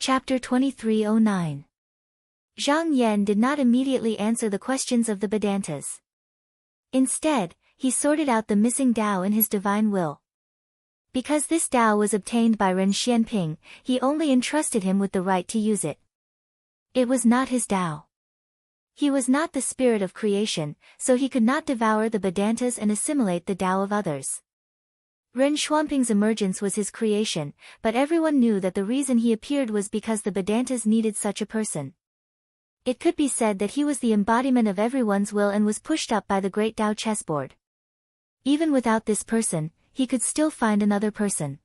Chapter 2309. Zhang Yan did not immediately answer the questions of the Vedantas. Instead, he sorted out the missing Tao in his divine will. Because this Tao was obtained by Ren Xianping, he only entrusted him with the right to use it. It was not his Tao. He was not the spirit of creation, so he could not devour the Vedantas and assimilate the Tao of others. Ren Xuanping's emergence was his creation, but everyone knew that the reason he appeared was because the Vedantas needed such a person. It could be said that he was the embodiment of everyone's will and was pushed up by the great Tao chessboard. Even without this person, he could still find another person.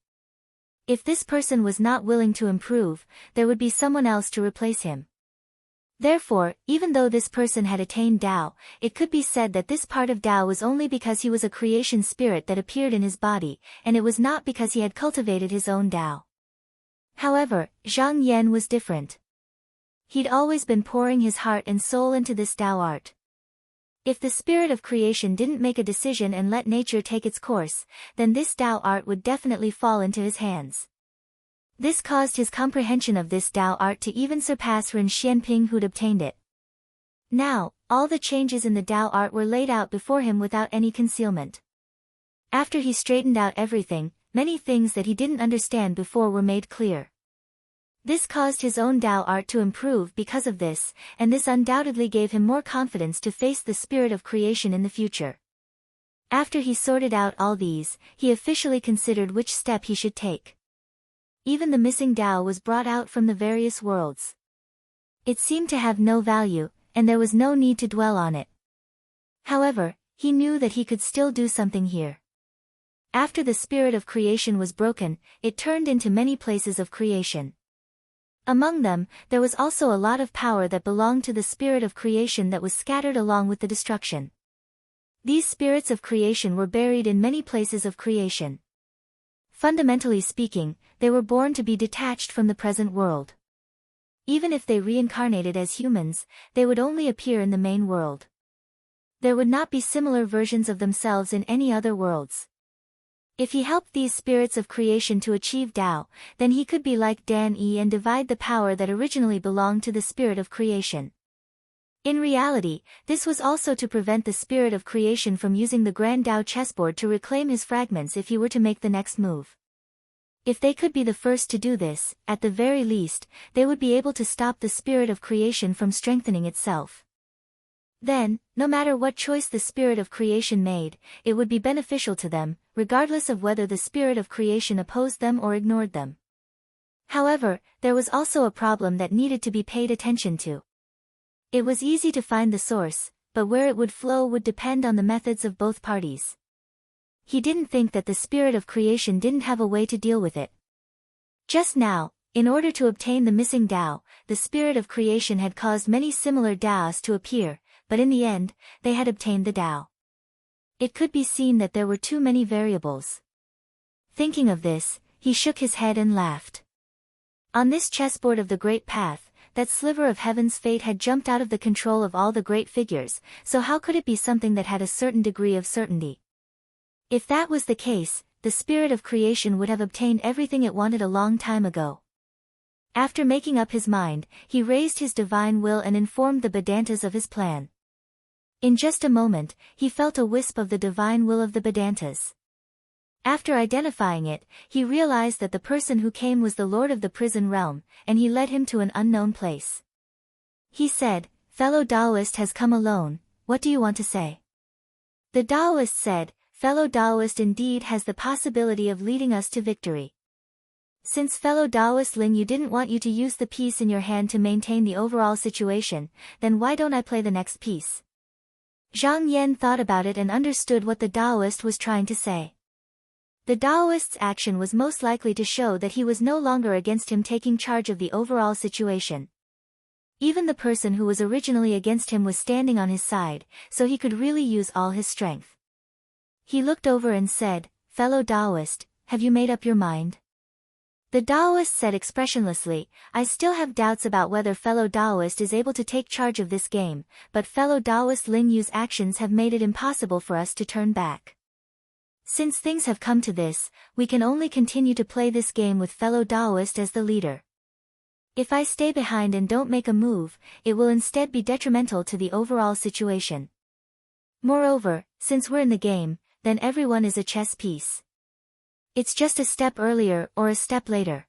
If this person was not willing to improve, there would be someone else to replace him. Therefore, even though this person had attained Tao, it could be said that this part of Tao was only because he was a creation spirit that appeared in his body, and it was not because he had cultivated his own Tao. However, Zhang Yan was different. He'd always been pouring his heart and soul into this Tao art. If the spirit of creation didn't make a decision and let nature take its course, then this Tao art would definitely fall into his hands. This caused his comprehension of this Tao art to even surpass Ren Xianping who'd obtained it. Now, all the changes in the Tao art were laid out before him without any concealment. After he straightened out everything, many things that he didn't understand before were made clear. This caused his own Tao art to improve because of this, and this undoubtedly gave him more confidence to face the spirit of creation in the future. After he sorted out all these, he officially considered which step he should take. Even the missing Tao was brought out from the various worlds. It seemed to have no value, and there was no need to dwell on it. However, he knew that he could still do something here. After the spirit of creation was broken, it turned into many places of creation. Among them, there was also a lot of power that belonged to the spirit of creation that was scattered along with the destruction. These spirits of creation were buried in many places of creation. Fundamentally speaking, they were born to be detached from the present world. Even if they reincarnated as humans, they would only appear in the main world. There would not be similar versions of themselves in any other worlds. If he helped these spirits of creation to achieve Tao, then he could be like Dan Yi and divide the power that originally belonged to the spirit of creation. In reality, this was also to prevent the spirit of creation from using the Grand Tao chessboard to reclaim his fragments if he were to make the next move. If they could be the first to do this, at the very least, they would be able to stop the spirit of creation from strengthening itself. Then, no matter what choice the spirit of creation made, it would be beneficial to them, regardless of whether the spirit of creation opposed them or ignored them. However, there was also a problem that needed to be paid attention to. It was easy to find the source, but where it would flow would depend on the methods of both parties. He didn't think that the spirit of creation didn't have a way to deal with it. Just now, in order to obtain the missing Tao, the spirit of creation had caused many similar Taos to appear, but in the end, they had obtained the Tao. It could be seen that there were too many variables. Thinking of this, he shook his head and laughed. On this chessboard of the Great Path, that sliver of heaven's fate had jumped out of the control of all the great figures, so how could it be something that had a certain degree of certainty? If that was the case, the spirit of creation would have obtained everything it wanted a long time ago. After making up his mind, he raised his divine will and informed the Vedantas of his plan. In just a moment, he felt a wisp of the divine will of the Vedantas. After identifying it, he realized that the person who came was the lord of the prison realm, and he led him to an unknown place. He said, "Fellow Taoist has come alone, what do you want to say?" The Taoist said, "Fellow Taoist indeed has the possibility of leading us to victory. Since fellow Taoist Ling Yu didn't want you to use the piece in your hand to maintain the overall situation, then why don't I play the next piece?" Zhang Yan thought about it and understood what the Taoist was trying to say. The Taoist's action was most likely to show that he was no longer against him taking charge of the overall situation. Even the person who was originally against him was standing on his side, so he could really use all his strength. He looked over and said, "Fellow Taoist, have you made up your mind?" The Taoist said expressionlessly, "I still have doubts about whether fellow Taoist is able to take charge of this game, but fellow Taoist Ling Yu's actions have made it impossible for us to turn back. Since things have come to this, we can only continue to play this game with fellow Taoist as the leader." If I stay behind and don't make a move, it will instead be detrimental to the overall situation. Moreover, since we're in the game, then everyone is a chess piece. It's just a step earlier or a step later.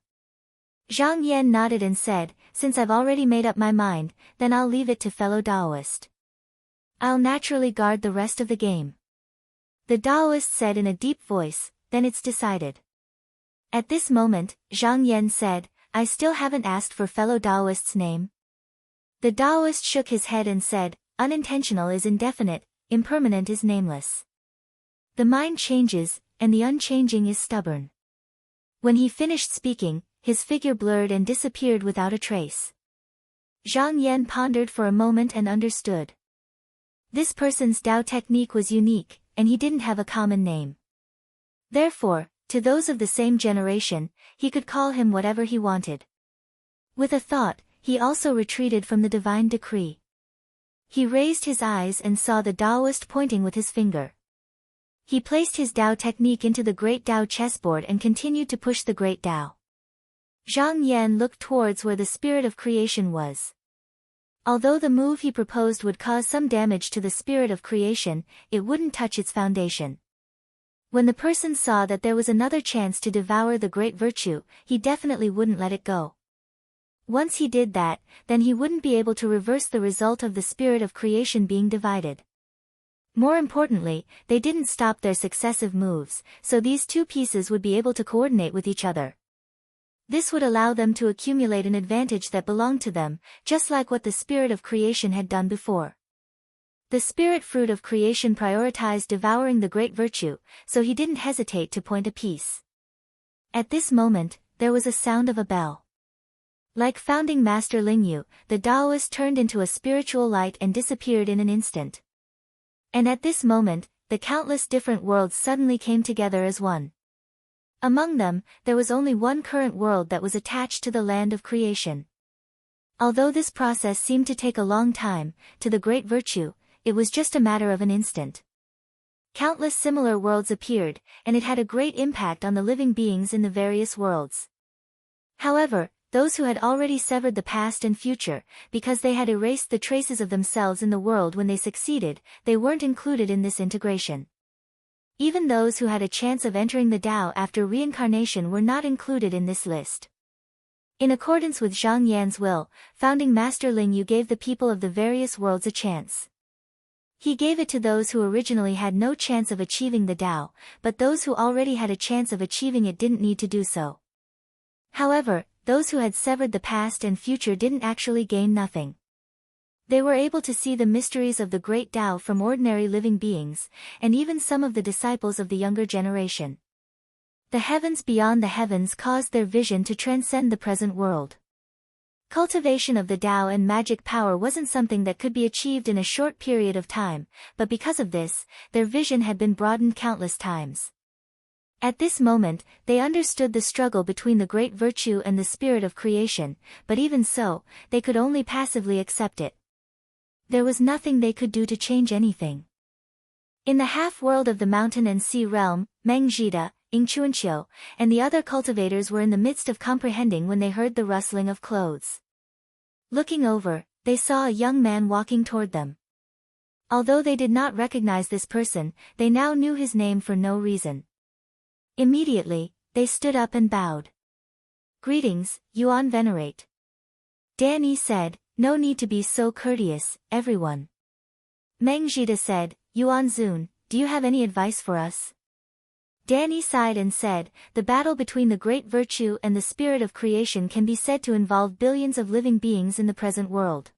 Zhang Yan nodded and said, since I've already made up my mind, then I'll leave it to fellow Daoist. I'll naturally guard the rest of the game. The Daoist said in a deep voice, then it's decided. At this moment, Zhang Yan said, I still haven't asked for fellow Daoist's name. The Daoist shook his head and said, unintentional is indefinite, impermanent is nameless. The mind changes, and the unchanging is stubborn. When he finished speaking, his figure blurred and disappeared without a trace. Zhang Yan pondered for a moment and understood. This person's Dao technique was unique, and he didn't have a common name. Therefore, to those of the same generation, he could call him whatever he wanted. With a thought, he also retreated from the divine decree. He raised his eyes and saw the Daoist pointing with his finger. He placed his Dao technique into the great Dao chessboard and continued to push the great Dao. Zhang Yan looked towards where the spirit of creation was. Although the move he proposed would cause some damage to the spirit of creation, it wouldn't touch its foundation. When the person saw that there was another chance to devour the great virtue, he definitely wouldn't let it go. Once he did that, then he wouldn't be able to reverse the result of the spirit of creation being divided. More importantly, they didn't stop their successive moves, so these two pieces would be able to coordinate with each other. This would allow them to accumulate an advantage that belonged to them, just like what the spirit of creation had done before. The spirit fruit of creation prioritized devouring the great virtue, so he didn't hesitate to point a piece. At this moment, there was a sound of a bell. Like founding master Lingyu, the Taoist turned into a spiritual light and disappeared in an instant. And at this moment, the countless different worlds suddenly came together as one. Among them, there was only one current world that was attached to the land of creation. Although this process seemed to take a long time, to the great virtue, it was just a matter of an instant. Countless similar worlds appeared, and it had a great impact on the living beings in the various worlds. However, those who had already severed the past and future, because they had erased the traces of themselves in the world when they succeeded, they weren't included in this integration. Even those who had a chance of entering the Tao after reincarnation were not included in this list. In accordance with Zhang Yan's will, founding Master Lingyu gave the people of the various worlds a chance. He gave it to those who originally had no chance of achieving the Tao, but those who already had a chance of achieving it didn't need to do so. However, those who had severed the past and future didn't actually gain nothing. They were able to see the mysteries of the great Tao from ordinary living beings, and even some of the disciples of the younger generation. The heavens beyond the heavens caused their vision to transcend the present world. Cultivation of the Tao and magic power wasn't something that could be achieved in a short period of time, but because of this, their vision had been broadened countless times. At this moment, they understood the struggle between the great virtue and the spirit of creation, but even so, they could only passively accept it. There was nothing they could do to change anything. In the half-world of the mountain and sea realm, Meng Jida, Ying Chuanqiu, and the other cultivators were in the midst of comprehending when they heard the rustling of clothes. Looking over, they saw a young man walking toward them. Although they did not recognize this person, they now knew his name for no reason. Immediately, they stood up and bowed. "Greetings, Yuan Venerate." Danny said, "No need to be so courteous, everyone." Meng Jida said, "Yuan Zun, do you have any advice for us?" Danny sighed and said, "The battle between the great virtue and the spirit of creation can be said to involve billions of living beings in the present world.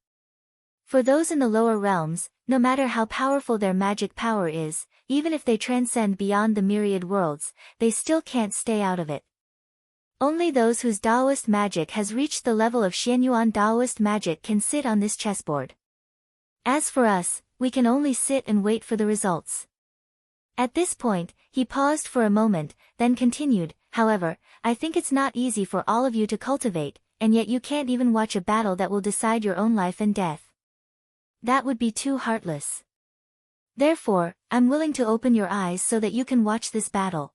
For those in the lower realms, no matter how powerful their magic power is, even if they transcend beyond the myriad worlds, they still can't stay out of it. Only those whose Taoist magic has reached the level of Xianyuan Taoist magic can sit on this chessboard. As for us, we can only sit and wait for the results." At this point, he paused for a moment, then continued, "However, I think it's not easy for all of you to cultivate, and yet you can't even watch a battle that will decide your own life and death. That would be too heartless. Therefore, I'm willing to open your eyes so that you can watch this battle.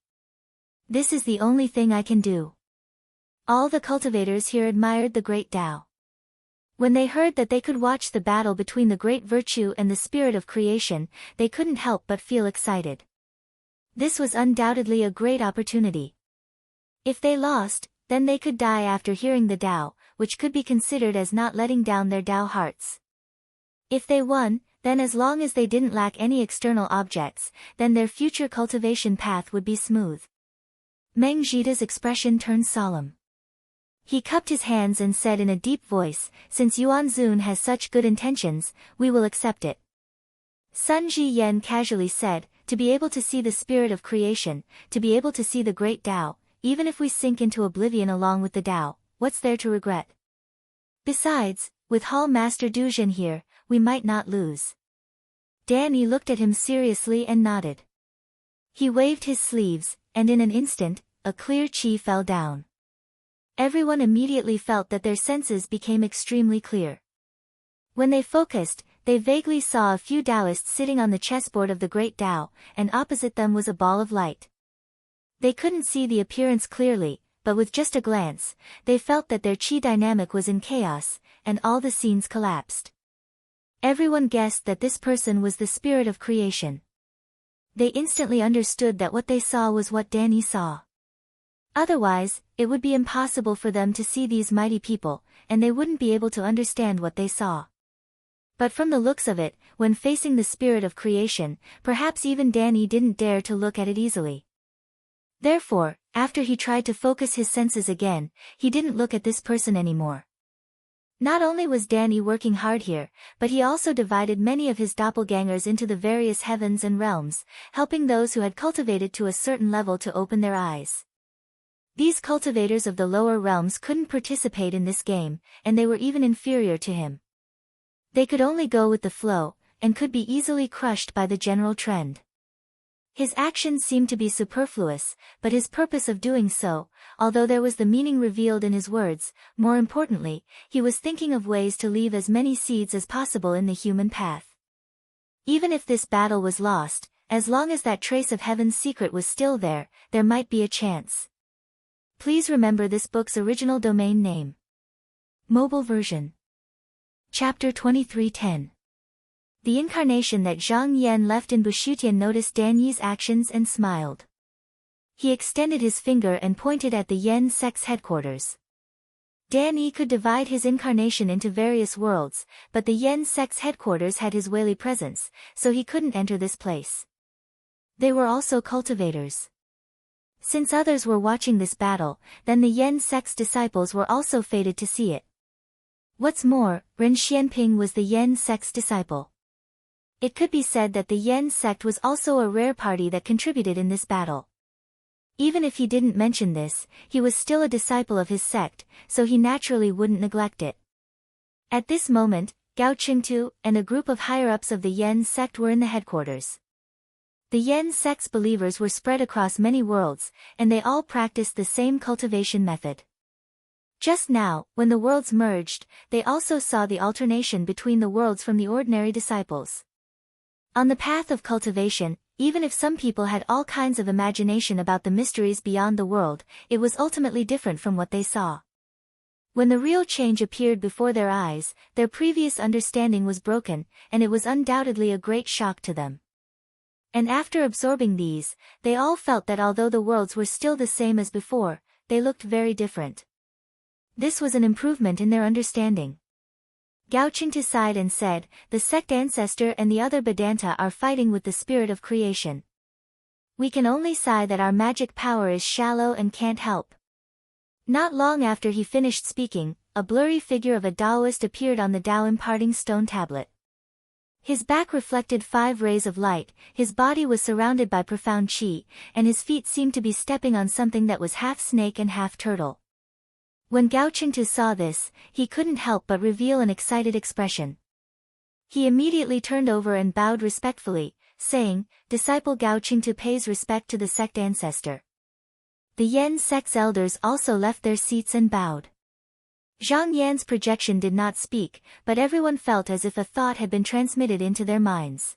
This is the only thing I can do." All the cultivators here admired the great Tao. When they heard that they could watch the battle between the great virtue and the spirit of creation, they couldn't help but feel excited. This was undoubtedly a great opportunity. If they lost, then they could die after hearing the Tao, which could be considered as not letting down their Tao hearts. If they won, then as long as they didn't lack any external objects, then their future cultivation path would be smooth. Meng Zhida's expression turned solemn. He cupped his hands and said in a deep voice, "Since Yuan Zun has such good intentions, we will accept it." Sun Zhiyan casually said, "To be able to see the spirit of creation, to be able to see the great Tao, even if we sink into oblivion along with the Tao, what's there to regret? Besides, with Hall Master Du Jin here, we might not lose." Danny looked at him seriously and nodded. He waved his sleeves, and in an instant, a clear chi fell down. Everyone immediately felt that their senses became extremely clear. When they focused, they vaguely saw a few Taoists sitting on the chessboard of the great Tao, and opposite them was a ball of light. They couldn't see the appearance clearly, but with just a glance, they felt that their chi dynamic was in chaos, and all the scenes collapsed. Everyone guessed that this person was the spirit of creation. They instantly understood that what they saw was what Danny saw. Otherwise, it would be impossible for them to see these mighty people, and they wouldn't be able to understand what they saw. But from the looks of it, when facing the spirit of creation, perhaps even Danny didn't dare to look at it easily. Therefore, after he tried to focus his senses again, he didn't look at this person anymore. Not only was Danny working hard here, but he also divided many of his doppelgangers into the various heavens and realms, helping those who had cultivated to a certain level to open their eyes. These cultivators of the lower realms couldn't participate in this game, and they were even inferior to him. They could only go with the flow, and could be easily crushed by the general trend. His actions seemed to be superfluous, but his purpose of doing so, although there was the meaning revealed in his words, more importantly, he was thinking of ways to leave as many seeds as possible in the human path. Even if this battle was lost, as long as that trace of heaven's secret was still there, there might be a chance. Please remember this book's original domain name. Mobile version. Chapter 2310. The incarnation that Zhang Yan left in Bushutian noticed Dan Yi's actions and smiled. He extended his finger and pointed at the Yan sect's headquarters. Dan Yi could divide his incarnation into various worlds, but the Yan sect's headquarters had his Weili presence, so he couldn't enter this place. They were also cultivators. Since others were watching this battle, then the Yan sect's disciples were also fated to see it. What's more, Ren Xianping was the Yan sect's disciple. It could be said that the Yan sect was also a rare party that contributed in this battle. Even if he didn't mention this, he was still a disciple of his sect, so he naturally wouldn't neglect it. At this moment, Gao Qingtu and a group of higher-ups of the Yan sect were in the headquarters. The Yan sect's believers were spread across many worlds, and they all practiced the same cultivation method. Just now, when the worlds merged, they also saw the alternation between the worlds from the ordinary disciples. On the path of cultivation, even if some people had all kinds of imagination about the mysteries beyond the world, it was ultimately different from what they saw. When the real change appeared before their eyes, their previous understanding was broken, and it was undoubtedly a great shock to them. And after absorbing these, they all felt that although the worlds were still the same as before, they looked very different. This was an improvement in their understanding. Gao Qingtu sighed and said, "The sect ancestor and the other Vedanta are fighting with the spirit of creation. We can only sigh that our magic power is shallow and can't help." Not long after he finished speaking, a blurry figure of a Taoist appeared on the Tao imparting stone tablet. His back reflected 5 rays of light, his body was surrounded by profound qi, and his feet seemed to be stepping on something that was half snake and half turtle. When Gao Qingtu saw this, he couldn't help but reveal an excited expression. He immediately turned over and bowed respectfully, saying, "Disciple Gao Qingtu pays respect to the sect ancestor." The Yan sect's elders also left their seats and bowed. Zhang Yan's projection did not speak, but everyone felt as if a thought had been transmitted into their minds.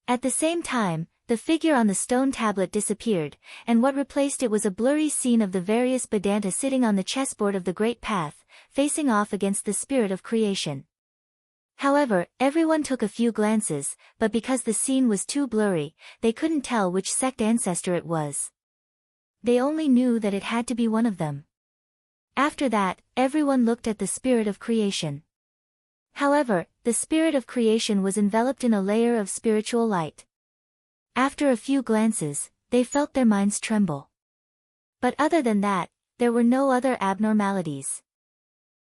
At the same time, the figure on the stone tablet disappeared, and what replaced it was a blurry scene of the various Vedanta sitting on the chessboard of the Great Path, facing off against the spirit of creation. However, everyone took a few glances, but because the scene was too blurry, they couldn't tell which sect ancestor it was. They only knew that it had to be one of them. After that, everyone looked at the spirit of creation. However, the spirit of creation was enveloped in a layer of spiritual light. After a few glances, they felt their minds tremble. But other than that, there were no other abnormalities.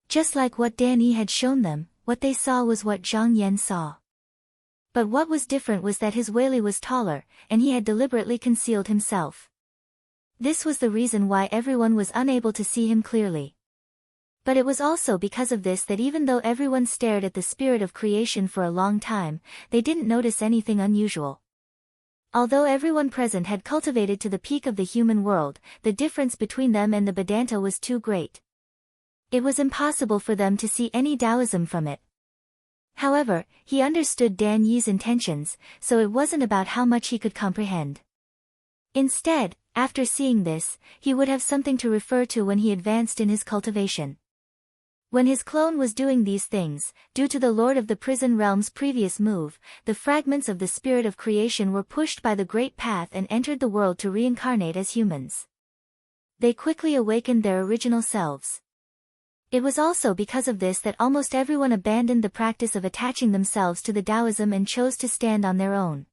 Just like what Danny had shown them, what they saw was what Zhang Yan saw. But what was different was that his Weili was taller, and he had deliberately concealed himself. This was the reason why everyone was unable to see him clearly. But it was also because of this that even though everyone stared at the spirit of creation for a long time, they didn't notice anything unusual. Although everyone present had cultivated to the peak of the human world, the difference between them and the Vedanta was too great. It was impossible for them to see any Taoism from it. However, he understood Dan Yi's intentions, so it wasn't about how much he could comprehend. Instead, after seeing this, he would have something to refer to when he advanced in his cultivation. When his clone was doing these things, due to the Lord of the Prison Realm's previous move, the fragments of the spirit of creation were pushed by the Great Path and entered the world to reincarnate as humans. They quickly awakened their original selves. It was also because of this that almost everyone abandoned the practice of attaching themselves to the Taoism and chose to stand on their own.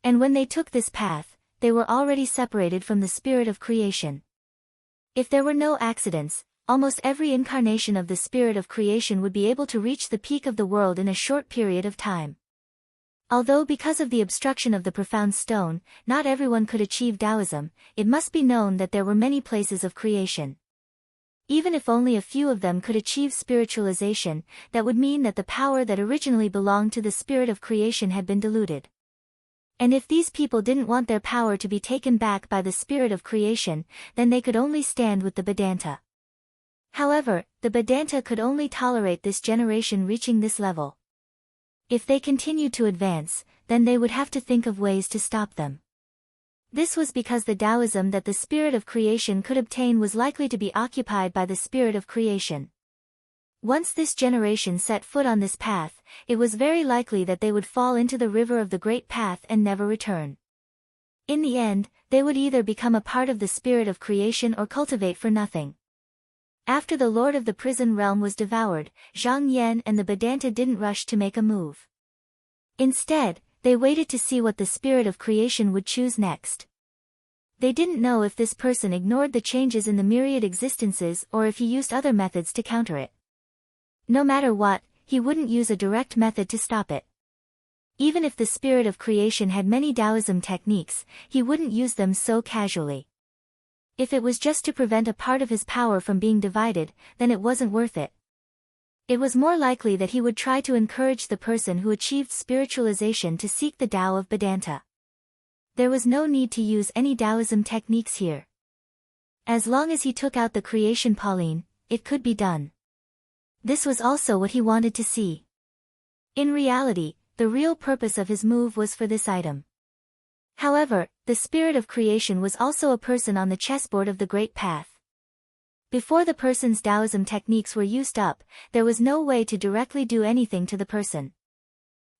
And when they took this path, they were already separated from the spirit of creation. If there were no accidents, almost every incarnation of the spirit of creation would be able to reach the peak of the world in a short period of time. Although because of the obstruction of the profound stone, not everyone could achieve Taoism, it must be known that there were many places of creation. Even if only a few of them could achieve spiritualization, that would mean that the power that originally belonged to the spirit of creation had been diluted. And if these people didn't want their power to be taken back by the spirit of creation, then they could only stand with the Vedanta. However, the Vedanta could only tolerate this generation reaching this level. If they continued to advance, then they would have to think of ways to stop them. This was because the Taoism that the spirit of creation could obtain was likely to be occupied by the spirit of creation. Once this generation set foot on this path, it was very likely that they would fall into the river of the Great Path and never return. In the end, they would either become a part of the spirit of creation or cultivate for nothing. After the Lord of the Prison Realm was devoured, Zhang Yan and the Vedanta didn't rush to make a move. Instead, they waited to see what the spirit of creation would choose next. They didn't know if this person ignored the changes in the myriad existences or if he used other methods to counter it. No matter what, he wouldn't use a direct method to stop it. Even if the spirit of creation had many Taoism techniques, he wouldn't use them so casually. If it was just to prevent a part of his power from being divided, then it wasn't worth it. It was more likely that he would try to encourage the person who achieved spiritualization to seek the Tao of Vedanta. There was no need to use any Taoism techniques here. As long as he took out the creation Pauline, it could be done. This was also what he wanted to see. In reality, the real purpose of his move was for this item. However, the spirit of creation was also a person on the chessboard of the Great Path. Before the person's Taoism techniques were used up, there was no way to directly do anything to the person.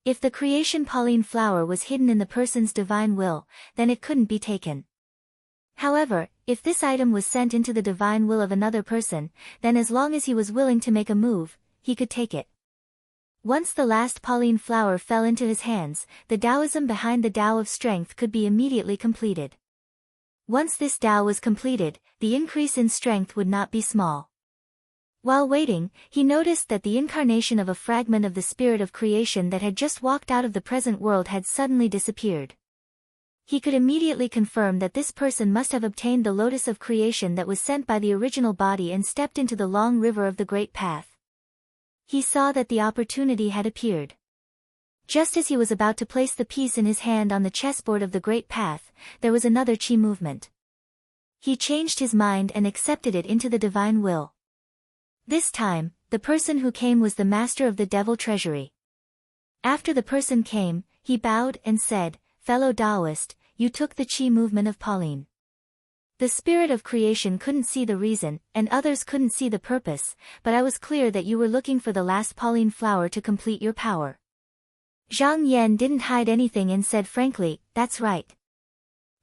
If the creation Pauline flower was hidden in the person's divine will, then it couldn't be taken. However, if this item was sent into the divine will of another person, then as long as he was willing to make a move, he could take it. Once the last Pauline flower fell into his hands, the Taoism behind the Tao of strength could be immediately completed. Once this Tao was completed, the increase in strength would not be small. While waiting, he noticed that the incarnation of a fragment of the spirit of creation that had just walked out of the present world had suddenly disappeared. He could immediately confirm that this person must have obtained the lotus of creation that was sent by the original body and stepped into the long river of the Great Path. He saw that the opportunity had appeared. Just as he was about to place the piece in his hand on the chessboard of the Great Path, there was another chi movement. He changed his mind and accepted it into the divine will. This time, the person who came was the master of the devil treasury. After the person came, he bowed and said, fellow Taoist, you took the qi movement of Pauline. The spirit of creation couldn't see the reason, and others couldn't see the purpose, but I was clear that you were looking for the last Pauline flower to complete your power. Zhang Yan didn't hide anything and said frankly, that's right.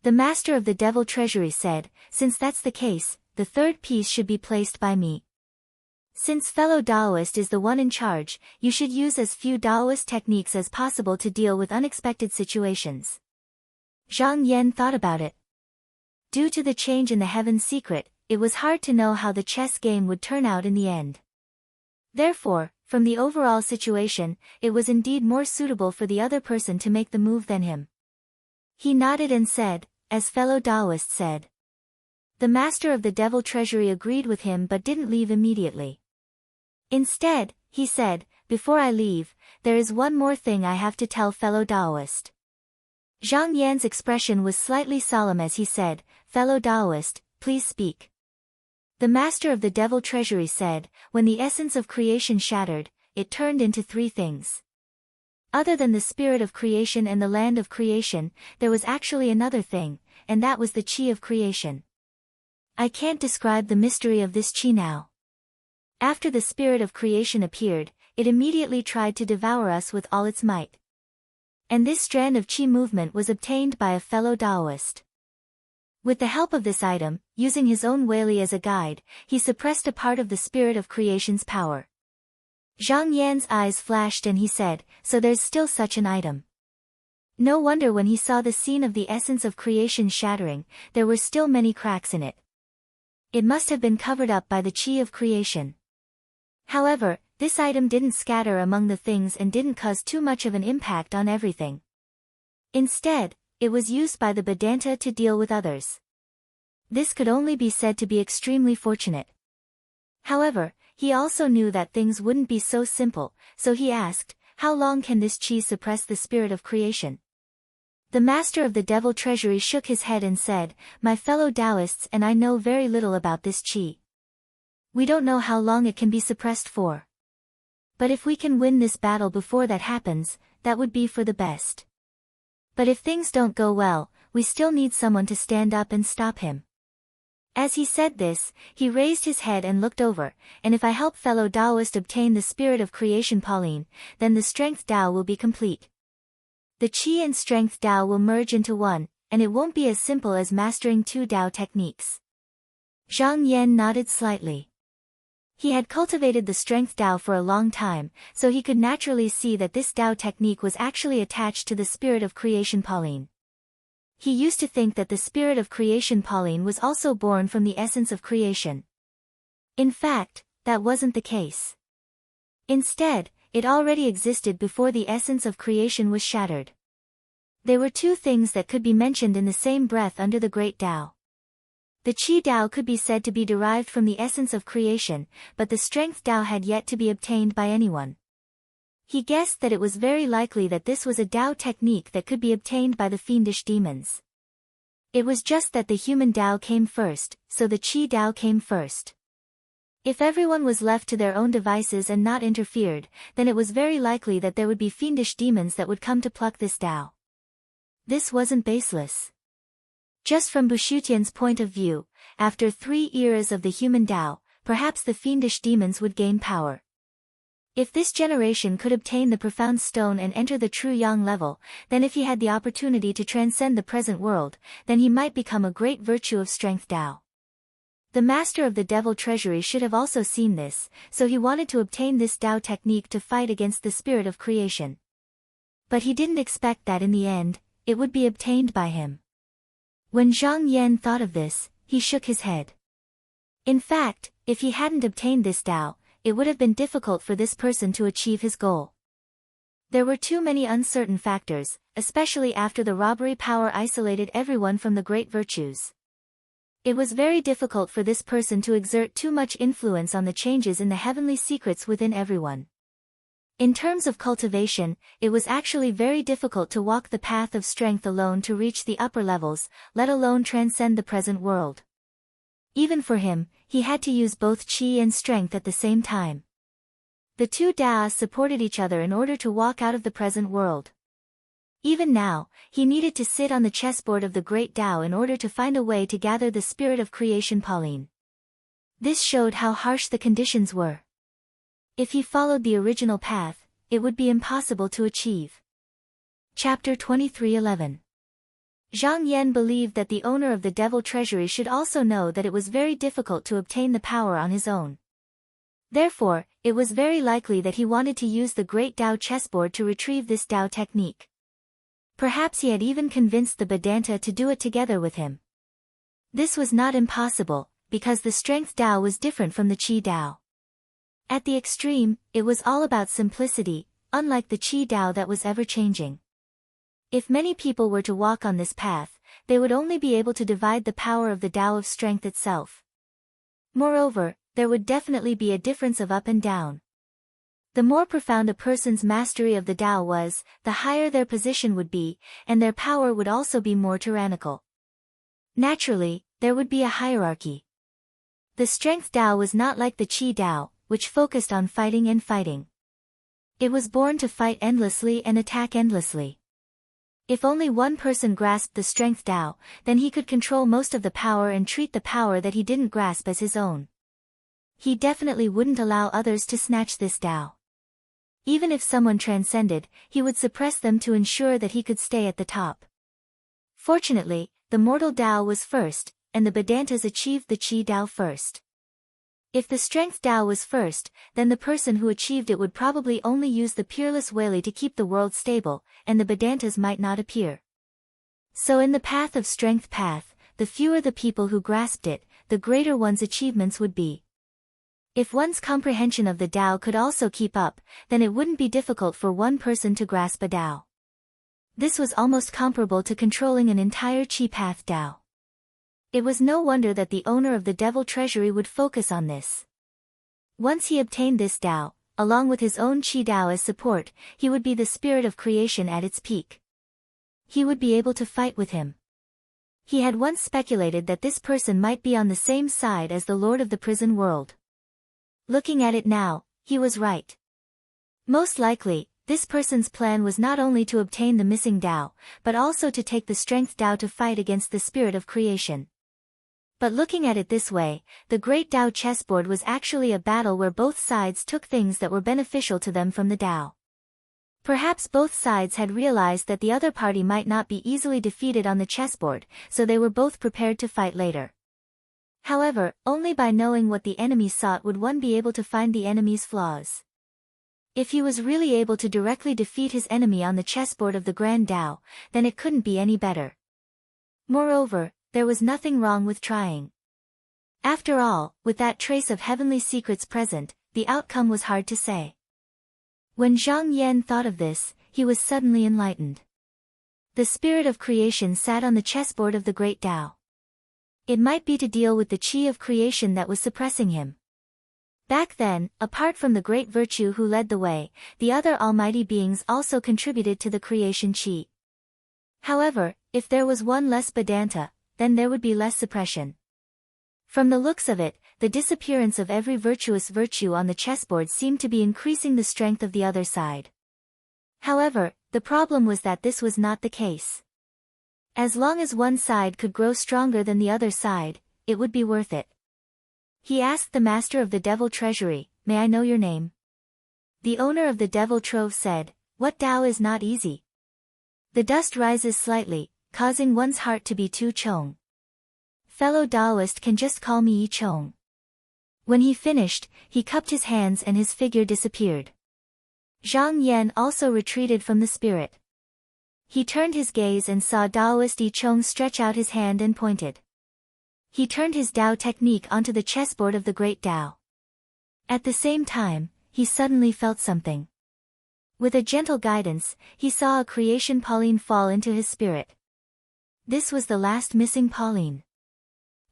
The master of the devil treasury said, since that's the case, the third piece should be placed by me. Since fellow Taoist is the one in charge, you should use as few Taoist techniques as possible to deal with unexpected situations. Zhang Yan thought about it. Due to the change in the heaven's secret, it was hard to know how the chess game would turn out in the end. Therefore, from the overall situation, it was indeed more suitable for the other person to make the move than him. He nodded and said, as fellow Taoist said. The master of the devil treasury agreed with him but didn't leave immediately. Instead, he said, before I leave, there is one more thing I have to tell fellow Taoist. Zhang Yan's expression was slightly solemn as he said, fellow Taoist, please speak. The master of the devil treasury said, when the essence of creation shattered, it turned into three things. Other than the spirit of creation and the land of creation, there was actually another thing, and that was the qi of creation. I can't describe the mystery of this qi now. After the spirit of creation appeared, it immediately tried to devour us with all its might. And this strand of qi movement was obtained by a fellow Taoist. With the help of this item, using his own Weili as a guide, he suppressed a part of the spirit of creation's power. Zhang Yan's eyes flashed and he said, so there's still such an item. No wonder when he saw the scene of the essence of creation shattering, there were still many cracks in it. It must have been covered up by the qi of creation. However, this item didn't scatter among the things and didn't cause too much of an impact on everything. Instead, it was used by the Vedanta to deal with others. This could only be said to be extremely fortunate. However, he also knew that things wouldn't be so simple, so he asked, how long can this qi suppress the spirit of creation? The master of the devil treasury shook his head and said, my fellow Taoists and I know very little about this qi. We don't know how long it can be suppressed for. But if we can win this battle before that happens, that would be for the best. But if things don't go well, we still need someone to stand up and stop him. As he said this, he raised his head and looked over, and if I help fellow Taoist obtain the spirit of creation Pauline, then the strength Tao will be complete. The qi and strength Tao will merge into one, and it won't be as simple as mastering two Tao techniques. Zhang Yan nodded slightly. He had cultivated the strength Tao for a long time, so he could naturally see that this Tao technique was actually attached to the spirit of creation Pauline. He used to think that the spirit of creation Pauline was also born from the essence of creation. In fact, that wasn't the case. Instead, it already existed before the essence of creation was shattered. There were two things that could be mentioned in the same breath under the great Tao. The qi Tao could be said to be derived from the essence of creation, but the strength Tao had yet to be obtained by anyone. He guessed that it was very likely that this was a Tao technique that could be obtained by the fiendish demons. It was just that the human Tao came first, so the qi Tao came first. If everyone was left to their own devices and not interfered, then it was very likely that there would be fiendish demons that would come to pluck this Tao. This wasn't baseless. Just from Bushutian's point of view, after 3 eras of the human Tao, perhaps the fiendish demons would gain power. If this generation could obtain the profound stone and enter the true yang level, then if he had the opportunity to transcend the present world, then he might become a great virtue of strength Tao. The master of the devil treasury should have also seen this, so he wanted to obtain this Tao technique to fight against the spirit of creation. But he didn't expect that in the end, it would be obtained by him. When Zhang Yan thought of this, he shook his head. In fact, if he hadn't obtained this Tao, it would have been difficult for this person to achieve his goal. There were too many uncertain factors, especially after the robbery power isolated everyone from the great virtues. It was very difficult for this person to exert too much influence on the changes in the heavenly secrets within everyone. In terms of cultivation, it was actually very difficult to walk the path of strength alone to reach the upper levels, let alone transcend the present world. Even for him, he had to use both qi and strength at the same time. The two Taos supported each other in order to walk out of the present world. Even now, he needed to sit on the chessboard of the Great Tao in order to find a way to gather the spirit of creation Pauline. This showed how harsh the conditions were. If he followed the original path, it would be impossible to achieve. Chapter 23:11. Zhang Yan believed that the owner of the Devil Treasury should also know that it was very difficult to obtain the power on his own. Therefore, it was very likely that he wanted to use the Great Tao chessboard to retrieve this Tao technique. Perhaps he had even convinced the Vedanta to do it together with him. This was not impossible, because the strength Tao was different from the Qi Tao. At the extreme, it was all about simplicity, unlike the Qi Tao that was ever-changing. If many people were to walk on this path, they would only be able to divide the power of the Tao of strength itself. Moreover, there would definitely be a difference of up and down. The more profound a person's mastery of the Tao was, the higher their position would be, and their power would also be more tyrannical. Naturally, there would be a hierarchy. The strength Tao was not like the Qi Tao, which focused on fighting and fighting. It was born to fight endlessly and attack endlessly. If only one person grasped the strength Tao, then he could control most of the power and treat the power that he didn't grasp as his own. He definitely wouldn't allow others to snatch this Tao. Even if someone transcended, he would suppress them to ensure that he could stay at the top. Fortunately, the mortal Tao was first, and the Vedantas achieved the Qi Tao first. If the strength Tao was first, then the person who achieved it would probably only use the peerless Wei to keep the world stable, and the Vedantas might not appear. So in the path of strength path, the fewer the people who grasped it, the greater one's achievements would be. If one's comprehension of the Tao could also keep up, then it wouldn't be difficult for one person to grasp a Tao. This was almost comparable to controlling an entire Qi path Tao. It was no wonder that the owner of the Devil Treasury would focus on this. Once he obtained this Tao, along with his own Qi Tao as support, he would be the spirit of creation at its peak. He would be able to fight with him. He had once speculated that this person might be on the same side as the Lord of the Prison World. Looking at it now, he was right. Most likely, this person's plan was not only to obtain the missing Tao, but also to take the strength Tao to fight against the spirit of creation. But looking at it this way, the Great Tao chessboard was actually a battle where both sides took things that were beneficial to them from the Tao. Perhaps both sides had realized that the other party might not be easily defeated on the chessboard, so they were both prepared to fight later. However, only by knowing what the enemy sought would one be able to find the enemy's flaws. If he was really able to directly defeat his enemy on the chessboard of the Grand Tao, then it couldn't be any better. Moreover, there was nothing wrong with trying. After all, with that trace of heavenly secrets present, the outcome was hard to say. When Zhang Yan thought of this, he was suddenly enlightened. The spirit of creation sat on the chessboard of the Great Tao. It might be to deal with the Qi of creation that was suppressing him. Back then, apart from the great virtue who led the way, the other almighty beings also contributed to the creation Qi. However, if there was one less Vedanta, then there would be less suppression. From the looks of it, the disappearance of every virtuous virtue on the chessboard seemed to be increasing the strength of the other side. However, the problem was that this was not the case. As long as one side could grow stronger than the other side, it would be worth it. He asked the master of the Devil Treasury, "May I know your name?" The owner of the Devil Trove said, "What Tao is not easy. The dust rises slightly, causing one's heart to be too chong. Fellow Taoist can just call me Yi Chong." When he finished, he cupped his hands and his figure disappeared. Zhang Yan also retreated from the spirit. He turned his gaze and saw Taoist Yi Chong stretch out his hand and pointed. He turned his Tao technique onto the chessboard of the Great Tao. At the same time, he suddenly felt something. With a gentle guidance, he saw a creation Pauline fall into his spirit. This was the last missing Pauline.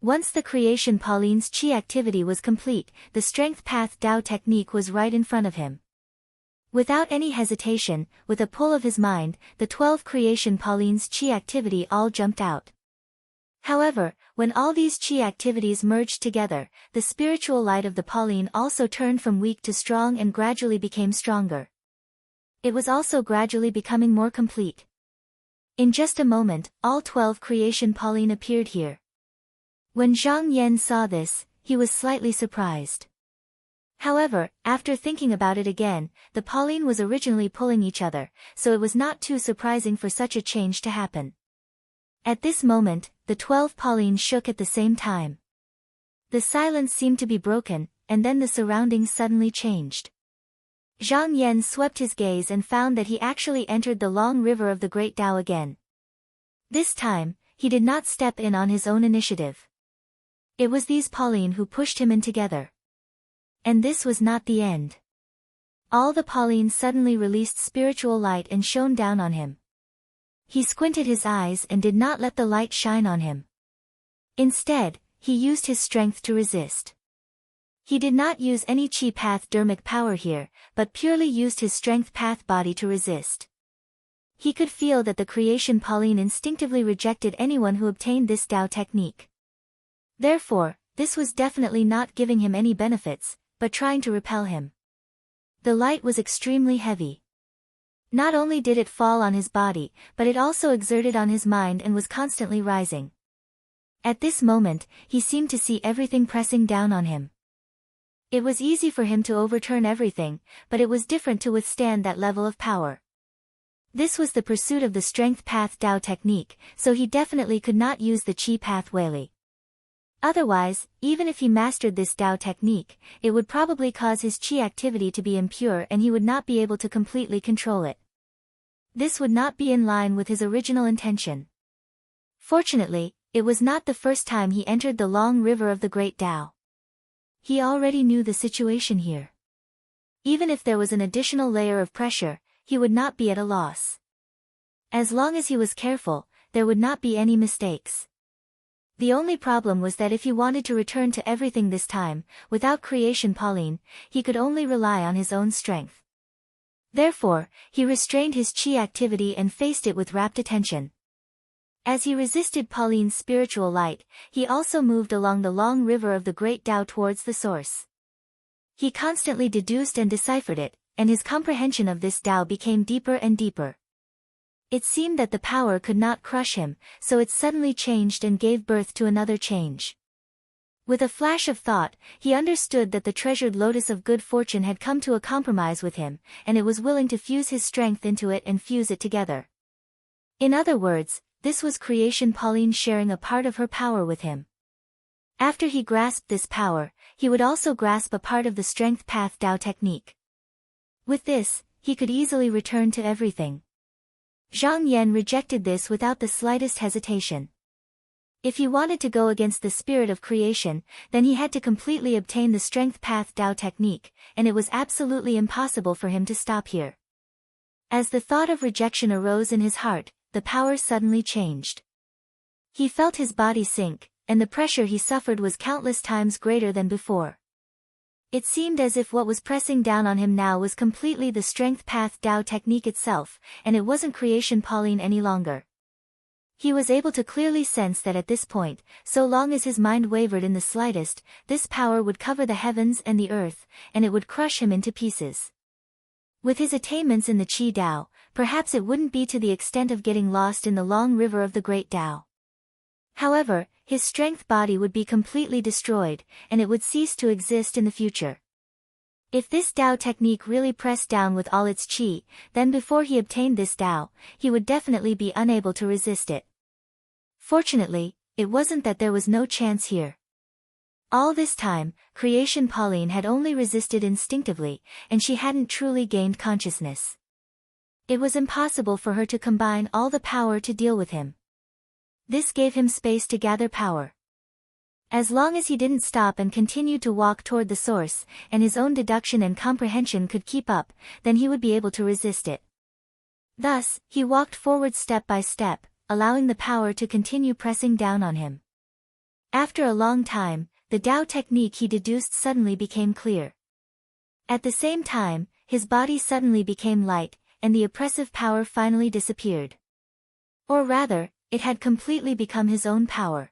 Once the creation Pauline's Qi activity was complete, the strength path Tao technique was right in front of him. Without any hesitation, with a pull of his mind, the 12 creation Pauline's Qi activity all jumped out. However, when all these Qi activities merged together, the spiritual light of the Pauline also turned from weak to strong and gradually became stronger. It was also gradually becoming more complete. In just a moment, all 12 creation Pauline appeared here. When Zhang Yan saw this, he was slightly surprised. However, after thinking about it again, the Pauline was originally pulling each other, so it was not too surprising for such a change to happen. At this moment, the 12 Pauline shook at the same time. The silence seemed to be broken, and then the surroundings suddenly changed. Zhang Yan swept his gaze and found that he actually entered the long river of the Great Tao again. This time, he did not step in on his own initiative. It was these Pauline who pushed him in together. And this was not the end. All the Pauline suddenly released spiritual light and shone down on him. He squinted his eyes and did not let the light shine on him. Instead, he used his strength to resist. He did not use any chi path dermic power here, but purely used his strength path body to resist. He could feel that the creation Pauline instinctively rejected anyone who obtained this Tao technique. Therefore, this was definitely not giving him any benefits, but trying to repel him. The light was extremely heavy. Not only did it fall on his body, but it also exerted on his mind and was constantly rising. At this moment, he seemed to see everything pressing down on him. It was easy for him to overturn everything, but it was different to withstand that level of power. This was the pursuit of the strength path Tao technique, so he definitely could not use the chi path Weili. Otherwise, even if he mastered this Tao technique, it would probably cause his chi activity to be impure and he would not be able to completely control it. This would not be in line with his original intention. Fortunately, it was not the first time he entered the long river of the Great Tao. He already knew the situation here. Even if there was an additional layer of pressure, he would not be at a loss. As long as he was careful, there would not be any mistakes. The only problem was that if he wanted to return to everything this time, without creation Pauline, he could only rely on his own strength. Therefore, he restrained his chi activity and faced it with rapt attention. As he resisted Pauline's spiritual light, he also moved along the long river of the Great Tao towards the source. He constantly deduced and deciphered it, and his comprehension of this Tao became deeper and deeper. It seemed that the power could not crush him, so it suddenly changed and gave birth to another change. With a flash of thought, he understood that the treasured lotus of good fortune had come to a compromise with him, and it was willing to fuse his strength into it and fuse it together. In other words, this was creation Pauline sharing a part of her power with him. After he grasped this power, he would also grasp a part of the strength path Tao technique. With this, he could easily return to everything. Zhang Yan rejected this without the slightest hesitation. If he wanted to go against the spirit of creation, then he had to completely obtain the strength path Tao technique, and it was absolutely impossible for him to stop here. As the thought of rejection arose in his heart, the power suddenly changed. He felt his body sink, and the pressure he suffered was countless times greater than before. It seemed as if what was pressing down on him now was completely the strength path Tao technique itself, and it wasn't creation Pauline any longer. He was able to clearly sense that at this point, so long as his mind wavered in the slightest, this power would cover the heavens and the earth, and it would crush him into pieces. With his attainments in the Qi Dao, perhaps it wouldn't be to the extent of getting lost in the long river of the Great Tao. However, his strength body would be completely destroyed, and it would cease to exist in the future. If this Tao technique really pressed down with all its qi, then before he obtained this Tao, he would definitely be unable to resist it. Fortunately, it wasn't that there was no chance here. All this time, creation Pauline had only resisted instinctively, and she hadn't truly gained consciousness. It was impossible for her to combine all the power to deal with him. This gave him space to gather power. As long as he didn't stop and continued to walk toward the source, and his own deduction and comprehension could keep up, then he would be able to resist it. Thus, he walked forward step by step, allowing the power to continue pressing down on him. After a long time, the Tao technique he deduced suddenly became clear. At the same time, his body suddenly became light, and the oppressive power finally disappeared. Or rather, it had completely become his own power.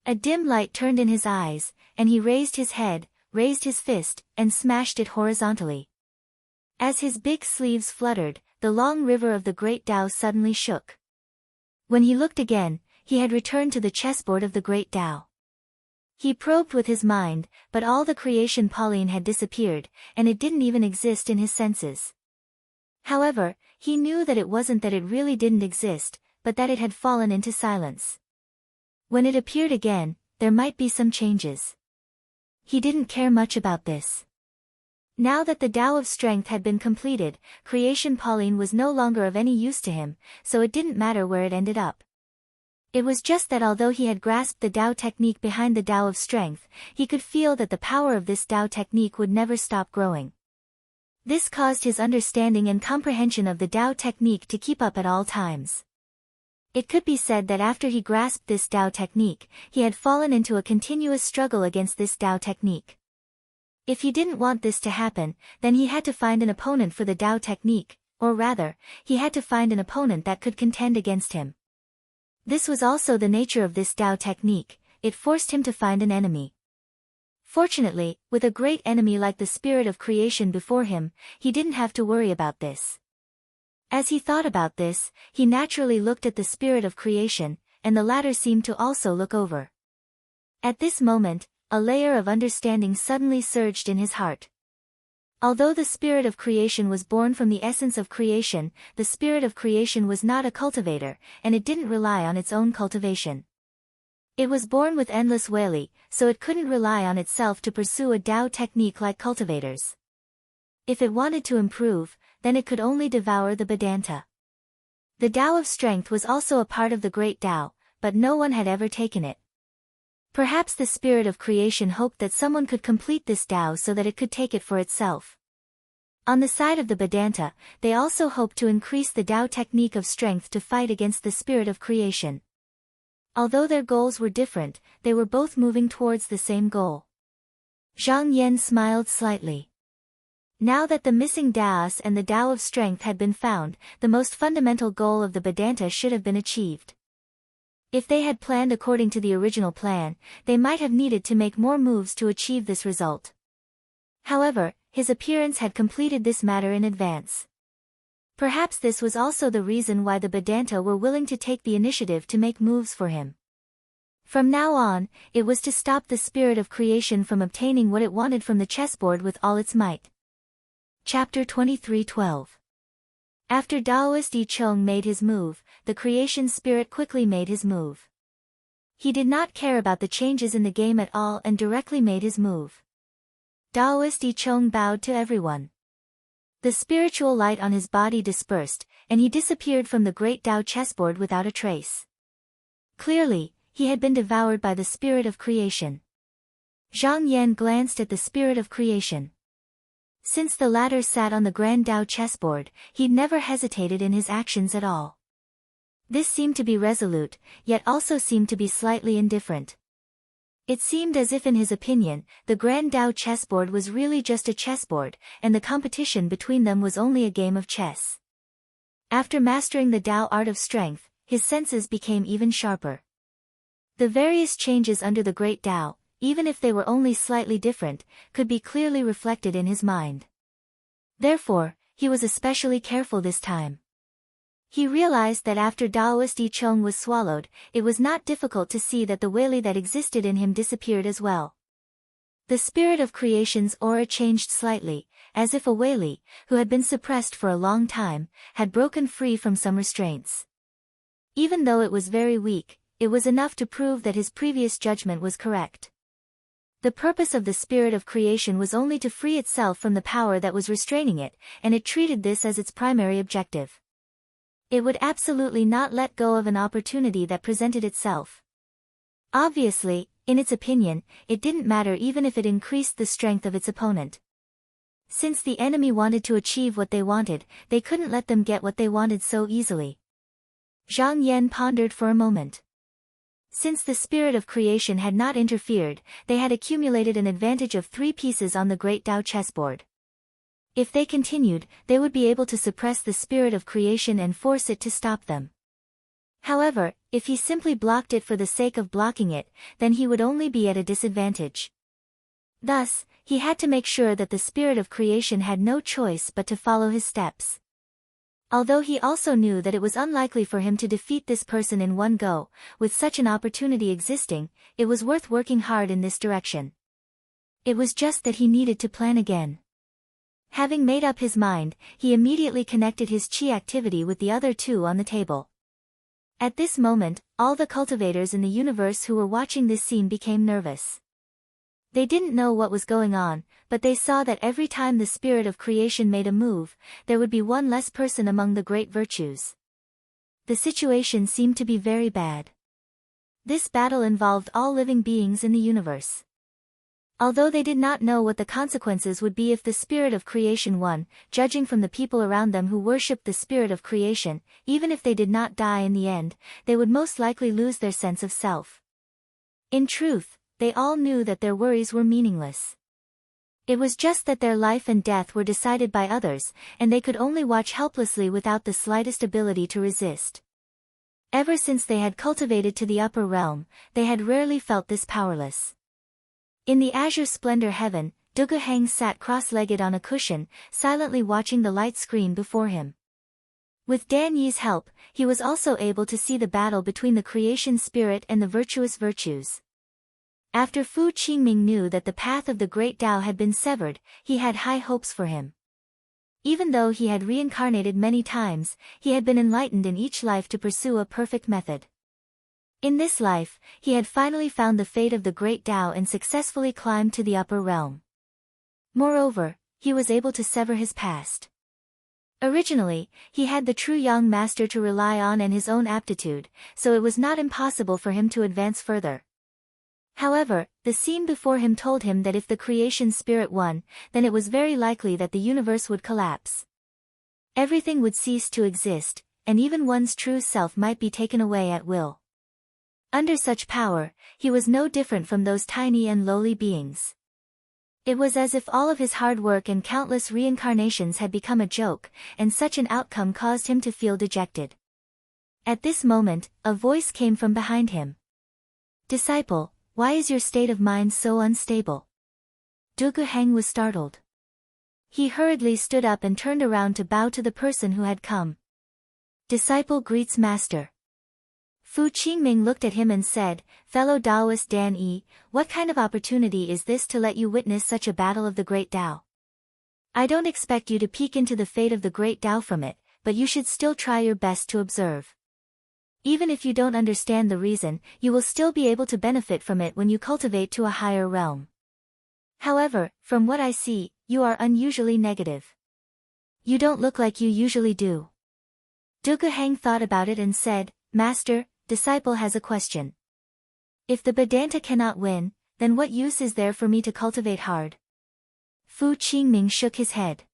A dim light turned in his eyes, and he raised his head, raised his fist, and smashed it horizontally. As his big sleeves fluttered, the long river of the Great Tao suddenly shook. When he looked again, he had returned to the chessboard of the great Tao. He probed with his mind, but all the creation Pauline had disappeared, and it didn't even exist in his senses. However, he knew that it wasn't that it really didn't exist, but that it had fallen into silence. When it appeared again, there might be some changes. He didn't care much about this. Now that the Tao of Strength had been completed, creation Pauline was no longer of any use to him, so it didn't matter where it ended up. It was just that although he had grasped the Tao technique behind the Tao of Strength, he could feel that the power of this Tao technique would never stop growing. This caused his understanding and comprehension of the Tao technique to keep up at all times. It could be said that after he grasped this Tao technique, he had fallen into a continuous struggle against this Tao technique. If he didn't want this to happen, then he had to find an opponent for the Tao technique, or rather, he had to find an opponent that could contend against him. This was also the nature of this Tao technique, it forced him to find an enemy. Fortunately, with a great enemy like the spirit of creation before him, he didn't have to worry about this. As he thought about this, he naturally looked at the spirit of creation, and the latter seemed to also look over. At this moment, a layer of understanding suddenly surged in his heart. Although the spirit of creation was born from the essence of creation, the spirit of creation was not a cultivator, and it didn't rely on its own cultivation. It was born with endless Wei, so it couldn't rely on itself to pursue a Tao technique like cultivators. If it wanted to improve, then it could only devour the Vedanta. The Tao of Strength was also a part of the great Tao, but no one had ever taken it. Perhaps the spirit of creation hoped that someone could complete this Tao so that it could take it for itself. On the side of the Vedanta, they also hoped to increase the Tao technique of strength to fight against the spirit of creation. Although their goals were different, they were both moving towards the same goal. Zhang Yan smiled slightly. Now that the missing Taos and the Tao of Strength had been found, the most fundamental goal of the Vedanta should have been achieved. If they had planned according to the original plan, they might have needed to make more moves to achieve this result. However, his appearance had completed this matter in advance. Perhaps this was also the reason why the Vedanta were willing to take the initiative to make moves for him. From now on, it was to stop the spirit of creation from obtaining what it wanted from the chessboard with all its might. Chapter 23:12. After Daoist Yi Chong made his move, the creation spirit quickly made his move. He did not care about the changes in the game at all and directly made his move. Daoist Yi Chong bowed to everyone. The spiritual light on his body dispersed, and he disappeared from the great Tao chessboard without a trace. Clearly, he had been devoured by the spirit of creation. Zhang Yan glanced at the spirit of creation. Since the latter sat on the Grand Tao chessboard, he'd never hesitated in his actions at all. This seemed to be resolute, yet also seemed to be slightly indifferent. It seemed as if in his opinion, the Grand Tao chessboard was really just a chessboard, and the competition between them was only a game of chess. After mastering the Tao art of strength, his senses became even sharper. The various changes under the great Tao, even if they were only slightly different, could be clearly reflected in his mind. Therefore, he was especially careful this time. He realized that after Daoist Yi Chong was swallowed, it was not difficult to see that the Wei that existed in him disappeared as well. The spirit of creation's aura changed slightly, as if a Wei, who had been suppressed for a long time, had broken free from some restraints. Even though it was very weak, it was enough to prove that his previous judgment was correct. The purpose of the spirit of creation was only to free itself from the power that was restraining it, and it treated this as its primary objective. It would absolutely not let go of an opportunity that presented itself. Obviously, in its opinion, it didn't matter even if it increased the strength of its opponent. Since the enemy wanted to achieve what they wanted, they couldn't let them get what they wanted so easily. Zhang Yan pondered for a moment. Since the spirit of creation had not interfered, they had accumulated an advantage of 3 pieces on the great Tao chessboard. If they continued, they would be able to suppress the spirit of creation and force it to stop them. However, if he simply blocked it for the sake of blocking it, then he would only be at a disadvantage. Thus, he had to make sure that the spirit of creation had no choice but to follow his steps. Although he also knew that it was unlikely for him to defeat this person in one go, with such an opportunity existing, it was worth working hard in this direction. It was just that he needed to plan again. Having made up his mind, he immediately connected his chi activity with the other two on the table. At this moment, all the cultivators in the universe who were watching this scene became nervous. They didn't know what was going on, but they saw that every time the spirit of creation made a move, there would be one less person among the great virtues. The situation seemed to be very bad. This battle involved all living beings in the universe. Although they did not know what the consequences would be if the spirit of creation won, judging from the people around them who worshipped the spirit of creation, even if they did not die in the end, they would most likely lose their sense of self. In truth, they all knew that their worries were meaningless. It was just that their life and death were decided by others, and they could only watch helplessly without the slightest ability to resist. Ever since they had cultivated to the upper realm, they had rarely felt this powerless. In the azure splendor heaven, Duguheng sat cross-legged on a cushion, silently watching the light screen before him. With Dan Yi's help, he was also able to see the battle between the creation spirit and the virtuous virtues. After Fu Qingming knew that the path of the great Tao had been severed, he had high hopes for him. Even though he had reincarnated many times, he had been enlightened in each life to pursue a perfect method. In this life, he had finally found the fate of the great Tao and successfully climbed to the upper realm. Moreover, he was able to sever his past. Originally, he had the true young master to rely on and his own aptitude, so it was not impossible for him to advance further. However, the scene before him told him that if the creation spirit won, then it was very likely that the universe would collapse. Everything would cease to exist, and even one's true self might be taken away at will. Under such power, he was no different from those tiny and lowly beings. It was as if all of his hard work and countless reincarnations had become a joke, and such an outcome caused him to feel dejected. At this moment, a voice came from behind him. "Disciple, why is your state of mind so unstable?" Duguheng was startled. He hurriedly stood up and turned around to bow to the person who had come. "Disciple greets master." Fu Qingming looked at him and said, "Fellow Taoist Dan Yi, what kind of opportunity is this to let you witness such a battle of the great Tao? I don't expect you to peek into the fate of the great Tao from it, but you should still try your best to observe. Even if you don't understand the reason, you will still be able to benefit from it when you cultivate to a higher realm. However, from what I see, you are unusually negative. You don't look like you usually do." Duguheng thought about it and said, "Master, disciple has a question. If the Vedanta cannot win, then what use is there for me to cultivate hard?" Fu Qingming shook his head.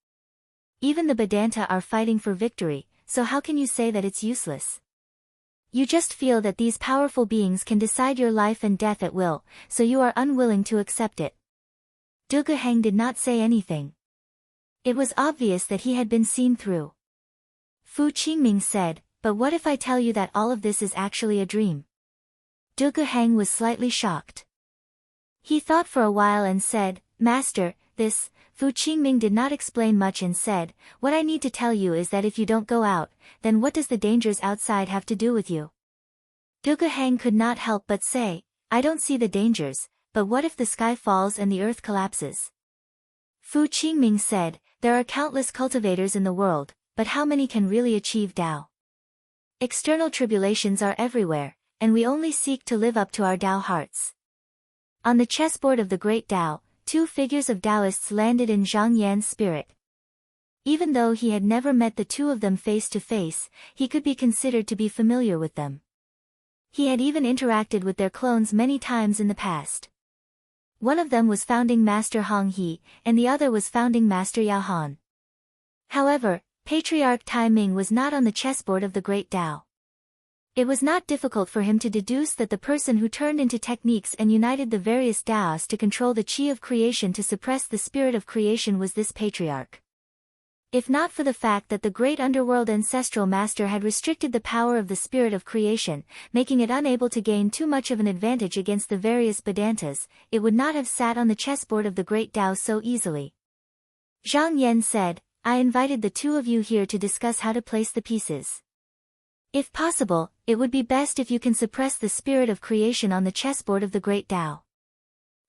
"Even the Vedanta are fighting for victory, so how can you say that it's useless? You just feel that these powerful beings can decide your life and death at will, so you are unwilling to accept it." Duguheng did not say anything. It was obvious that he had been seen through. Fu Qingming said, "But what if I tell you that all of this is actually a dream?" Duguheng was slightly shocked. He thought for a while and said, "Master, this..." Fu Qingming did not explain much and said, "What I need to tell you is that if you don't go out, then what does the dangers outside have to do with you?" Duguheng could not help but say, "I don't see the dangers, but what if the sky falls and the earth collapses?" Fu Qingming said, "There are countless cultivators in the world, but how many can really achieve Tao? External tribulations are everywhere, and we only seek to live up to our Tao hearts." On the chessboard of the great Tao, two figures of Taoists landed in Zhang Yan's spirit. Even though he had never met the two of them face to face, he could be considered to be familiar with them. He had even interacted with their clones many times in the past. One of them was founding master Hong He, and the other was founding master Yao Han. However, Patriarch Tai Ming was not on the chessboard of the great Tao. It was not difficult for him to deduce that the person who turned into techniques and united the various Taos to control the chi of creation to suppress the spirit of creation was this patriarch. If not for the fact that the great underworld ancestral master had restricted the power of the spirit of creation, making it unable to gain too much of an advantage against the various Vedantas, it would not have sat on the chessboard of the great Tao so easily. Zhang Yan said, I invited the two of you here to discuss how to place the pieces. If possible, it would be best if you can suppress the spirit of creation on the chessboard of the Great Tao.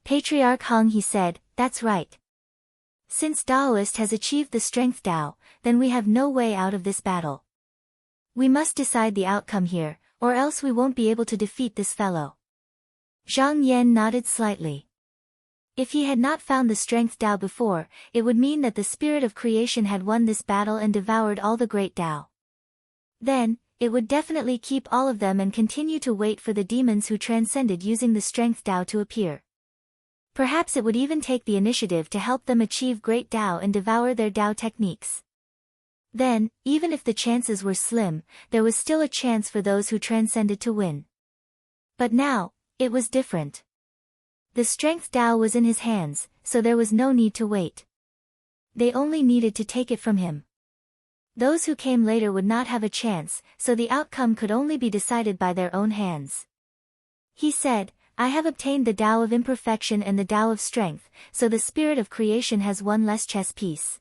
Patriarch Hong He said, that's right. Since Taoist has achieved the strength Tao, then we have no way out of this battle. We must decide the outcome here, or else we won't be able to defeat this fellow. Zhang Yan nodded slightly. If he had not found the strength Tao before, it would mean that the spirit of creation had won this battle and devoured all the Great Tao. Then, it would definitely keep all of them and continue to wait for the demons who transcended using the strength Tao to appear. Perhaps it would even take the initiative to help them achieve Great Tao and devour their Tao techniques. Then, even if the chances were slim, there was still a chance for those who transcended to win. But now, it was different. The strength Tao was in his hands, so there was no need to wait. They only needed to take it from him. Those who came later would not have a chance, so the outcome could only be decided by their own hands. He said, I have obtained the Tao of imperfection and the Tao of strength, so the spirit of creation has one less chess piece.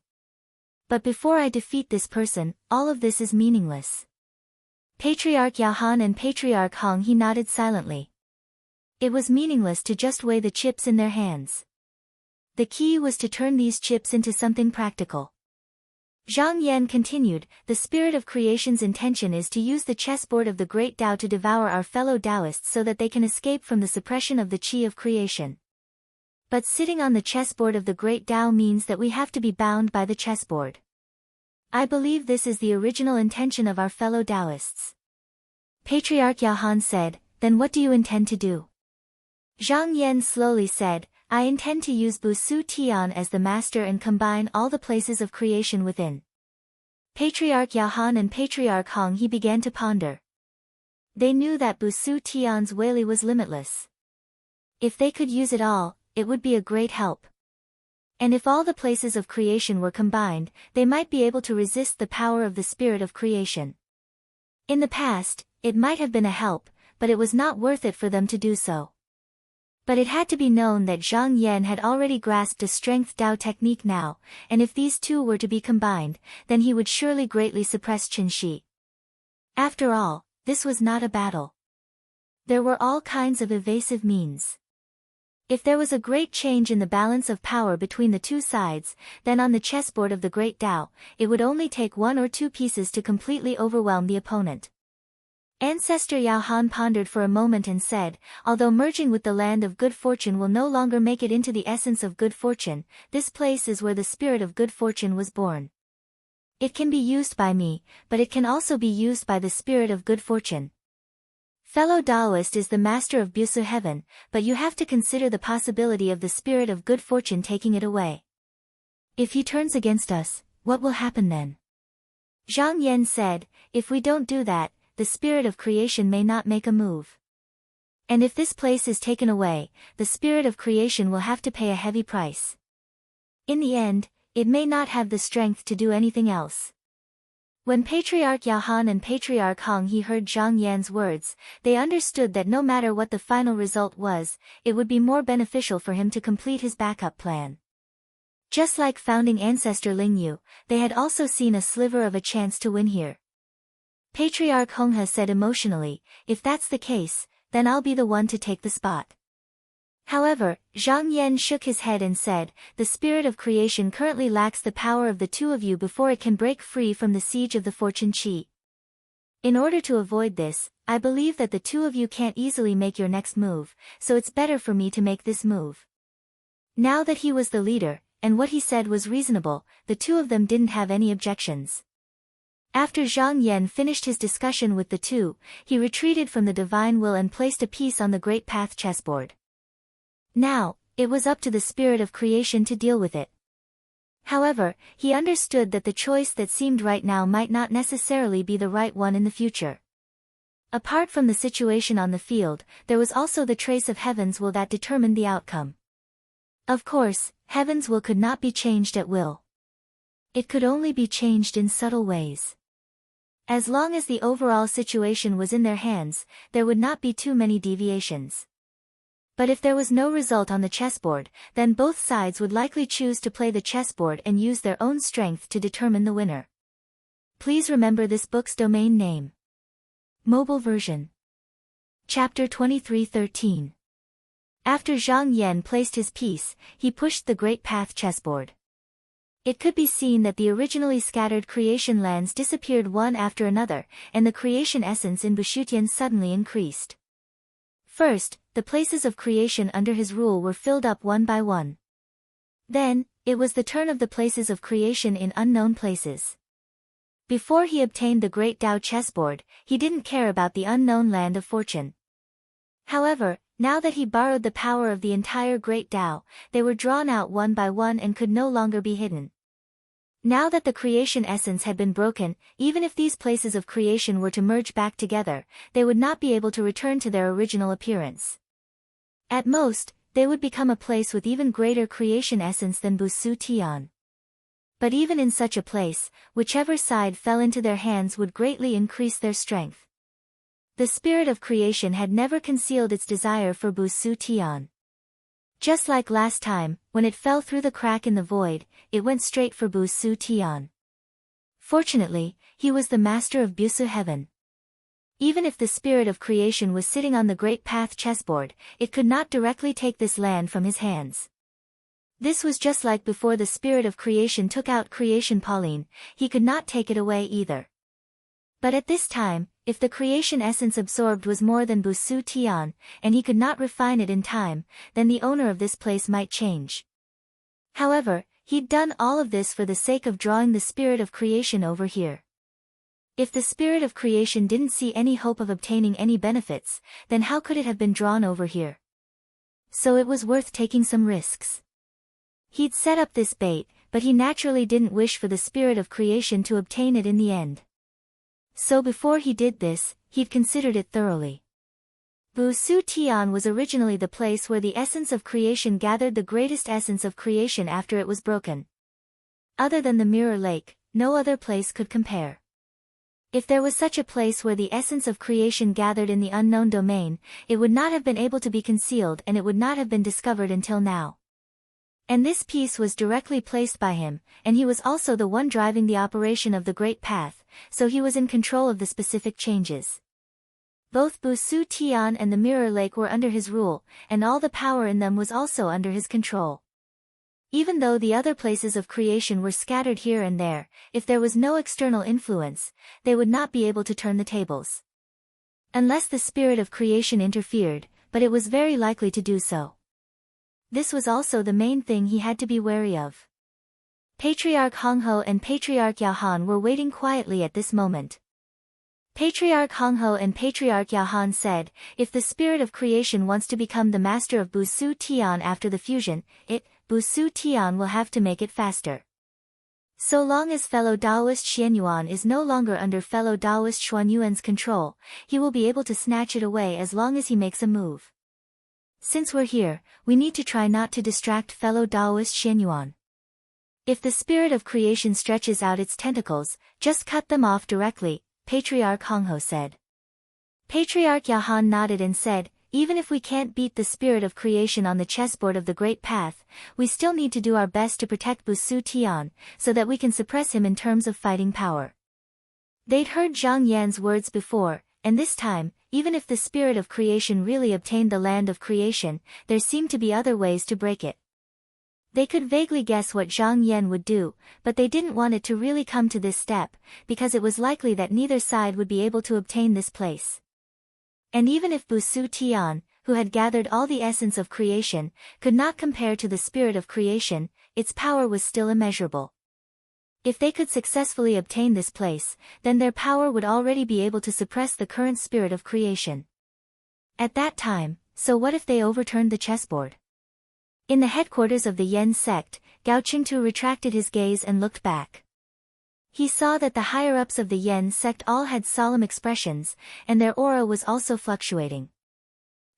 But before I defeat this person, all of this is meaningless. Patriarch Yao Han and Patriarch Hong He nodded silently. It was meaningless to just weigh the chips in their hands. The key was to turn these chips into something practical. Zhang Yan continued, the spirit of creation's intention is to use the chessboard of the Great Tao to devour our fellow Taoists so that they can escape from the suppression of the qi of creation. But sitting on the chessboard of the Great Tao means that we have to be bound by the chessboard. I believe this is the original intention of our fellow Taoists. Patriarch Yao Han said, then what do you intend to do? Zhang Yan slowly said, I intend to use Bu Su Tian as the master and combine all the places of creation within. Patriarch Yao Han and Patriarch Hong He began to ponder. They knew that Bu Su Tian's Weili was limitless. If they could use it all, it would be a great help. And if all the places of creation were combined, they might be able to resist the power of the spirit of creation. In the past, it might have been a help, but it was not worth it for them to do so. But it had to be known that Zhang Yan had already grasped a strength Tao technique now, and if these two were to be combined, then he would surely greatly suppress Qin Shi. After all, this was not a battle. There were all kinds of evasive means. If there was a great change in the balance of power between the two sides, then on the chessboard of the Great Tao, it would only take one or two pieces to completely overwhelm the opponent. Ancestor Yao Han pondered for a moment and said, although merging with the land of good fortune will no longer make it into the essence of good fortune, this place is where the spirit of good fortune was born. It can be used by me, but it can also be used by the spirit of good fortune. Fellow Taoist is the master of Busu heaven, but you have to consider the possibility of the spirit of good fortune taking it away. If he turns against us, what will happen then? Zhang Yan said, if we don't do that, the spirit of creation may not make a move. And if this place is taken away, the spirit of creation will have to pay a heavy price. In the end, it may not have the strength to do anything else. When Patriarch Yao Han and Patriarch Hong He heard Zhang Yan's words, they understood that no matter what the final result was, it would be more beneficial for him to complete his backup plan. Just like founding ancestor Ling Yu, they had also seen a sliver of a chance to win here. Patriarch Hong He said emotionally, if that's the case, then I'll be the one to take the spot. However, Zhang Yan shook his head and said, the spirit of creation currently lacks the power of the two of you before it can break free from the siege of the fortune qi. In order to avoid this, I believe that the two of you can't easily make your next move, so it's better for me to make this move. Now that he was the leader, and what he said was reasonable, the two of them didn't have any objections. After Zhang Yan finished his discussion with the two, he retreated from the divine will and placed a piece on the great path chessboard. Now, it was up to the spirit of creation to deal with it. However, he understood that the choice that seemed right now might not necessarily be the right one in the future. Apart from the situation on the field, there was also the trace of heaven's will that determined the outcome. Of course, heaven's will could not be changed at will. It could only be changed in subtle ways. As long as the overall situation was in their hands, there would not be too many deviations. But if there was no result on the chessboard, then both sides would likely choose to play the chessboard and use their own strength to determine the winner. Please remember this book's domain name. Mobile version. Chapter 23:13. After Zhang Yan placed his piece, he pushed the Great Path chessboard. It could be seen that the originally scattered creation lands disappeared one after another, and the creation essence in Bushutian suddenly increased. First, the places of creation under his rule were filled up one by one. Then, it was the turn of the places of creation in unknown places. Before he obtained the Great Tao chessboard, he didn't care about the unknown land of fortune. However, now that he borrowed the power of the entire Great Tao, they were drawn out one by one and could no longer be hidden. Now that the creation essence had been broken, even if these places of creation were to merge back together, they would not be able to return to their original appearance. At most, they would become a place with even greater creation essence than Busu Tian. But even in such a place, whichever side fell into their hands would greatly increase their strength. The spirit of creation had never concealed its desire for Busu Tian. Just like last time, when it fell through the crack in the void, it went straight for Busu Tian. Fortunately, he was the master of Busu heaven. Even if the spirit of creation was sitting on the Great Path chessboard, it could not directly take this land from his hands. This was just like before the spirit of creation took out creation Pauline, he could not take it away either. But at this time, if the creation essence absorbed was more than Busu Tian, and he could not refine it in time, then the owner of this place might change. However, he'd done all of this for the sake of drawing the spirit of creation over here. If the spirit of creation didn't see any hope of obtaining any benefits, then how could it have been drawn over here? So it was worth taking some risks. He'd set up this bait, but he naturally didn't wish for the spirit of creation to obtain it in the end. So before he did this, he'd considered it thoroughly. Busu Tian was originally the place where the essence of creation gathered the greatest essence of creation after it was broken. Other than the Mirror Lake, no other place could compare. If there was such a place where the essence of creation gathered in the unknown domain, it would not have been able to be concealed and it would not have been discovered until now. And this piece was directly placed by him, and he was also the one driving the operation of the Great Path, so he was in control of the specific changes. Both Busu Tian and the Mirror Lake were under his rule, and all the power in them was also under his control. Even though the other places of creation were scattered here and there, if there was no external influence, they would not be able to turn the tables. Unless the spirit of creation interfered, but it was very likely to do so. This was also the main thing he had to be wary of. Patriarch Hongho and Patriarch Yahan were waiting quietly at this moment. Patriarch Hongho and Patriarch Yahan said, if the spirit of creation wants to become the master of Busu Tian after the fusion, Busu Tian will have to make it faster. So long as fellow Taoist Xianyuan is no longer under fellow Taoist Xuanyuan's control, he will be able to snatch it away as long as he makes a move. Since we're here, we need to try not to distract fellow Taoist Xianyuan. If the spirit of creation stretches out its tentacles, just cut them off directly, Patriarch Hongho said. Patriarch Yahan nodded and said, even if we can't beat the spirit of creation on the chessboard of the Great Path, we still need to do our best to protect Busu Tian, so that we can suppress him in terms of fighting power. They'd heard Zhang Yan's words before, and this time, even if the spirit of creation really obtained the land of creation, there seemed to be other ways to break it. They could vaguely guess what Zhang Yan would do, but they didn't want it to really come to this step, because it was likely that neither side would be able to obtain this place. And even if Busu Tian, who had gathered all the essence of creation, could not compare to the spirit of creation, its power was still immeasurable. If they could successfully obtain this place, then their power would already be able to suppress the current spirit of creation. At that time, so what if they overturned the chessboard? In the headquarters of the Yen sect, Gao Qingtu retracted his gaze and looked back. He saw that the higher-ups of the Yen sect all had solemn expressions, and their aura was also fluctuating.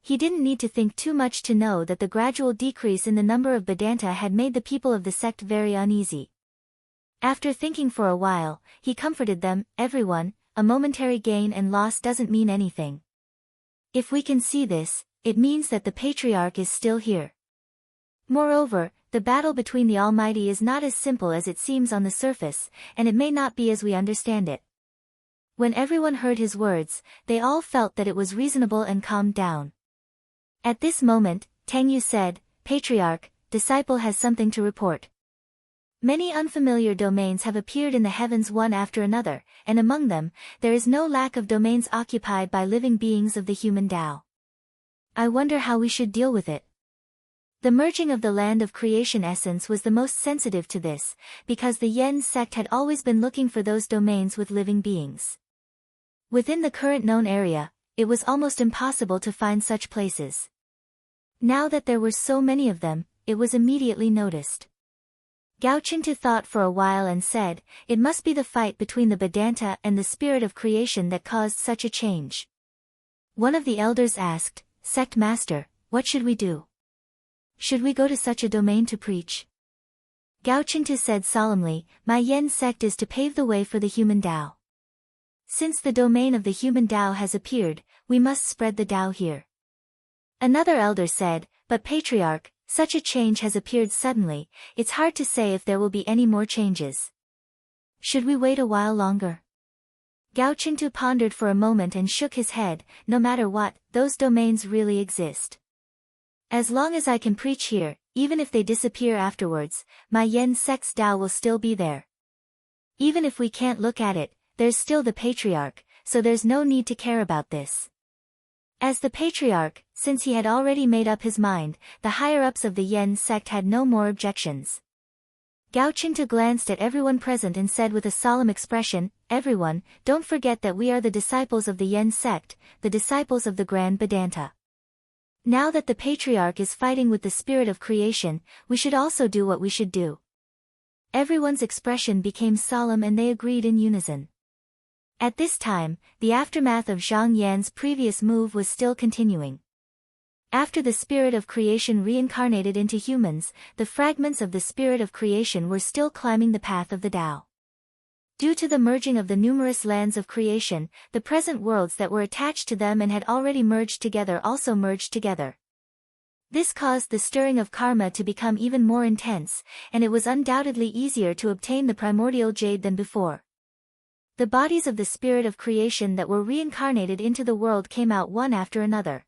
He didn't need to think too much to know that the gradual decrease in the number of Vedanta had made the people of the sect very uneasy. After thinking for a while, he comforted them, everyone, a momentary gain and loss doesn't mean anything. If we can see this, it means that the patriarch is still here. Moreover, the battle between the Almighty is not as simple as it seems on the surface, and it may not be as we understand it. When everyone heard his words, they all felt that it was reasonable and calmed down. At this moment, Tengyu said, "Patriarch, disciple has something to report. Many unfamiliar domains have appeared in the heavens one after another, and among them, there is no lack of domains occupied by living beings of the human Tao. I wonder how we should deal with it." The merging of the land of creation essence was the most sensitive to this, because the Yen sect had always been looking for those domains with living beings. Within the current known area, it was almost impossible to find such places. Now that there were so many of them, it was immediately noticed. Gao Qingtu thought for a while and said, "It must be the fight between the Vedanta and the spirit of creation that caused such a change." One of the elders asked, "Sect master, what should we do? Should we go to such a domain to preach?" Gao Qingtu said solemnly, "My Yen sect is to pave the way for the human Tao. Since the domain of the human Tao has appeared, we must spread the Tao here." Another elder said, "But Patriarch, such a change has appeared suddenly, it's hard to say if there will be any more changes. Should we wait a while longer?" Gao Qingtu pondered for a moment and shook his head. "No matter what, those domains really exist. As long as I can preach here, even if they disappear afterwards, my Yen sect's Tao will still be there. Even if we can't look at it, there's still the Patriarch, so there's no need to care about this." As the Patriarch, since he had already made up his mind, the higher-ups of the Yen sect had no more objections. Gao Qingtu glanced at everyone present and said with a solemn expression, "Everyone, don't forget that we are the disciples of the Yen sect, the disciples of the Grand Vedanta. Now that the Patriarch is fighting with the spirit of creation, we should also do what we should do." Everyone's expression became solemn and they agreed in unison. At this time, the aftermath of Zhang Yan's previous move was still continuing. After the spirit of creation reincarnated into humans, the fragments of the spirit of creation were still climbing the path of the Tao. Due to the merging of the numerous lands of creation, the present worlds that were attached to them and had already merged together also merged together. This caused the stirring of karma to become even more intense, and it was undoubtedly easier to obtain the primordial jade than before. The bodies of the spirit of creation that were reincarnated into the world came out one after another.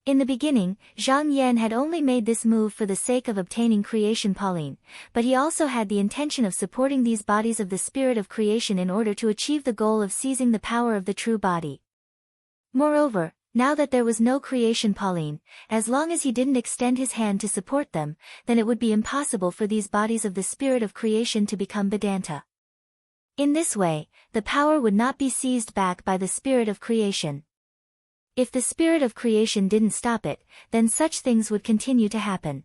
In the beginning, Zhang Yan had only made this move for the sake of obtaining creation Pauline, but he also had the intention of supporting these bodies of the spirit of creation in order to achieve the goal of seizing the power of the true body. Moreover, now that there was no creation Pauline, as long as he didn't extend his hand to support them, then it would be impossible for these bodies of the spirit of creation to become Vedanta. In this way, the power would not be seized back by the spirit of creation. If the spirit of creation didn't stop it, then such things would continue to happen.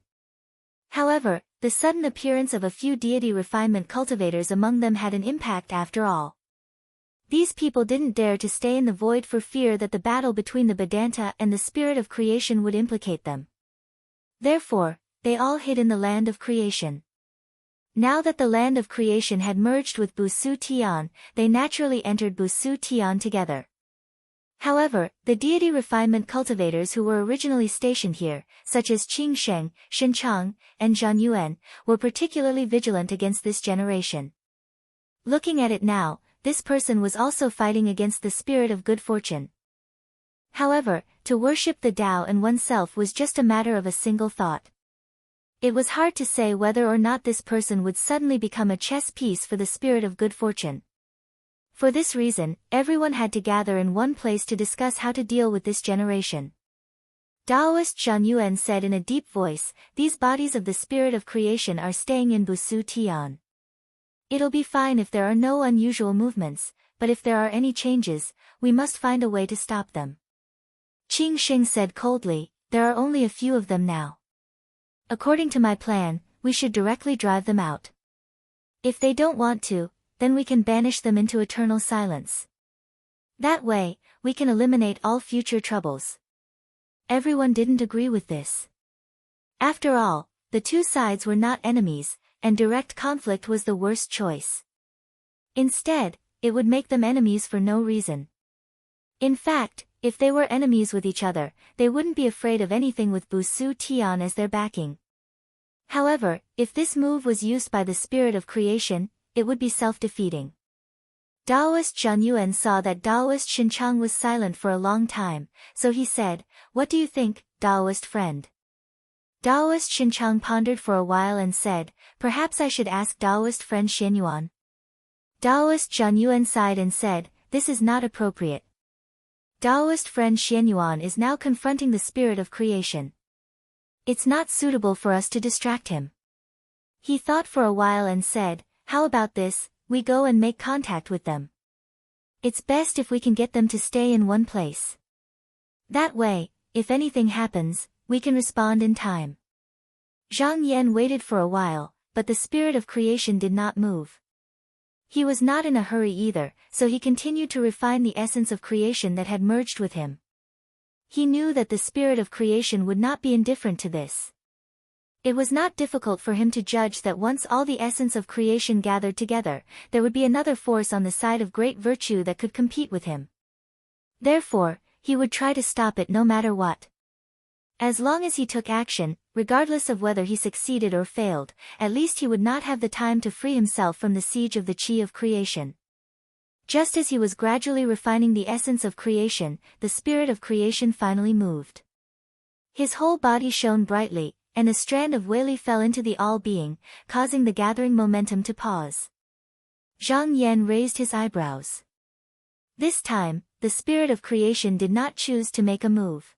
However, the sudden appearance of a few deity refinement cultivators among them had an impact after all. These people didn't dare to stay in the void for fear that the battle between the Vedanta and the spirit of creation would implicate them. Therefore, they all hid in the land of creation. Now that the land of creation had merged with Busu Tian, they naturally entered Busu Tian together. However, the deity refinement cultivators who were originally stationed here, such as Qing Sheng, Shen Chang, and Zhan Yuan, were particularly vigilant against this generation. Looking at it now, this person was also fighting against the spirit of good fortune. However, to worship the Tao and oneself was just a matter of a single thought. It was hard to say whether or not this person would suddenly become a chess piece for the spirit of good fortune. For this reason, everyone had to gather in one place to discuss how to deal with this generation. Taoist Zhan Yuan said in a deep voice, "These bodies of the spirit of creation are staying in Busu Tian. It'll be fine if there are no unusual movements, but if there are any changes, we must find a way to stop them." Qing Sheng said coldly, "There are only a few of them now. According to my plan, we should directly drive them out. If they don't want to, then we can banish them into eternal silence. That way, we can eliminate all future troubles." Everyone didn't agree with this. After all, the two sides were not enemies, and direct conflict was the worst choice. Instead, it would make them enemies for no reason. In fact, if they were enemies with each other, they wouldn't be afraid of anything with Bu Su Tian as their backing. However, if this move was used by the spirit of creation, it would be self-defeating. Daoist Zhang Yuan saw that Daoist Xinchang was silent for a long time, so he said, "What do you think, Daoist friend?" Daoist Xinchang pondered for a while and said, "Perhaps I should ask Daoist friend Xianyuan." Daoist Zhang Yuan sighed and said, "This is not appropriate. Daoist friend Xianyuan is now confronting the spirit of creation. It's not suitable for us to distract him." He thought for a while and said, "How about this, we go and make contact with them. It's best if we can get them to stay in one place. That way, if anything happens, we can respond in time." Zhang Yan waited for a while, but the spirit of creation did not move. He was not in a hurry either, so he continued to refine the essence of creation that had merged with him. He knew that the spirit of creation would not be indifferent to this. It was not difficult for him to judge that once all the essence of creation gathered together, there would be another force on the side of great virtue that could compete with him. Therefore, he would try to stop it no matter what. As long as he took action, regardless of whether he succeeded or failed, at least he would not have the time to free himself from the siege of the chi of creation. Just as he was gradually refining the essence of creation, the spirit of creation finally moved. His whole body shone brightly, and a strand of Weili fell into the all-being, causing the gathering momentum to pause. Zhang Yan raised his eyebrows. This time, the spirit of creation did not choose to make a move.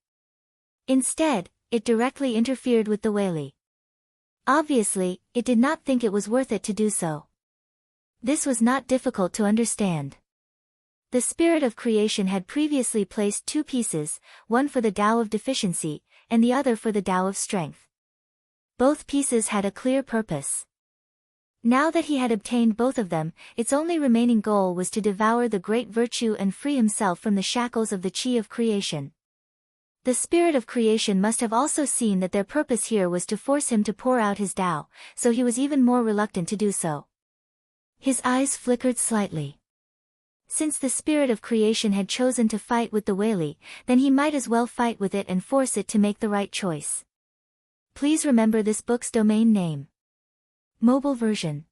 Instead, it directly interfered with the Weili. Obviously, it did not think it was worth it to do so. This was not difficult to understand. The spirit of creation had previously placed two pieces, one for the Tao of deficiency, and the other for the Tao of strength. Both pieces had a clear purpose. Now that he had obtained both of them, its only remaining goal was to devour the great virtue and free himself from the shackles of the chi of creation. The spirit of creation must have also seen that their purpose here was to force him to pour out his Tao, so he was even more reluctant to do so. His eyes flickered slightly. Since the spirit of creation had chosen to fight with the Weili, then he might as well fight with it and force it to make the right choice. Please remember this book's domain name. Mobile version.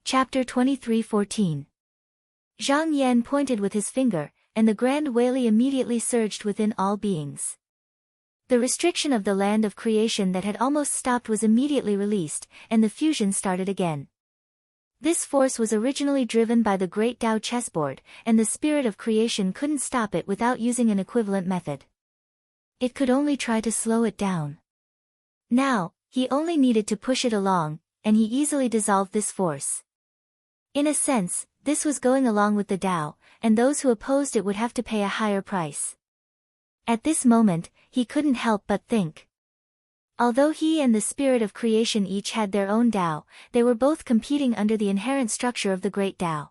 Chapter 23:14. Zhang Yan pointed with his finger, and the grand Weili immediately surged within all beings. The restriction of the land of creation that had almost stopped was immediately released, and the fusion started again. This force was originally driven by the great Tao chessboard, and the spirit of creation couldn't stop it without using an equivalent method. It could only try to slow it down. Now, he only needed to push it along, and he easily dissolved this force. In a sense, this was going along with the Tao, and those who opposed it would have to pay a higher price. At this moment, he couldn't help but think. Although he and the spirit of creation each had their own Tao, they were both competing under the inherent structure of the great Tao.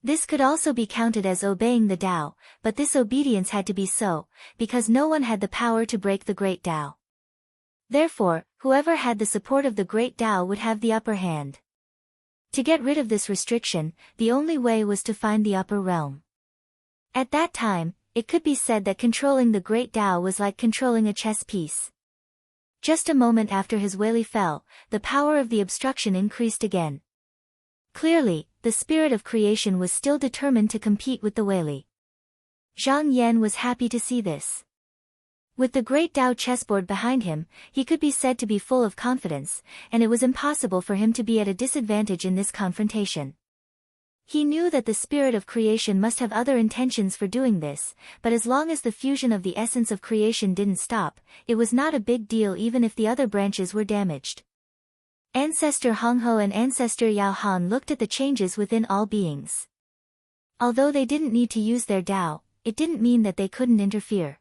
This could also be counted as obeying the Tao, but this obedience had to be so, because no one had the power to break the great Tao. Therefore, whoever had the support of the great Tao would have the upper hand. To get rid of this restriction, the only way was to find the upper realm. At that time, it could be said that controlling the great Tao was like controlling a chess piece. Just a moment after his Weili fell, the power of the obstruction increased again. Clearly, the spirit of creation was still determined to compete with the Weili. Zhang Yan was happy to see this. With the great Tao chessboard behind him, he could be said to be full of confidence, and it was impossible for him to be at a disadvantage in this confrontation. He knew that the spirit of creation must have other intentions for doing this, but as long as the fusion of the essence of creation didn't stop, it was not a big deal even if the other branches were damaged. Ancestor Hongho and Ancestor Yao Han looked at the changes within all beings. Although they didn't need to use their Tao, it didn't mean that they couldn't interfere.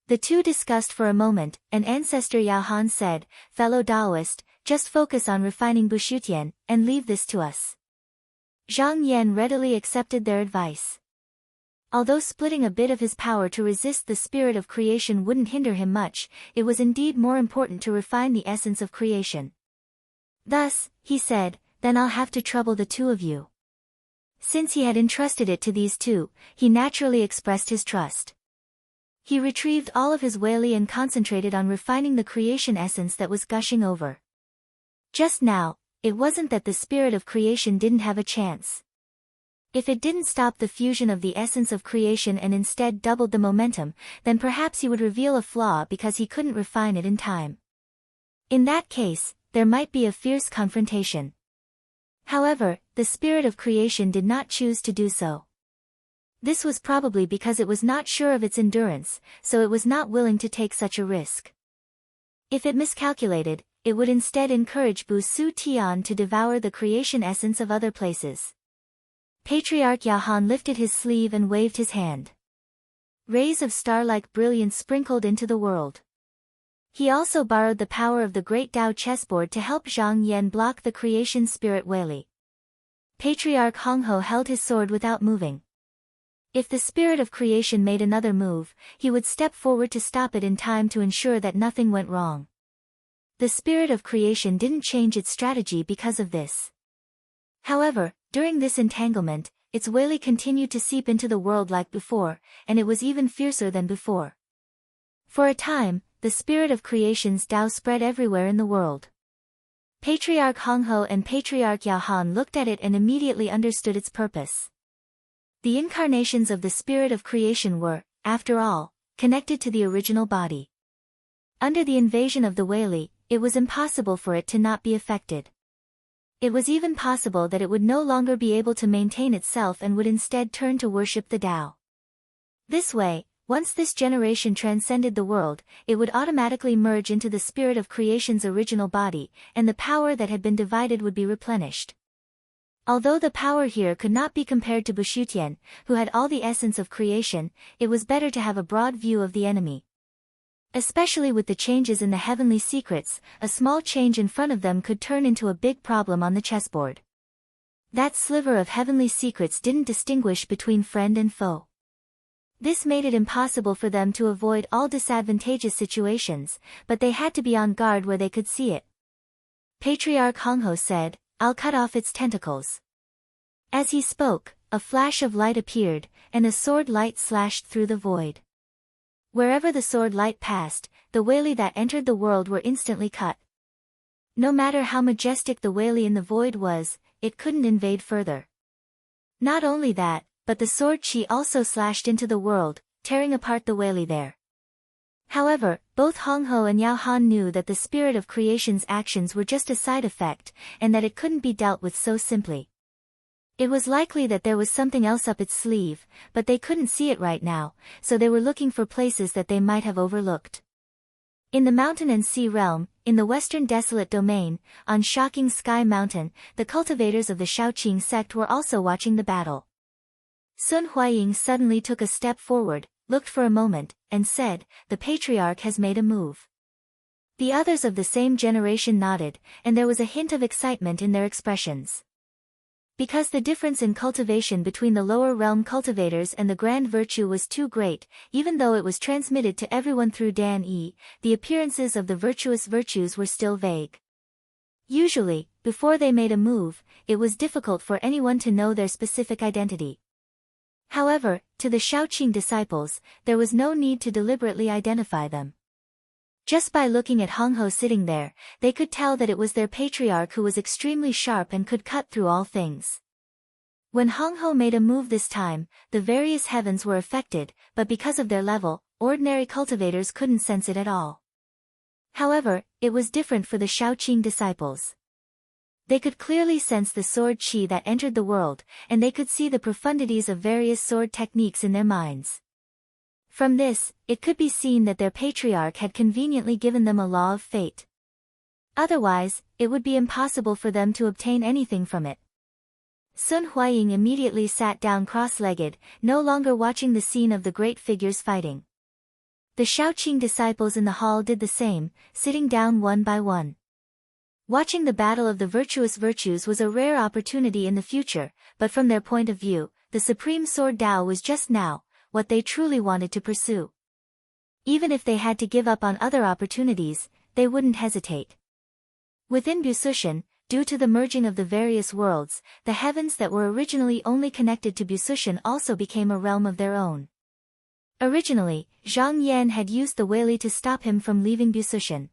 The two discussed for a moment, and Ancestor Yao Han said, "Fellow Taoist, just focus on refining Bushutian, and leave this to us." Zhang Yan readily accepted their advice. Although splitting a bit of his power to resist the spirit of creation wouldn't hinder him much, it was indeed more important to refine the essence of creation. Thus, he said, "Then I'll have to trouble the two of you." Since he had entrusted it to these two, he naturally expressed his trust. He retrieved all of his Weili and concentrated on refining the creation essence that was gushing over. Just now, it wasn't that the spirit of creation didn't have a chance. If it didn't stop the fusion of the essence of creation and instead doubled the momentum, then perhaps he would reveal a flaw because he couldn't refine it in time. In that case, there might be a fierce confrontation. However, the spirit of creation did not choose to do so. This was probably because it was not sure of its endurance, so it was not willing to take such a risk. If it miscalculated, it would instead encourage Bu Su Tian to devour the creation essence of other places. Patriarch Yahan lifted his sleeve and waved his hand. Rays of star-like brilliance sprinkled into the world. He also borrowed the power of the great Tao chessboard to help Zhang Yan block the creation spirit Weili. Patriarch Hongho held his sword without moving. If the spirit of creation made another move, he would step forward to stop it in time to ensure that nothing went wrong. The spirit of creation didn't change its strategy because of this. However, during this entanglement, its Weili continued to seep into the world like before, and it was even fiercer than before. For a time, the spirit of creation's Tao spread everywhere in the world. Patriarch Hongho and Patriarch Yahan looked at it and immediately understood its purpose. The incarnations of the spirit of creation were, after all, connected to the original body. Under the invasion of the Weili, it was impossible for it to not be affected. It was even possible that it would no longer be able to maintain itself and would instead turn to worship the Tao. This way, once this generation transcended the world, it would automatically merge into the spirit of creation's original body, and the power that had been divided would be replenished. Although the power here could not be compared to Bushutian, who had all the essence of creation, it was better to have a broad view of the enemy. Especially with the changes in the heavenly secrets, a small change in front of them could turn into a big problem on the chessboard. That sliver of heavenly secrets didn't distinguish between friend and foe. This made it impossible for them to avoid all disadvantageous situations, but they had to be on guard where they could see it. Patriarch Hongho said, "I'll cut off its tentacles." As he spoke, a flash of light appeared, and a sword light slashed through the void. Wherever the sword light passed, the Weili that entered the world were instantly cut. No matter how majestic the Weili in the void was, it couldn't invade further. Not only that, but the sword chi also slashed into the world, tearing apart the Weili there. However, both Hongho and Yao Han knew that the spirit of creation's actions were just a side effect, and that it couldn't be dealt with so simply. It was likely that there was something else up its sleeve, but they couldn't see it right now, so they were looking for places that they might have overlooked. In the mountain and sea realm, in the western desolate domain, on Shocking Sky Mountain, the cultivators of the Shaoqing sect were also watching the battle. Sun Huaying suddenly took a step forward, looked for a moment, and said, "The patriarch has made a move." The others of the same generation nodded, and there was a hint of excitement in their expressions. Because the difference in cultivation between the lower realm cultivators and the grand virtue was too great, even though it was transmitted to everyone through Dan Yi, the appearances of the virtuous virtues were still vague. Usually, before they made a move, it was difficult for anyone to know their specific identity. However, to the Shaoqing disciples, there was no need to deliberately identify them. Just by looking at Hongho sitting there, they could tell that it was their patriarch who was extremely sharp and could cut through all things. When Hongho made a move this time, the various heavens were affected, but because of their level, ordinary cultivators couldn't sense it at all. However, it was different for the Shaoqing disciples. They could clearly sense the sword chi that entered the world, and they could see the profundities of various sword techniques in their minds. From this, it could be seen that their patriarch had conveniently given them a law of fate. Otherwise, it would be impossible for them to obtain anything from it. Sun Huaying immediately sat down cross-legged, no longer watching the scene of the great figures fighting. The Shaoqing disciples in the hall did the same, sitting down one by one. Watching the battle of the virtuous virtues was a rare opportunity in the future, but from their point of view, the supreme sword Tao was just now what they truly wanted to pursue. Even if they had to give up on other opportunities, they wouldn't hesitate. Within Busushan, due to the merging of the various worlds, the heavens that were originally only connected to Busushan also became a realm of their own. Originally, Zhang Yan had used the Weili to stop him from leaving Busushan.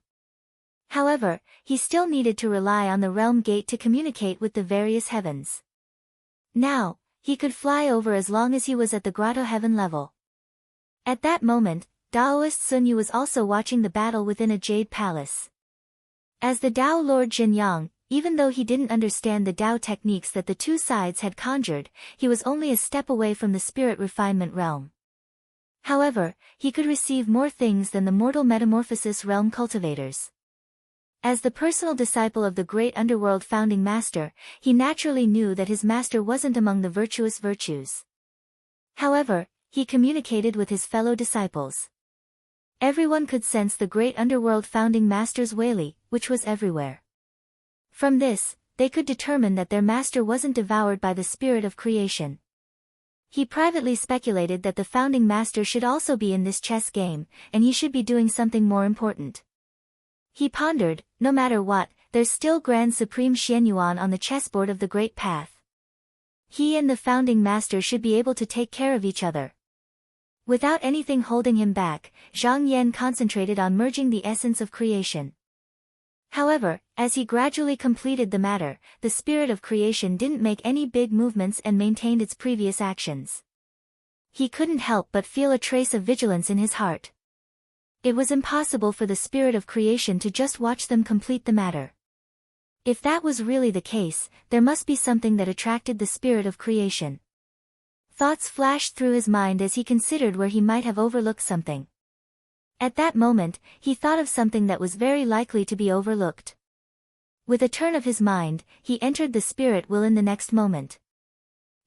However, he still needed to rely on the realm gate to communicate with the various heavens. Now, he could fly over as long as he was at the grotto heaven level. At that moment, Daoist Sun Yu was also watching the battle within a jade palace. As the Dao Lord Jinyang, even though he didn't understand the Dao techniques that the two sides had conjured, he was only a step away from the spirit refinement realm. However, he could receive more things than the mortal metamorphosis realm cultivators. As the personal disciple of the great underworld founding master, he naturally knew that his master wasn't among the virtuous virtues. However, he communicated with his fellow disciples. Everyone could sense the great underworld founding master's Weili, which was everywhere. From this, they could determine that their master wasn't devoured by the spirit of creation. He privately speculated that the founding master should also be in this chess game, and he should be doing something more important. He pondered, no matter what, there's still Grand Supreme Xianyuan on the chessboard of the Great Path. He and the founding master should be able to take care of each other. Without anything holding him back, Zhang Yan concentrated on merging the essence of creation. However, as he gradually completed the matter, the spirit of creation didn't make any big movements and maintained its previous actions. He couldn't help but feel a trace of vigilance in his heart. It was impossible for the spirit of creation to just watch them complete the matter. If that was really the case, there must be something that attracted the spirit of creation. Thoughts flashed through his mind as he considered where he might have overlooked something. At that moment, he thought of something that was very likely to be overlooked. With a turn of his mind, he entered the spirit will in the next moment.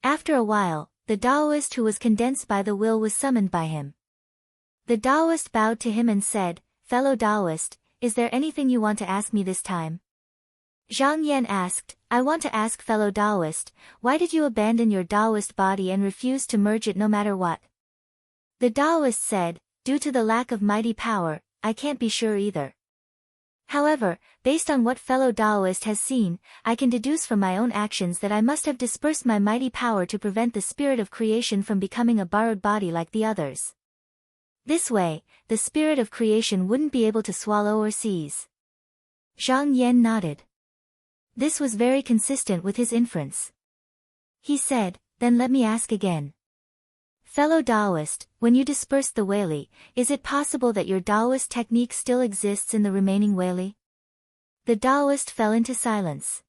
After a while, the Daoist who was condensed by the will was summoned by him. The Daoist bowed to him and said, "Fellow Daoist, is there anything you want to ask me this time?" Zhang Yan asked, "I want to ask fellow Daoist, why did you abandon your Daoist body and refuse to merge it no matter what?" The Daoist said, "Due to the lack of mighty power, I can't be sure either. However, based on what fellow Daoist has seen, I can deduce from my own actions that I must have dispersed my mighty power to prevent the spirit of creation from becoming a borrowed body like the others. This way, the spirit of creation wouldn't be able to swallow or seize." Zhang Yan nodded. This was very consistent with his inference. He said, "Then let me ask again. Fellow Daoist, when you dispersed the Weili, is it possible that your Daoist technique still exists in the remaining Weili?" The Daoist fell into silence.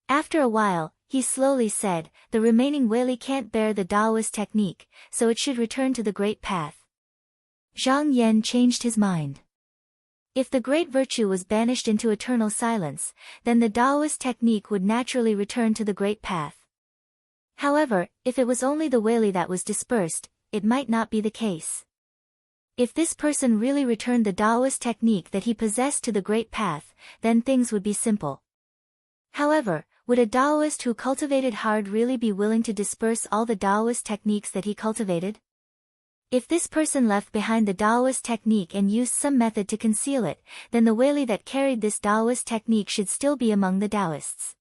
After a while, he slowly said, "The remaining Weili can't bear the Daoist technique, so it should return to the Great Path." Zhang Yan changed his mind. If the great virtue was banished into eternal silence, then the Daoist technique would naturally return to the Great Path. However, if it was only the Weili that was dispersed, it might not be the case. If this person really returned the Daoist technique that he possessed to the Great Path, then things would be simple. However, would a Daoist who cultivated hard really be willing to disperse all the Daoist techniques that he cultivated? If this person left behind the Daoist technique and used some method to conceal it, then the Weili that carried this Daoist technique should still be among the Daoists.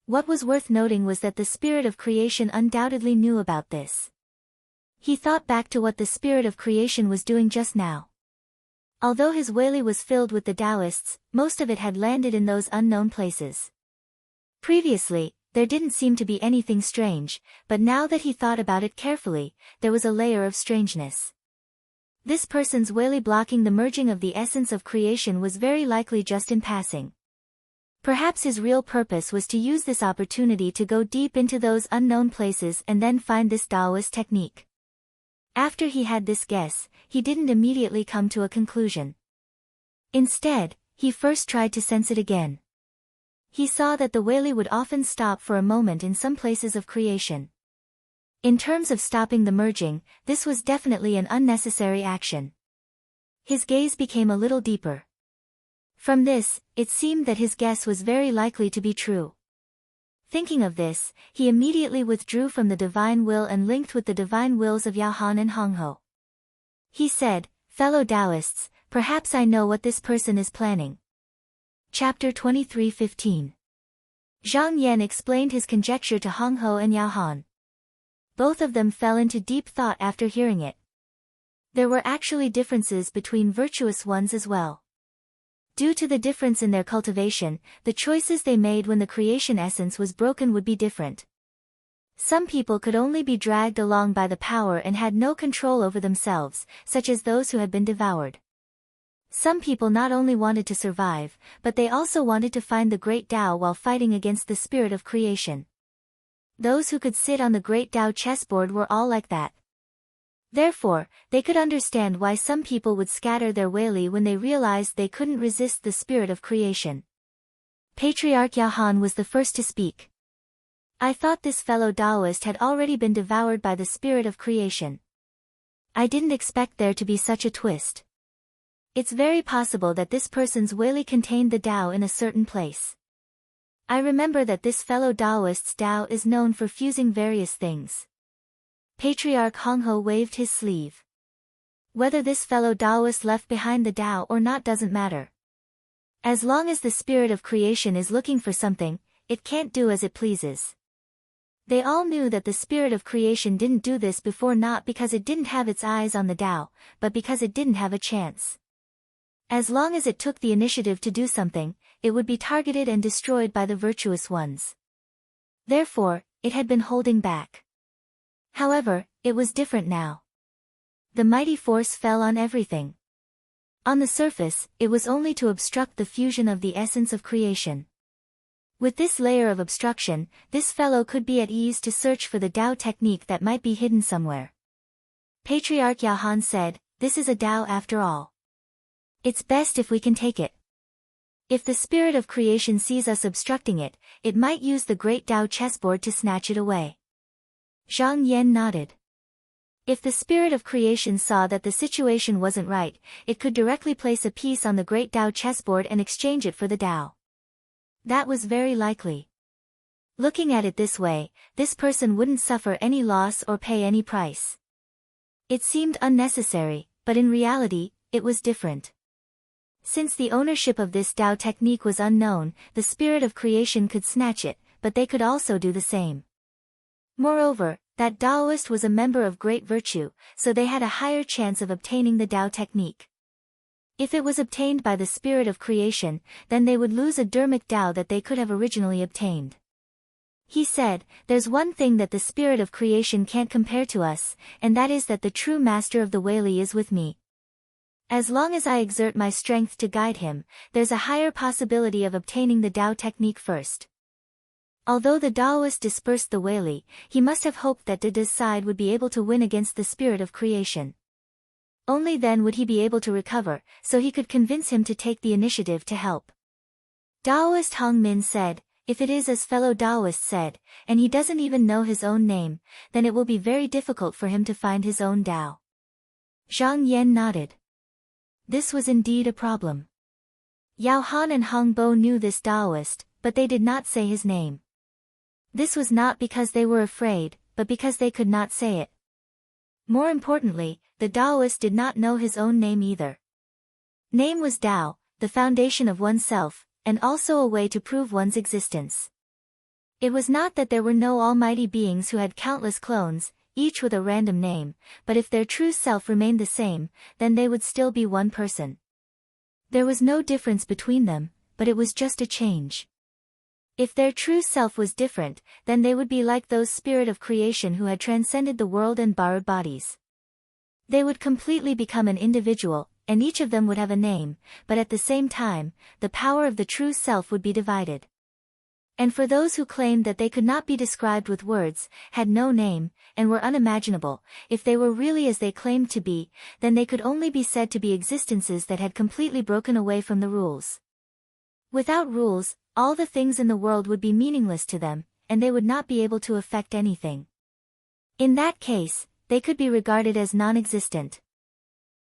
What was worth noting was that the spirit of creation undoubtedly knew about this. He thought back to what the spirit of creation was doing just now. Although his Weili was filled with the Daoists, most of it had landed in those unknown places. Previously, there didn't seem to be anything strange, but now that he thought about it carefully, there was a layer of strangeness. This person's Weili blocking the merging of the essence of creation was very likely just in passing. Perhaps his real purpose was to use this opportunity to go deep into those unknown places and then find this Daoist technique. After he had this guess, he didn't immediately come to a conclusion. Instead, he first tried to sense it again. He saw that the Weili would often stop for a moment in some places of creation. In terms of stopping the merging, this was definitely an unnecessary action. His gaze became a little deeper. From this, it seemed that his guess was very likely to be true. Thinking of this, he immediately withdrew from the divine will and linked with the divine wills of Yao Han and Hong Ho. He said, "Fellow Taoists, perhaps I know what this person is planning." Chapter 23:15 Zhang Yan explained his conjecture to Hong Ho and Yao Han. Both of them fell into deep thought after hearing it. There were actually differences between virtuous ones as well. Due to the difference in their cultivation, the choices they made when the creation essence was broken would be different. Some people could only be dragged along by the power and had no control over themselves, such as those who had been devoured. Some people not only wanted to survive, but they also wanted to find the Great Tao while fighting against the spirit of creation. Those who could sit on the Great Tao chessboard were all like that. Therefore, they could understand why some people would scatter their Weili when they realized they couldn't resist the spirit of creation. Patriarch Yao Han was the first to speak. I thought this fellow Taoist had already been devoured by the spirit of creation. I didn't expect there to be such a twist. It's very possible that this person's Weili contained the Tao in a certain place. I remember that this fellow Taoist's Tao is known for fusing various things. Patriarch Hong Ho waved his sleeve. Whether this fellow Taoist left behind the Tao or not doesn't matter. As long as the spirit of creation is looking for something, it can't do as it pleases. They all knew that the spirit of creation didn't do this before, not because it didn't have its eyes on the Tao, but because it didn't have a chance. As long as it took the initiative to do something, it would be targeted and destroyed by the virtuous ones. Therefore, it had been holding back. However, it was different now. The mighty force fell on everything. On the surface, it was only to obstruct the fusion of the essence of creation. With this layer of obstruction, this fellow could be at ease to search for the Tao technique that might be hidden somewhere. Patriarch Yao Han said, "This is a Tao after all. It's best if we can take it. If the spirit of creation sees us obstructing it, it might use the great Tao chessboard to snatch it away." Zhang Yan nodded. If the spirit of creation saw that the situation wasn't right, it could directly place a piece on the great Tao chessboard and exchange it for the Tao. That was very likely. Looking at it this way, this person wouldn't suffer any loss or pay any price. It seemed unnecessary, but in reality, it was different. Since the ownership of this Tao technique was unknown, the spirit of creation could snatch it, but they could also do the same. Moreover, that Taoist was a member of great virtue, so they had a higher chance of obtaining the Tao technique. If it was obtained by the spirit of creation, then they would lose a dermic Tao that they could have originally obtained. He said, "There's one thing that the spirit of creation can't compare to us, and that is that the true master of the Weili is with me. As long as I exert my strength to guide him, there's a higher possibility of obtaining the Tao technique first." Although the Taoist dispersed the Weili, he must have hoped that Dada's side would be able to win against the spirit of creation. Only then would he be able to recover, so he could convince him to take the initiative to help. Taoist Hong Min said, "If it is as fellow Taoist said, and he doesn't even know his own name, then it will be very difficult for him to find his own Tao." Zhang Yan nodded. This was indeed a problem. Yao Han and Hong Bo knew this Taoist, but they did not say his name. This was not because they were afraid, but because they could not say it. More importantly, the Taoist did not know his own name either. Name was Tao, the foundation of oneself, and also a way to prove one's existence. It was not that there were no almighty beings who had countless clones, each with a random name, but if their true self remained the same, then they would still be one person. There was no difference between them, but it was just a change. If their true self was different, then they would be like those spirit of creation who had transcended the world and borrowed bodies. They would completely become an individual, and each of them would have a name, but at the same time, the power of the true self would be divided. And for those who claimed that they could not be described with words, had no name, and were unimaginable, if they were really as they claimed to be, then they could only be said to be existences that had completely broken away from the rules. Without rules, all the things in the world would be meaningless to them, and they would not be able to affect anything. In that case, they could be regarded as non-existent.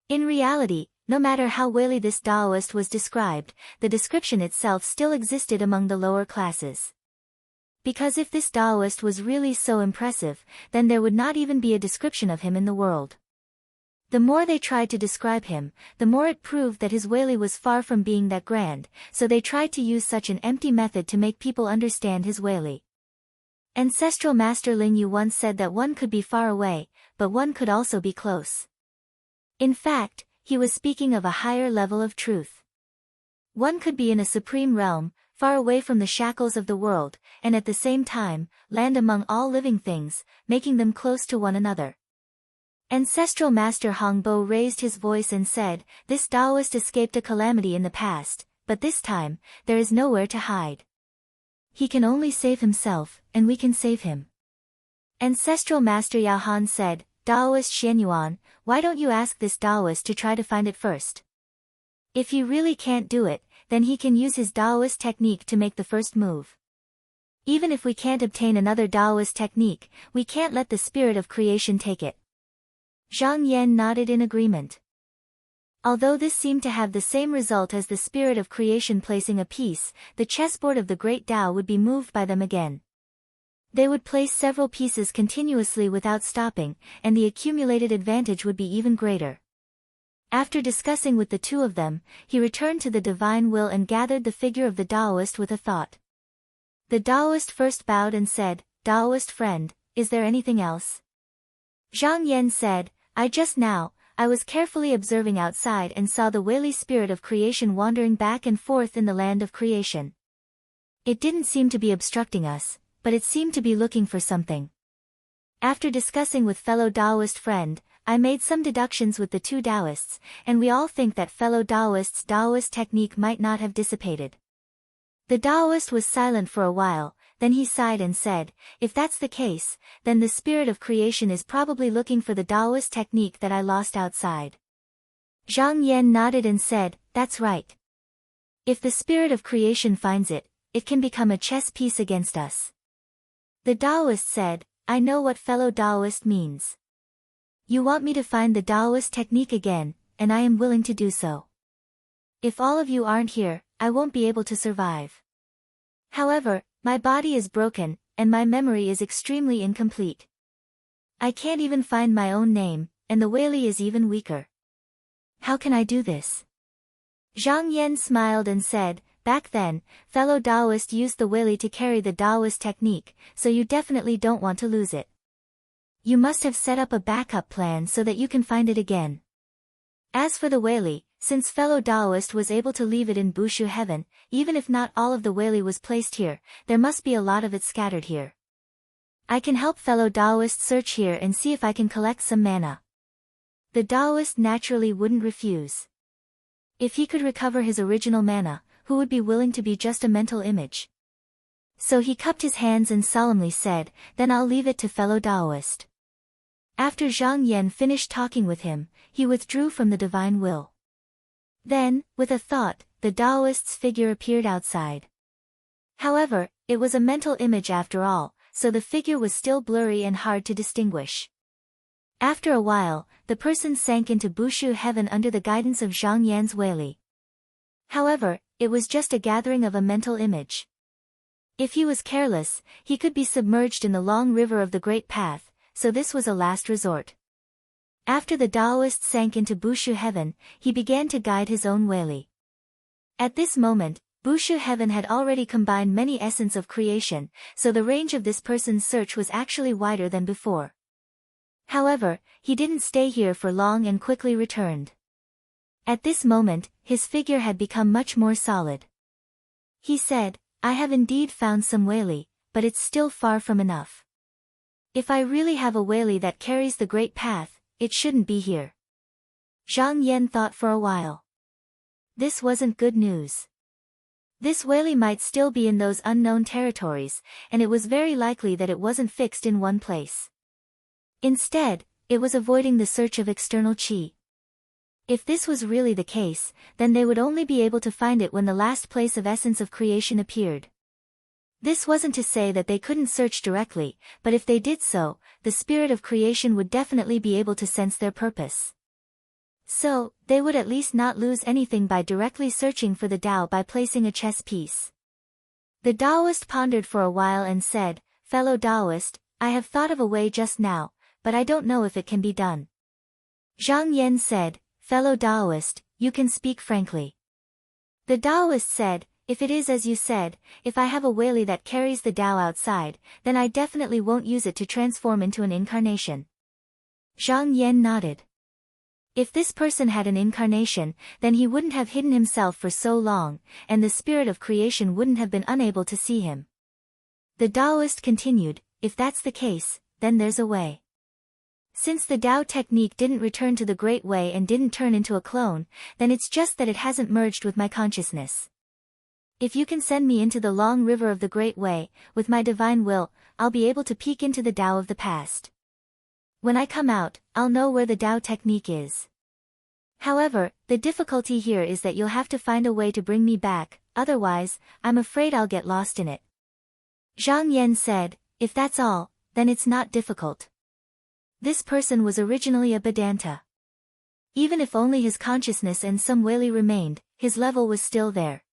In reality, no matter how wily this Taoist was described, the description itself still existed among the lower classes. Because if this Taoist was really so impressive, then there would not even be a description of him in the world. The more they tried to describe him, the more it proved that his Weili was far from being that grand, so they tried to use such an empty method to make people understand his Weili. Ancestral Master Ling Yu once said that one could be far away, but one could also be close. In fact, he was speaking of a higher level of truth. One could be in a supreme realm, far away from the shackles of the world, and at the same time, land among all living things, making them close to one another. Ancestral Master Hongbo raised his voice and said, "This Taoist escaped a calamity in the past, but this time, there is nowhere to hide. He can only save himself, and we can save him." Ancestral Master Yao Han said, "Taoist Xianyuan, why don't you ask this Taoist to try to find it first? If he really can't do it, then he can use his Taoist technique to make the first move. Even if we can't obtain another Taoist technique, we can't let the spirit of creation take it." Zhang Yan nodded in agreement. Although this seemed to have the same result as the spirit of creation placing a piece, the chessboard of the Great Tao would be moved by them again. They would place several pieces continuously without stopping, and the accumulated advantage would be even greater. After discussing with the two of them, he returned to the divine will and gathered the figure of the Taoist with a thought. The Taoist first bowed and said, "Taoist friend, is there anything else?" Zhang Yan said, I was carefully observing outside and saw the Weili spirit of creation wandering back and forth in the land of creation. It didn't seem to be obstructing us, but it seemed to be looking for something. After discussing with fellow Taoist friend, I made some deductions with the two Taoists, and we all think that fellow Taoist's Taoist technique might not have dissipated. The Taoist was silent for a while, then he sighed and said, "If that's the case, then the spirit of creation is probably looking for the Taoist technique that I lost outside." Zhang Yan nodded and said, "That's right. If the spirit of creation finds it, it can become a chess piece against us." The Taoist said, "I know what fellow Taoist means. You want me to find the Taoist technique again, and I am willing to do so. If all of you aren't here, I won't be able to survive. However, my body is broken, and my memory is extremely incomplete. I can't even find my own name, and the Weili is even weaker. How can I do this?" Zhang Yan smiled and said, "Back then, fellow Taoist used the Weili to carry the Taoist technique, so you definitely don't want to lose it. You must have set up a backup plan so that you can find it again. As for the Weili, since fellow Taoist was able to leave it in Bushu heaven, even if not all of the Weili was placed here, there must be a lot of it scattered here. I can help fellow Taoist search here and see if I can collect some mana." The Taoist naturally wouldn't refuse. If he could recover his original mana, who would be willing to be just a mental image? So he cupped his hands and solemnly said, "Then I'll leave it to fellow Taoist." After Zhang Yan finished talking with him, he withdrew from the divine will. Then, with a thought, the Taoist's figure appeared outside. However, it was a mental image after all, so the figure was still blurry and hard to distinguish. After a while, the person sank into Bushu heaven under the guidance of Zhang Yan's Weili. However, it was just a gathering of a mental image. If he was careless, he could be submerged in the long river of the Great Path, so this was a last resort. After the Taoist sank into Bushu heaven, he began to guide his own Weili. At this moment, Bushu heaven had already combined many essence of creation, so the range of this person's search was actually wider than before. However, he didn't stay here for long and quickly returned. At this moment, his figure had become much more solid. He said, "I have indeed found some Weili, but it's still far from enough. If I really have a Weili that carries the Great Path, it shouldn't be here." Zhang Yan thought for a while. This wasn't good news. This Weili might still be in those unknown territories, and it was very likely that it wasn't fixed in one place. Instead, it was avoiding the search of external qi. If this was really the case, then they would only be able to find it when the last place of essence of creation appeared. This wasn't to say that they couldn't search directly, but if they did so, the spirit of creation would definitely be able to sense their purpose. So, they would at least not lose anything by directly searching for the Tao by placing a chess piece. The Taoist pondered for a while and said, "Fellow Taoist, I have thought of a way just now, but I don't know if it can be done." Zhang Yan said, "Fellow Taoist, you can speak frankly." The Taoist said, "If it is as you said, if I have a whaley that carries the Tao outside, then I definitely won't use it to transform into an incarnation." Zhang Yan nodded. If this person had an incarnation, then he wouldn't have hidden himself for so long, and the spirit of creation wouldn't have been unable to see him. The Taoist continued, "If that's the case, then there's a way. Since the Tao technique didn't return to the Great Way and didn't turn into a clone, then it's just that it hasn't merged with my consciousness. If you can send me into the long river of the Great Way, with my divine will, I'll be able to peek into the Tao of the past. When I come out, I'll know where the Tao technique is. However, the difficulty here is that you'll have to find a way to bring me back, otherwise, I'm afraid I'll get lost in it." Zhang Yan said, "If that's all, then it's not difficult." This person was originally a Vedanta. Even if only his consciousness and some whaley remained, his level was still there.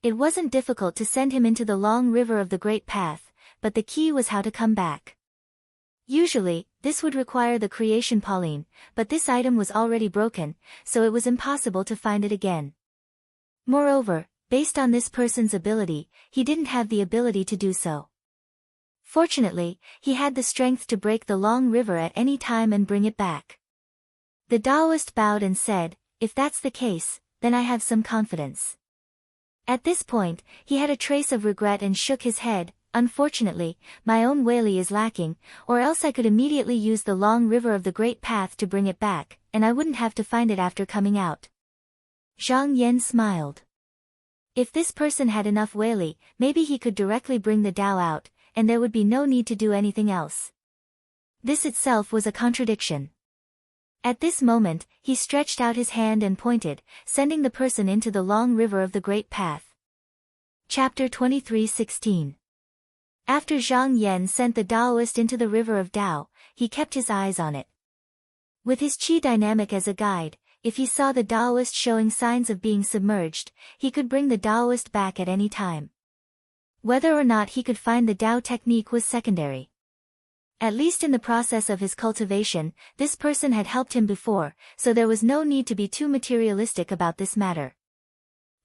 It wasn't difficult to send him into the long river of the Great Path, but the key was how to come back. Usually, this would require the creation Pauline, but this item was already broken, so it was impossible to find it again. Moreover, based on this person's ability, he didn't have the ability to do so. Fortunately, he had the strength to break the long river at any time and bring it back. The Taoist bowed and said, "If that's the case, then I have some confidence." At this point, he had a trace of regret and shook his head. "Unfortunately, my own whaley is lacking, or else I could immediately use the long river of the Great Path to bring it back, and I wouldn't have to find it after coming out." Zhang Yan smiled. If this person had enough whaley, maybe he could directly bring the Tao out, and there would be no need to do anything else. This itself was a contradiction. At this moment, he stretched out his hand and pointed, sending the person into the long river of the Great Path. Chapter 23:16. After Zhang Yan sent the Taoist into the river of Tao, he kept his eyes on it. With his qi dynamic as a guide, if he saw the Taoist showing signs of being submerged, he could bring the Taoist back at any time. Whether or not he could find the Tao technique was secondary. At least in the process of his cultivation, this person had helped him before, so there was no need to be too materialistic about this matter.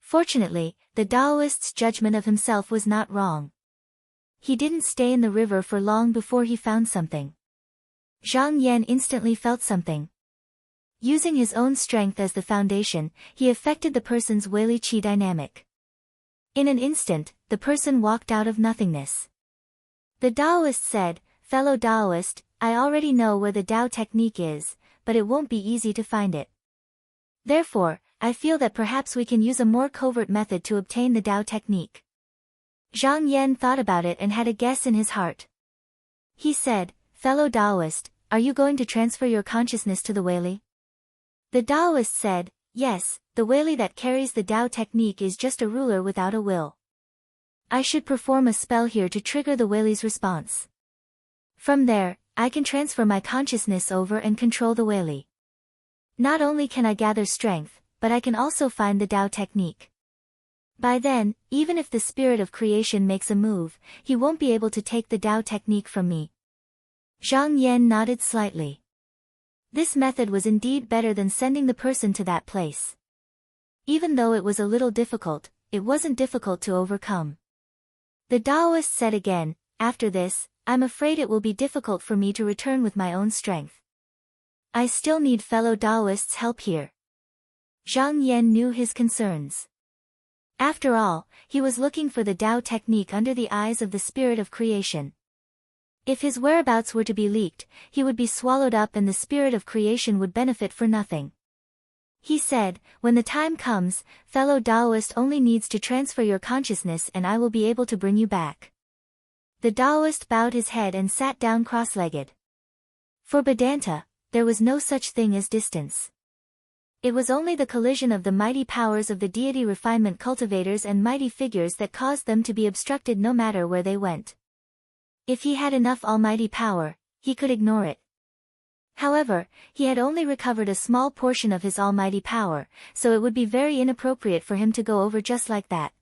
Fortunately, the Taoist's judgment of himself was not wrong. He didn't stay in the river for long before he found something. Zhang Yan instantly felt something. Using his own strength as the foundation, he affected the person's whaley qi dynamic. In an instant, the person walked out of nothingness. The Taoist said, "Fellow Taoist, I already know where the Tao technique is, but it won't be easy to find it. Therefore, I feel that perhaps we can use a more covert method to obtain the Tao technique." Zhang Yan thought about it and had a guess in his heart. He said, "Fellow Taoist, are you going to transfer your consciousness to the whaley?" The Taoist said, "Yes, the whaley that carries the Tao technique is just a ruler without a will. I should perform a spell here to trigger the whaley's response. From there, I can transfer my consciousness over and control the whaley. Not only can I gather strength, but I can also find the Tao technique. By then, even if the spirit of creation makes a move, he won't be able to take the Tao technique from me." Zhang Yan nodded slightly. This method was indeed better than sending the person to that place. Even though it was a little difficult, it wasn't difficult to overcome. The Taoist said again, "After this, I'm afraid it will be difficult for me to return with my own strength. I still need fellow Taoists' help here." Zhang Yan knew his concerns. After all, he was looking for the Tao technique under the eyes of the spirit of creation. If his whereabouts were to be leaked, he would be swallowed up and the spirit of creation would benefit for nothing. He said, "When the time comes, fellow Taoist only needs to transfer your consciousness and I will be able to bring you back." The Taoist bowed his head and sat down cross-legged. For Vedanta, there was no such thing as distance. It was only the collision of the mighty powers of the deity refinement cultivators and mighty figures that caused them to be obstructed no matter where they went. If he had enough almighty power, he could ignore it. However, he had only recovered a small portion of his almighty power, so it would be very inappropriate for him to go over just like that.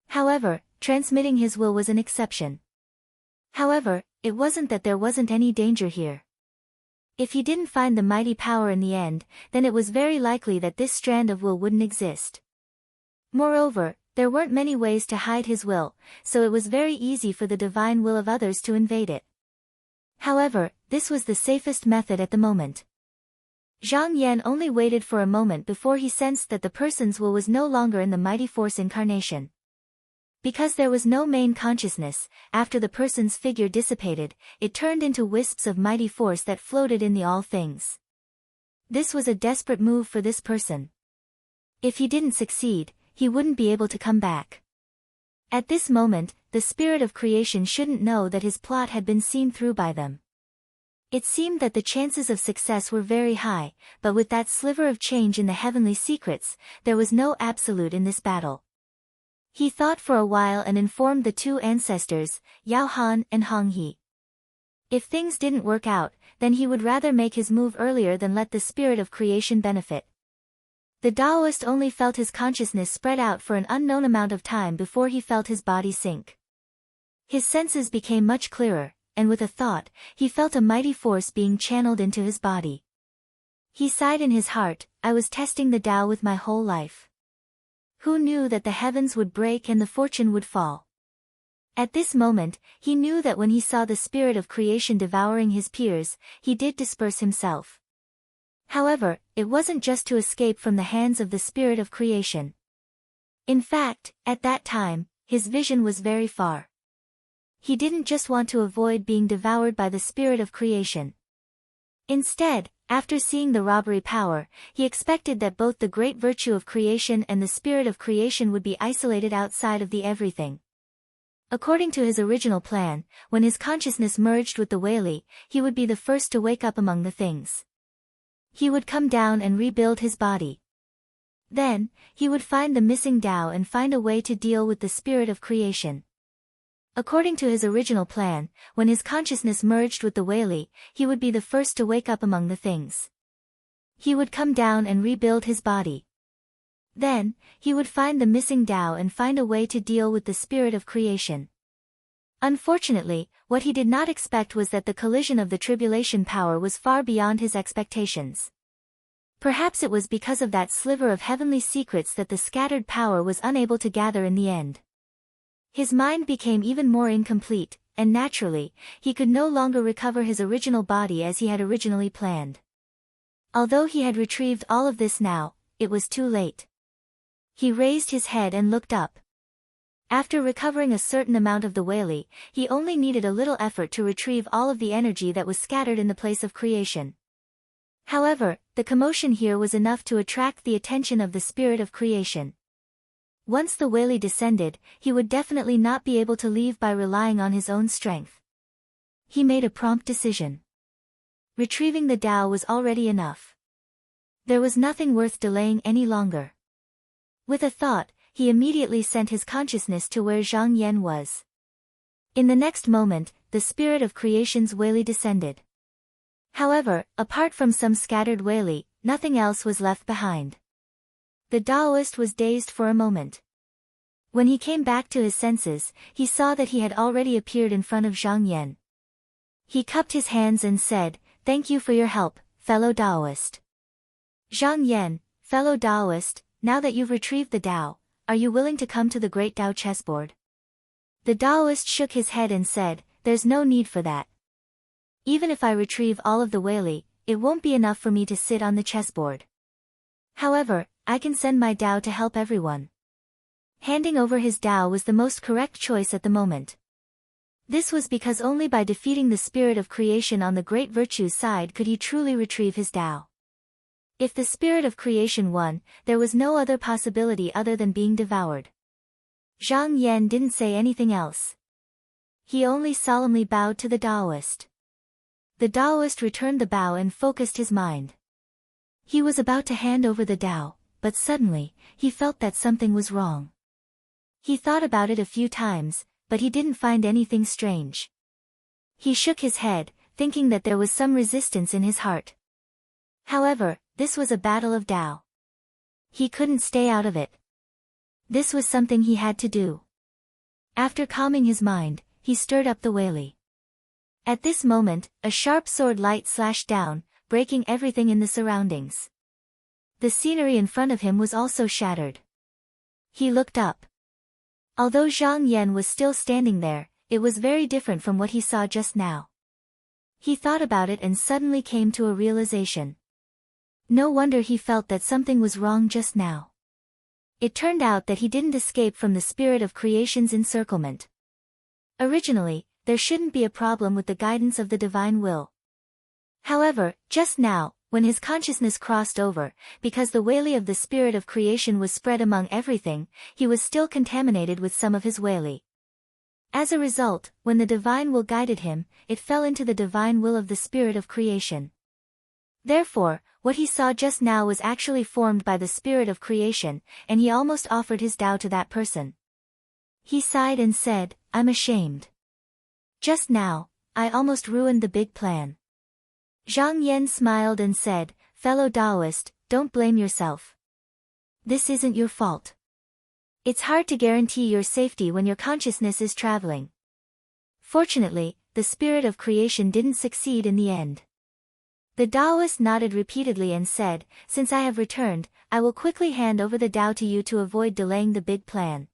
However, transmitting his will was an exception. However, it wasn't that there wasn't any danger here. If he didn't find the mighty power in the end, then it was very likely that this strand of will wouldn't exist. Moreover, there weren't many ways to hide his will, so it was very easy for the divine will of others to invade it. However, this was the safest method at the moment. Zhang Yan only waited for a moment before he sensed that the person's will was no longer in the mighty force incarnation. Because there was no main consciousness, after the person's figure dissipated, it turned into wisps of mighty force that floated in the all things. This was a desperate move for this person. If he didn't succeed, he wouldn't be able to come back. At this moment, the spirit of creation shouldn't know that his plot had been seen through by them. It seemed that the chances of success were very high, but with that sliver of change in the heavenly secrets, there was no absolute in this battle. He thought for a while and informed the two ancestors, Yao Han and Hong He. If things didn't work out, then he would rather make his move earlier than let the spirit of creation benefit. The Taoist only felt his consciousness spread out for an unknown amount of time before he felt his body sink. His senses became much clearer, and with a thought, he felt a mighty force being channeled into his body. He sighed in his heart, I was testing the Tao with my whole life. Who knew that the heavens would break and the fortune would fall? At this moment, he knew that when he saw the spirit of creation devouring his peers, he did disperse himself. However, it wasn't just to escape from the hands of the spirit of creation. In fact, at that time, his vision was very far. He didn't just want to avoid being devoured by the spirit of creation. Instead, after seeing the robbery power, he expected that both the great virtue of creation and the spirit of creation would be isolated outside of the everything. According to his original plan, when his consciousness merged with the Wei, he would be the first to wake up among the things. He would come down and rebuild his body. Then, he would find the missing Tao and find a way to deal with the spirit of creation. According to his original plan, when his consciousness merged with the Wei, he would be the first to wake up among the things. He would come down and rebuild his body. Then, he would find the missing Tao and find a way to deal with the spirit of creation. Unfortunately, what he did not expect was that the collision of the tribulation power was far beyond his expectations. Perhaps it was because of that sliver of heavenly secrets that the scattered power was unable to gather in the end. His mind became even more incomplete, and naturally, he could no longer recover his original body as he had originally planned. Although he had retrieved all of this now, it was too late. He raised his head and looked up. After recovering a certain amount of the Wei, he only needed a little effort to retrieve all of the energy that was scattered in the place of creation. However, the commotion here was enough to attract the attention of the spirit of creation. Once the Wei descended, he would definitely not be able to leave by relying on his own strength. He made a prompt decision. Retrieving the Tao was already enough. There was nothing worth delaying any longer. With a thought, he immediately sent his consciousness to where Zhang Yan was. In the next moment, the spirit of creation's Wei descended. However, apart from some scattered Wei, nothing else was left behind. The Taoist was dazed for a moment. When he came back to his senses, he saw that he had already appeared in front of Zhang Yan. He cupped his hands and said, "Thank you for your help, fellow Taoist." Zhang Yan, fellow Taoist, now that you've retrieved the Tao, are you willing to come to the great Tao chessboard? The Taoist shook his head and said, "There's no need for that. Even if I retrieve all of the Wei, it won't be enough for me to sit on the chessboard. However, I can send my Tao to help everyone." Handing over his Tao was the most correct choice at the moment. This was because only by defeating the spirit of creation on the great virtue's side could he truly retrieve his Tao. If the spirit of creation won, there was no other possibility other than being devoured. Zhang Yan didn't say anything else. He only solemnly bowed to the Taoist. The Taoist returned the bow and focused his mind. He was about to hand over the Tao, but suddenly, he felt that something was wrong. He thought about it a few times, but he didn't find anything strange. He shook his head, thinking that there was some resistance in his heart. However, this was a battle of Tao. He couldn't stay out of it. This was something he had to do. After calming his mind, he stirred up the Wei. At this moment, a sharp sword light slashed down, breaking everything in the surroundings. The scenery in front of him was also shattered. He looked up. Although Zhang Yan was still standing there, it was very different from what he saw just now. He thought about it and suddenly came to a realization. No wonder he felt that something was wrong just now. It turned out that he didn't escape from the spirit of creation's encirclement. Originally, there shouldn't be a problem with the guidance of the divine will. However, just now, when his consciousness crossed over, because the Weili of the spirit of creation was spread among everything, he was still contaminated with some of his Weili. As a result, when the divine will guided him, it fell into the divine will of the spirit of creation. Therefore, what he saw just now was actually formed by the spirit of creation, and he almost offered his Tao to that person. He sighed and said, "I'm ashamed. Just now, I almost ruined the big plan." Zhang Yan smiled and said, "Fellow Taoist, don't blame yourself. This isn't your fault. It's hard to guarantee your safety when your consciousness is traveling. Fortunately, the spirit of creation didn't succeed in the end." The Taoist nodded repeatedly and said, "Since I have returned, I will quickly hand over the Tao to you to avoid delaying the big plan."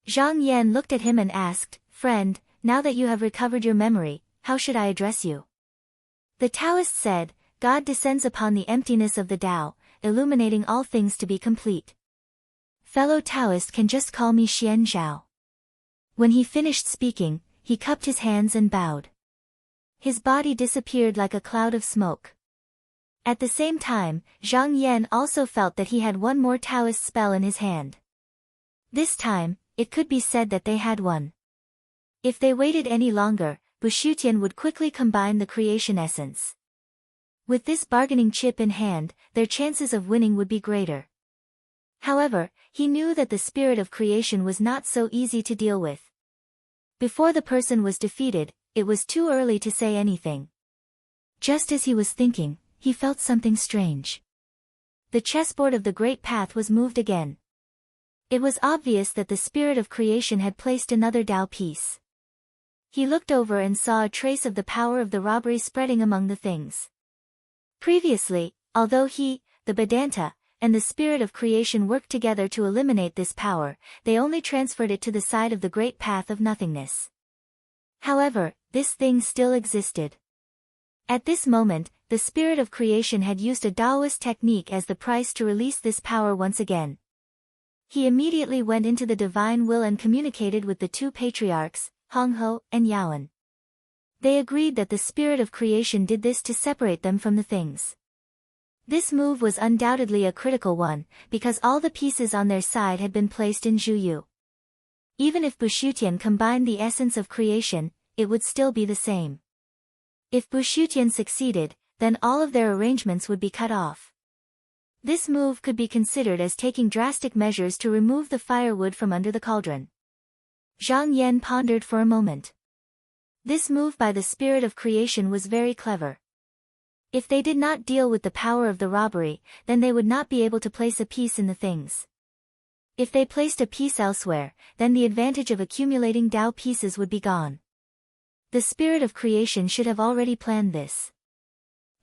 Zhang Yan looked at him and asked, "Friend, now that you have recovered your memory, how should I address you?" The Taoist said, "God descends upon the emptiness of the Tao, illuminating all things to be complete. Fellow Taoist can just call me Xian Zhao." When he finished speaking, he cupped his hands and bowed. His body disappeared like a cloud of smoke. At the same time, Zhang Yan also felt that he had one more Taoist spell in his hand. This time, it could be said that they had won. If they waited any longer, Bushutian would quickly combine the creation essence. With this bargaining chip in hand, their chances of winning would be greater. However, he knew that the spirit of creation was not so easy to deal with. Before the person was defeated, it was too early to say anything. Just as he was thinking, he felt something strange. The chessboard of the Great Path was moved again. It was obvious that the spirit of creation had placed another Tao piece. He looked over and saw a trace of the power of the robbery spreading among the things. Previously, although he, the Vedanta, and the spirit of creation worked together to eliminate this power, they only transferred it to the side of the Great Path of nothingness. However, this thing still existed. At this moment, the spirit of creation had used a Taoist technique as the price to release this power once again. He immediately went into the divine will and communicated with the two patriarchs, Hongho and Yaoan. They agreed that the spirit of creation did this to separate them from the things. This move was undoubtedly a critical one, because all the pieces on their side had been placed in Zhuyu. Even if Bushutian combined the essence of creation, it would still be the same. If Bushutian succeeded, then all of their arrangements would be cut off. This move could be considered as taking drastic measures to remove the firewood from under the cauldron. Zhang Yan pondered for a moment. This move by the spirit of creation was very clever. If they did not deal with the power of the robbery, then they would not be able to place a piece in the things. If they placed a piece elsewhere, then the advantage of accumulating Tao pieces would be gone. The spirit of creation should have already planned this.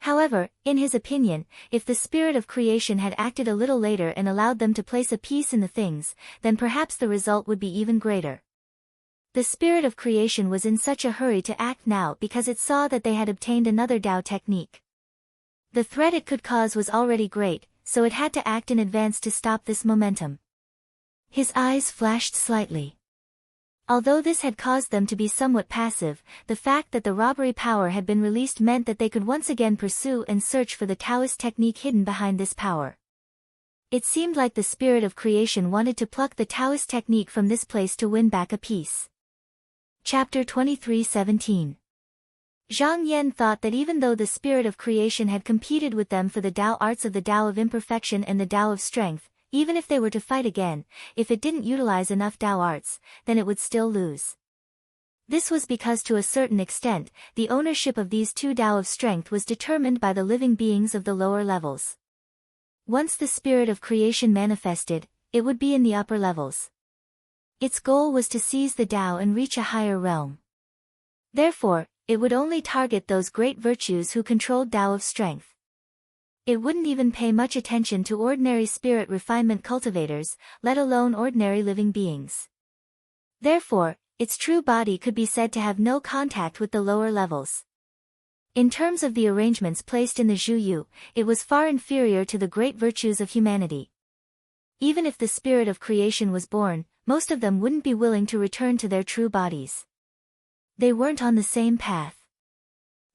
However, in his opinion, if the spirit of creation had acted a little later and allowed them to place a piece in the things, then perhaps the result would be even greater. The spirit of creation was in such a hurry to act now because it saw that they had obtained another Tao technique. The threat it could cause was already great, so it had to act in advance to stop this momentum. His eyes flashed slightly. Although this had caused them to be somewhat passive, the fact that the robbery power had been released meant that they could once again pursue and search for the Taoist technique hidden behind this power. It seemed like the spirit of creation wanted to pluck the Taoist technique from this place to win back a piece. Chapter 23:17. Zhang Yan thought that even though the spirit of creation had competed with them for the Tao arts of the Tao of imperfection and the Tao of strength, even if they were to fight again, if it didn't utilize enough Tao arts, then it would still lose. This was because to a certain extent, the ownership of these two Tao of strength was determined by the living beings of the lower levels. Once the spirit of creation manifested, it would be in the upper levels. Its goal was to seize the Tao and reach a higher realm. Therefore, it would only target those great virtues who controlled Tao of strength. It wouldn't even pay much attention to ordinary spirit refinement cultivators, let alone ordinary living beings. Therefore, its true body could be said to have no contact with the lower levels. In terms of the arrangements placed in the Zhuyu, it was far inferior to the great virtues of humanity. Even if the spirit of creation was born, most of them wouldn't be willing to return to their true bodies. They weren't on the same path.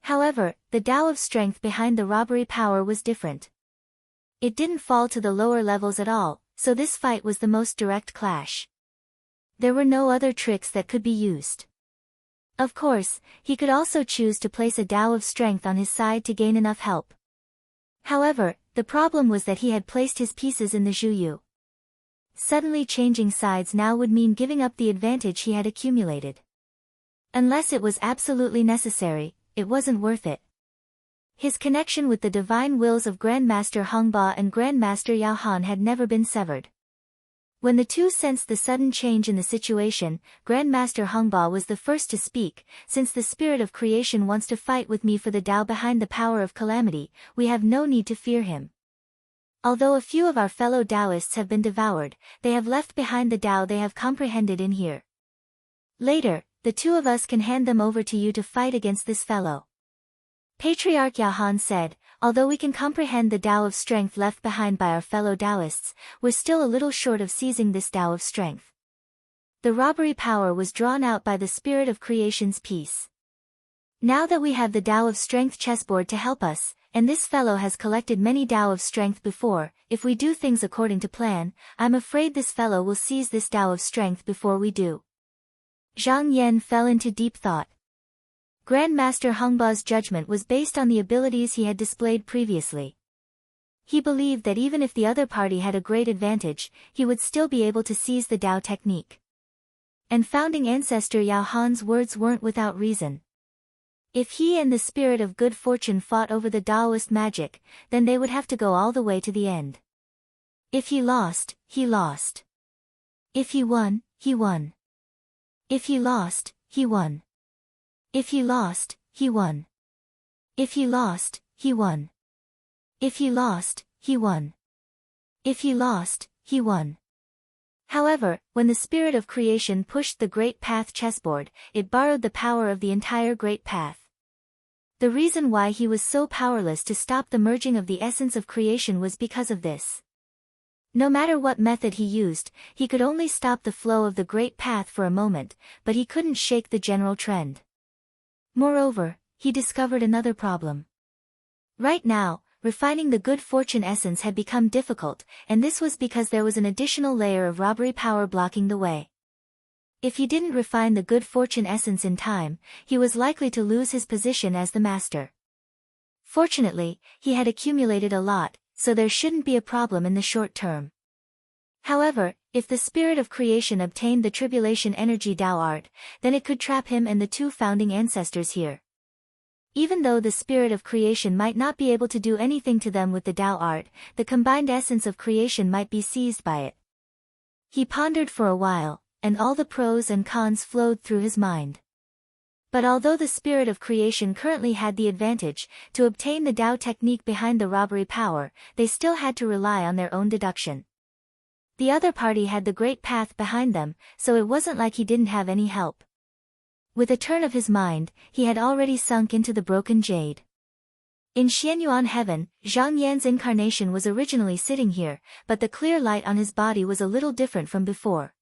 However, the Tao of strength behind the robbery power was different. It didn't fall to the lower levels at all, so this fight was the most direct clash. There were no other tricks that could be used. Of course, he could also choose to place a Tao of strength on his side to gain enough help. However, the problem was that he had placed his pieces in the Zhuyu. Suddenly changing sides now would mean giving up the advantage he had accumulated. Unless it was absolutely necessary, it wasn't worth it. His connection with the divine wills of Grandmaster Hongba and Grandmaster Yao Han had never been severed. When the two sensed the sudden change in the situation, Grandmaster Hongba was the first to speak. Since the spirit of creation wants to fight with me for the Tao behind the power of calamity, we have no need to fear him. Although a few of our fellow Taoists have been devoured, they have left behind the Tao they have comprehended in here. Later, the two of us can hand them over to you to fight against this fellow. Patriarch Yao Han said, although we can comprehend the Tao of strength left behind by our fellow Taoists, we're still a little short of seizing this Tao of strength. The robbery power was drawn out by the spirit of creation's peace. Now that we have the Tao of strength chessboard to help us, and this fellow has collected many Tao of strength before, if we do things according to plan, I'm afraid this fellow will seize this Tao of strength before we do. Zhang Yan fell into deep thought. Grandmaster Hongba's judgment was based on the abilities he had displayed previously. He believed that even if the other party had a great advantage, he would still be able to seize the Tao technique. And founding ancestor Yao Han's words weren't without reason. If he and the spirit of good fortune fought over the Taoist magic, then they would have to go all the way to the end. If he lost, he lost. If he won, he won. If he lost, he won. If he lost, he won. If he lost, he won. If he lost, he won. If he lost, he won. However, when the spirit of creation pushed the Great Path chessboard, it borrowed the power of the entire Great Path. The reason why he was so powerless to stop the merging of the essence of creation was because of this. No matter what method he used, he could only stop the flow of the Great Path for a moment, but he couldn't shake the general trend. Moreover, he discovered another problem. Right now, refining the good fortune essence had become difficult, and this was because there was an additional layer of robbery power blocking the way. If he didn't refine the good fortune essence in time, he was likely to lose his position as the master. Fortunately, he had accumulated a lot, so there shouldn't be a problem in the short term. However, if the spirit of creation obtained the tribulation energy Tao art, then it could trap him and the two founding ancestors here. Even though the spirit of creation might not be able to do anything to them with the Tao art, the combined essence of creation might be seized by it. He pondered for a while, and all the pros and cons flowed through his mind. But although the spirit of creation currently had the advantage, to obtain the Tao technique behind the robbery power, they still had to rely on their own deduction. The other party had the Great Path behind them, so it wasn't like he didn't have any help. With a turn of his mind, he had already sunk into the broken jade. In Xianyuan heaven, Zhang Yan's incarnation was originally sitting here, but the clear light on his body was a little different from before.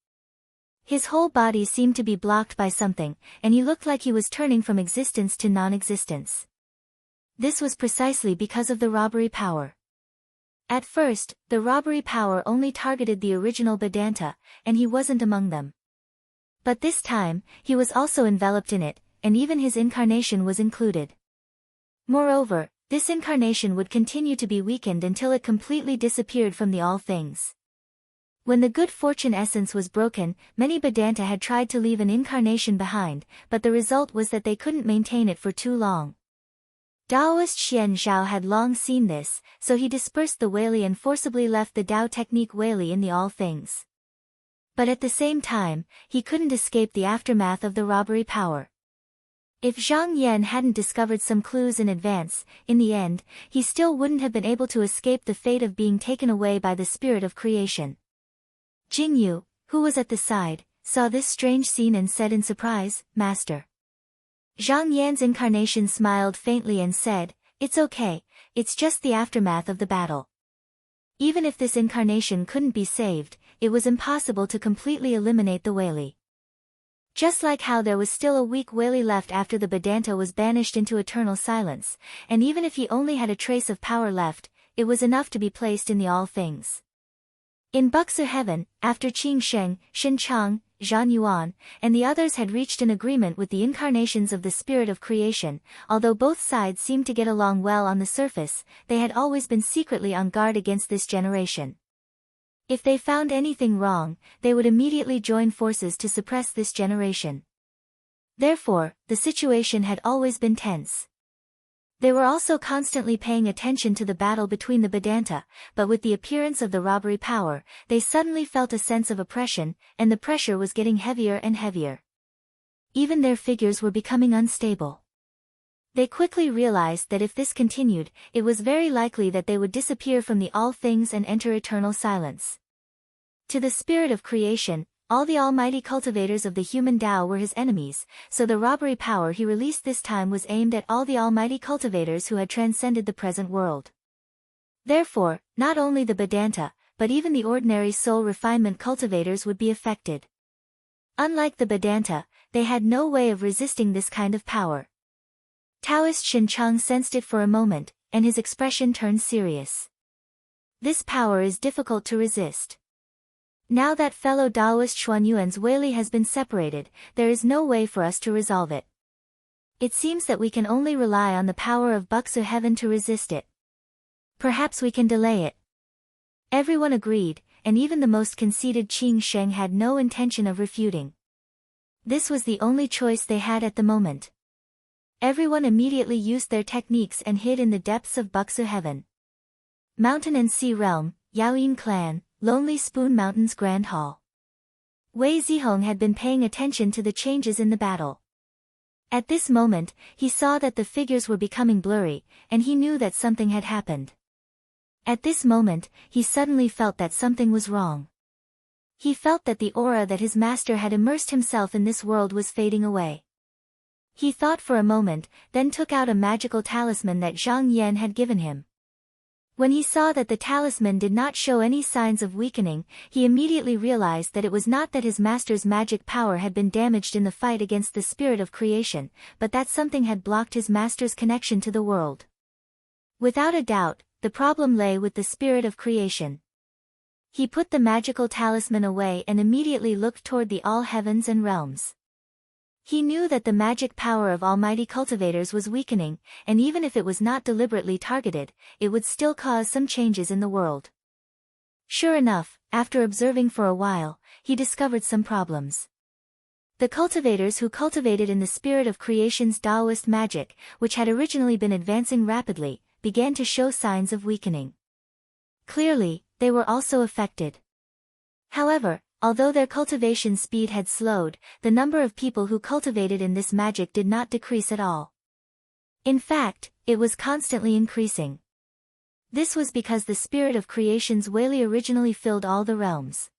His whole body seemed to be blocked by something, and he looked like he was turning from existence to non-existence. This was precisely because of the robbery power. At first, the robbery power only targeted the original Vedanta, and he wasn't among them. But this time, he was also enveloped in it, and even his incarnation was included. Moreover, this incarnation would continue to be weakened until it completely disappeared from the all things. When the good fortune essence was broken, many Vedanta had tried to leave an incarnation behind, but the result was that they couldn't maintain it for too long. Taoist Xian Zhao had long seen this, so he dispersed the Weili and forcibly left the Tao technique Weili in the all things. But at the same time, he couldn't escape the aftermath of the robbery power. If Zhang Yan hadn't discovered some clues in advance, in the end, he still wouldn't have been able to escape the fate of being taken away by the spirit of creation. Jingyu, who was at the side, saw this strange scene and said in surprise, "Master." Zhang Yan's incarnation smiled faintly and said, "It's okay, it's just the aftermath of the battle." Even if this incarnation couldn't be saved, it was impossible to completely eliminate the Whaley. Just like how there was still a weak Whaley left after the Vedanta was banished into eternal silence, and even if he only had a trace of power left, it was enough to be placed in the all things. In Buxu Heaven, after Qing Sheng, Shen Chang, Zhan Yuan, and the others had reached an agreement with the incarnations of the spirit of creation, although both sides seemed to get along well on the surface, they had always been secretly on guard against this generation. If they found anything wrong, they would immediately join forces to suppress this generation. Therefore, the situation had always been tense. They were also constantly paying attention to the battle between the Vedanta, but with the appearance of the robbery power, they suddenly felt a sense of oppression, and the pressure was getting heavier and heavier. Even their figures were becoming unstable. They quickly realized that if this continued, it was very likely that they would disappear from the all things and enter eternal silence. To the spirit of creation, all the almighty cultivators of the human Tao were his enemies, so the robbery power he released this time was aimed at all the almighty cultivators who had transcended the present world. Therefore, not only the Vedanta, but even the ordinary soul refinement cultivators would be affected. Unlike the Vedanta, they had no way of resisting this kind of power. Taoist Shen Chang sensed it for a moment, and his expression turned serious. This power is difficult to resist. Now that fellow Taoist Xuanyuan's Whaley has been separated, there is no way for us to resolve it. It seems that we can only rely on the power of Buxu Heaven to resist it. Perhaps we can delay it. Everyone agreed, and even the most conceited Qing Sheng had no intention of refuting. This was the only choice they had at the moment. Everyone immediately used their techniques and hid in the depths of Buxu Heaven. Mountain and Sea Realm, Yaoyin Clan, Lonely Spoon Mountain's Grand Hall. Wei Zihong had been paying attention to the changes in the battle. At this moment, he saw that the figures were becoming blurry, and he knew that something had happened. At this moment, he suddenly felt that something was wrong. He felt that the aura that his master had immersed himself in this world was fading away. He thought for a moment, then took out a magical talisman that Zhang Yan had given him. When he saw that the talisman did not show any signs of weakening, he immediately realized that it was not that his master's magic power had been damaged in the fight against the spirit of creation, but that something had blocked his master's connection to the world. Without a doubt, the problem lay with the spirit of creation. He put the magical talisman away and immediately looked toward the all heavens and realms. He knew that the magic power of almighty cultivators was weakening, and even if it was not deliberately targeted, it would still cause some changes in the world. Sure enough, after observing for a while, he discovered some problems. The cultivators who cultivated in the spirit of creation's Taoist magic, which had originally been advancing rapidly, began to show signs of weakening. Clearly, they were also affected. However, although their cultivation speed had slowed, the number of people who cultivated in this magic did not decrease at all. In fact, it was constantly increasing. This was because the spirit of creation's Whaley originally filled all the realms.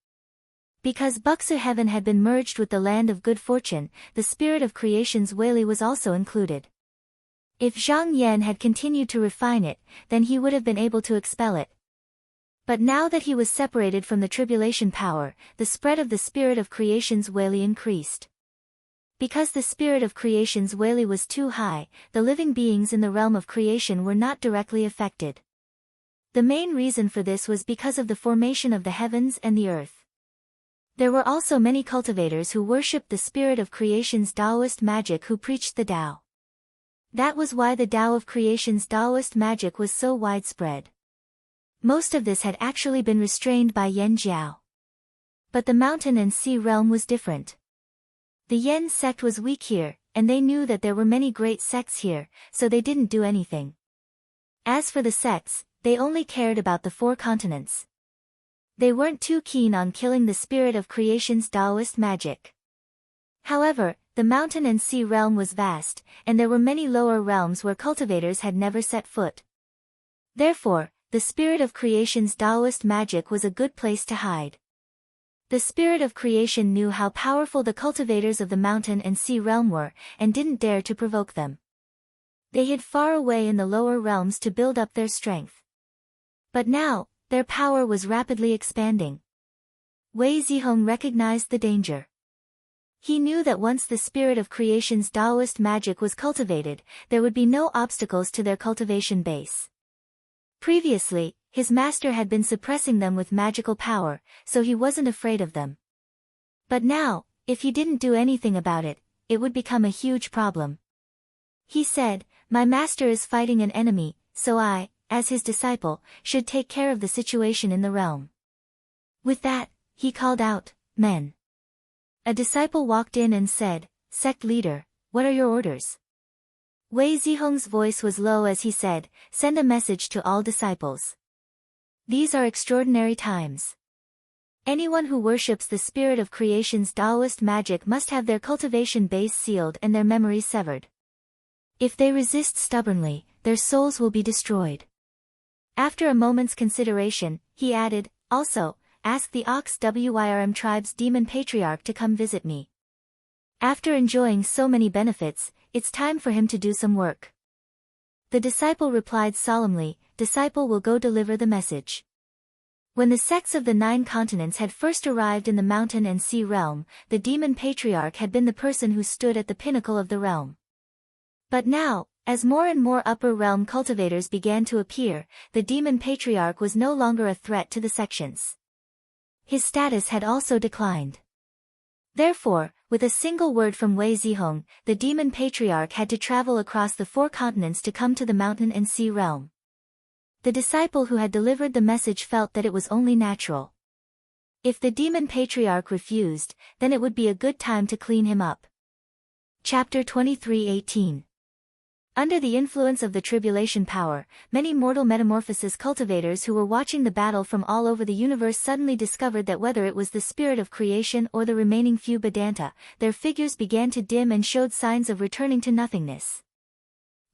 Because Buxu Heaven had been merged with the land of good fortune, the spirit of creation's Whaley was also included. If Zhang Yan had continued to refine it, then he would have been able to expel it. But now that he was separated from the tribulation power, the spread of the spirit of creation's Whaley increased. Because the spirit of creation's Whaley was too high, the living beings in the realm of creation were not directly affected. The main reason for this was because of the formation of the heavens and the earth. There were also many cultivators who worshipped the spirit of creation's Taoist magic who preached the Tao. That was why the Tao of creation's Taoist magic was so widespread. Most of this had actually been restrained by Yen Jiao. But the mountain and sea realm was different. The Yen sect was weak here, and they knew that there were many great sects here, so they didn't do anything. As for the sects, they only cared about the 4 continents. They weren't too keen on killing the spirit of creation's Taoist magic. However, the mountain and sea realm was vast, and there were many lower realms where cultivators had never set foot. Therefore, the spirit of creation's Taoist magic was a good place to hide. The spirit of creation knew how powerful the cultivators of the mountain and sea realm were, and didn't dare to provoke them. They hid far away in the lower realms to build up their strength. But now, their power was rapidly expanding. Wei Zihong recognized the danger. He knew that once the spirit of creation's Taoist magic was cultivated, there would be no obstacles to their cultivation base. Previously, his master had been suppressing them with magical power, so he wasn't afraid of them. But now, if he didn't do anything about it, it would become a huge problem. He said, "My master is fighting an enemy, so I, as his disciple, should take care of the situation in the realm." With that, he called out, "Men." A disciple walked in and said, "Sect leader, what are your orders?" Wei Zihong's voice was low as he said, "Send a message to all disciples. These are extraordinary times. Anyone who worships the spirit of creation's Taoist magic must have their cultivation base sealed and their memories severed. If they resist stubbornly, their souls will be destroyed." After a moment's consideration, he added, "Also, ask the Ox Wyrm tribe's demon patriarch to come visit me. After enjoying so many benefits, it's time for him to do some work." The disciple replied solemnly, "Disciple will go deliver the message." When the sects of the 9 continents had first arrived in the mountain and sea realm, the demon patriarch had been the person who stood at the pinnacle of the realm. But now, as more and more upper realm cultivators began to appear, the demon patriarch was no longer a threat to the sections. His status had also declined. Therefore, with a single word from Wei Zihong, the demon patriarch had to travel across the 4 continents to come to the mountain and sea realm. The disciple who had delivered the message felt that it was only natural. If the demon patriarch refused, then it would be a good time to clean him up. Chapter 23:18. Under the influence of the tribulation power, many mortal metamorphosis cultivators who were watching the battle from all over the universe suddenly discovered that whether it was the spirit of creation or the remaining few Vedanta, their figures began to dim and showed signs of returning to nothingness.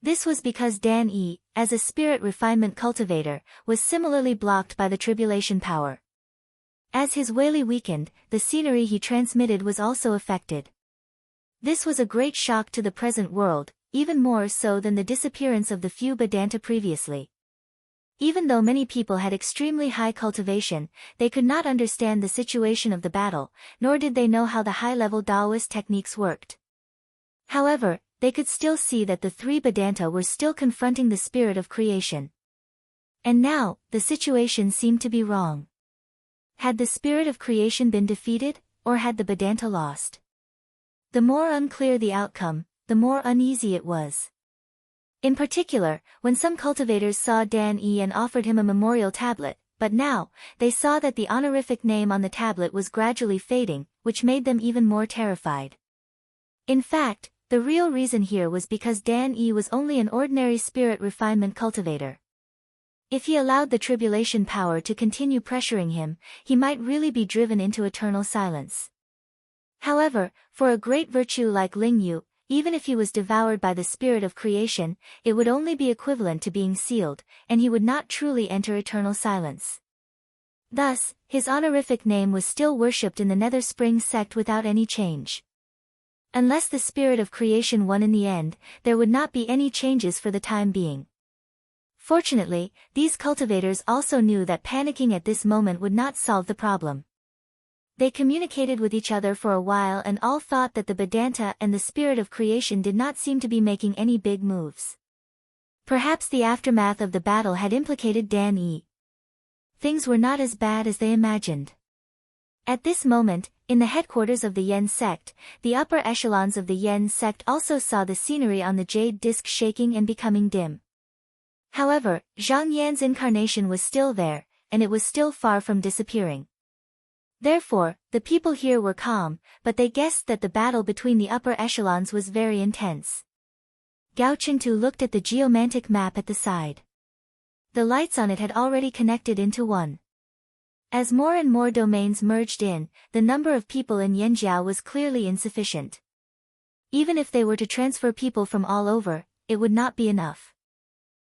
This was because Dan Yi, as a spirit refinement cultivator, was similarly blocked by the tribulation power. As his Wei weakened, the scenery he transmitted was also affected. This was a great shock to the present world, even more so than the disappearance of the few Vedanta previously. Even though many people had extremely high cultivation, they could not understand the situation of the battle, nor did they know how the high-level Taoist techniques worked. However, they could still see that the 3 Vedanta were still confronting the spirit of creation. And now, the situation seemed to be wrong. Had the spirit of creation been defeated, or had the Vedanta lost? The more unclear the outcome, the more uneasy it was. In particular, when some cultivators saw Dan Yi and offered him a memorial tablet, but now, they saw that the honorific name on the tablet was gradually fading, which made them even more terrified. In fact, the real reason here was because Dan Yi was only an ordinary spirit refinement cultivator. If he allowed the tribulation power to continue pressuring him, he might really be driven into eternal silence. However, for a great virtue like Ling Yu, even if he was devoured by the spirit of creation, it would only be equivalent to being sealed, and he would not truly enter eternal silence. Thus, his honorific name was still worshipped in the Nether Spring sect without any change. Unless the spirit of creation won in the end, there would not be any changes for the time being. Fortunately, these cultivators also knew that panicking at this moment would not solve the problem. They communicated with each other for a while and all thought that the Vedanta and the spirit of creation did not seem to be making any big moves. Perhaps the aftermath of the battle had implicated Dan Yi. Things were not as bad as they imagined. At this moment, in the headquarters of the Yen sect, the upper echelons of the Yen sect also saw the scenery on the jade disc shaking and becoming dim. However, Zhang Yan's incarnation was still there, and it was still far from disappearing. Therefore, the people here were calm, but they guessed that the battle between the upper echelons was very intense. Gao Chengtu looked at the geomantic map at the side. The lights on it had already connected into one. As more and more domains merged in, the number of people in Yanjiao was clearly insufficient. Even if they were to transfer people from all over, it would not be enough.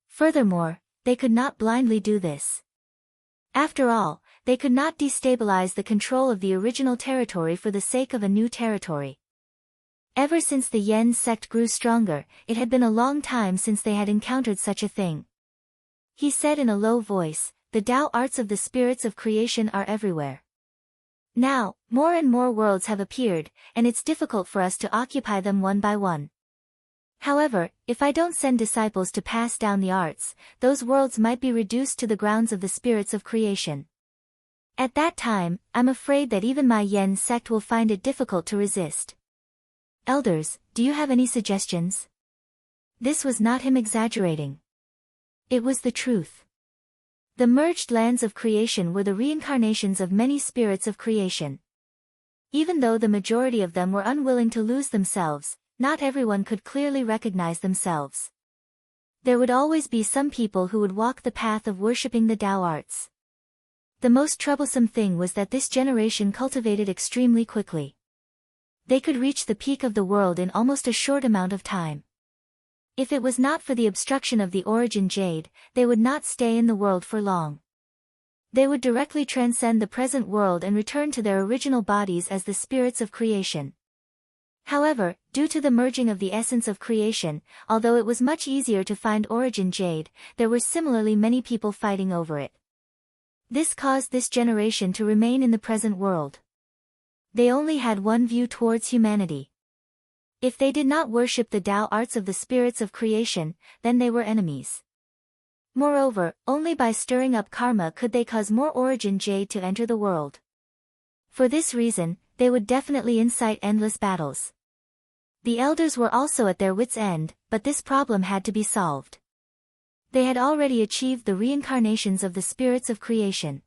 Furthermore, they could not blindly do this. After all, they could not destabilize the control of the original territory for the sake of a new territory. Ever since the Yen sect grew stronger, it had been a long time since they had encountered such a thing. He said in a low voice, "The Tao arts of the spirits of creation are everywhere. Now, more and more worlds have appeared, and it's difficult for us to occupy them one by one. However, if I don't send disciples to pass down the arts, those worlds might be reduced to the grounds of the spirits of creation. At that time, I'm afraid that even my Yen sect will find it difficult to resist. Elders, do you have any suggestions?" This was not him exaggerating. It was the truth. The merged lands of creation were the reincarnations of many spirits of creation. Even though the majority of them were unwilling to lose themselves, not everyone could clearly recognize themselves. There would always be some people who would walk the path of worshipping the Tao arts. The most troublesome thing was that this generation cultivated extremely quickly. They could reach the peak of the world in almost a short amount of time. If it was not for the obstruction of the origin jade, they would not stay in the world for long. They would directly transcend the present world and return to their original bodies as the spirits of creation. However, due to the merging of the essence of creation, although it was much easier to find origin jade, there were similarly many people fighting over it. This caused this generation to remain in the present world. They only had one view towards humanity. If they did not worship the Tao arts of the spirits of creation, then they were enemies. Moreover, only by stirring up karma could they cause more origin jade to enter the world. For this reason, they would definitely incite endless battles. The elders were also at their wits' end, but this problem had to be solved. They had already achieved the reincarnations of the spirits of creation.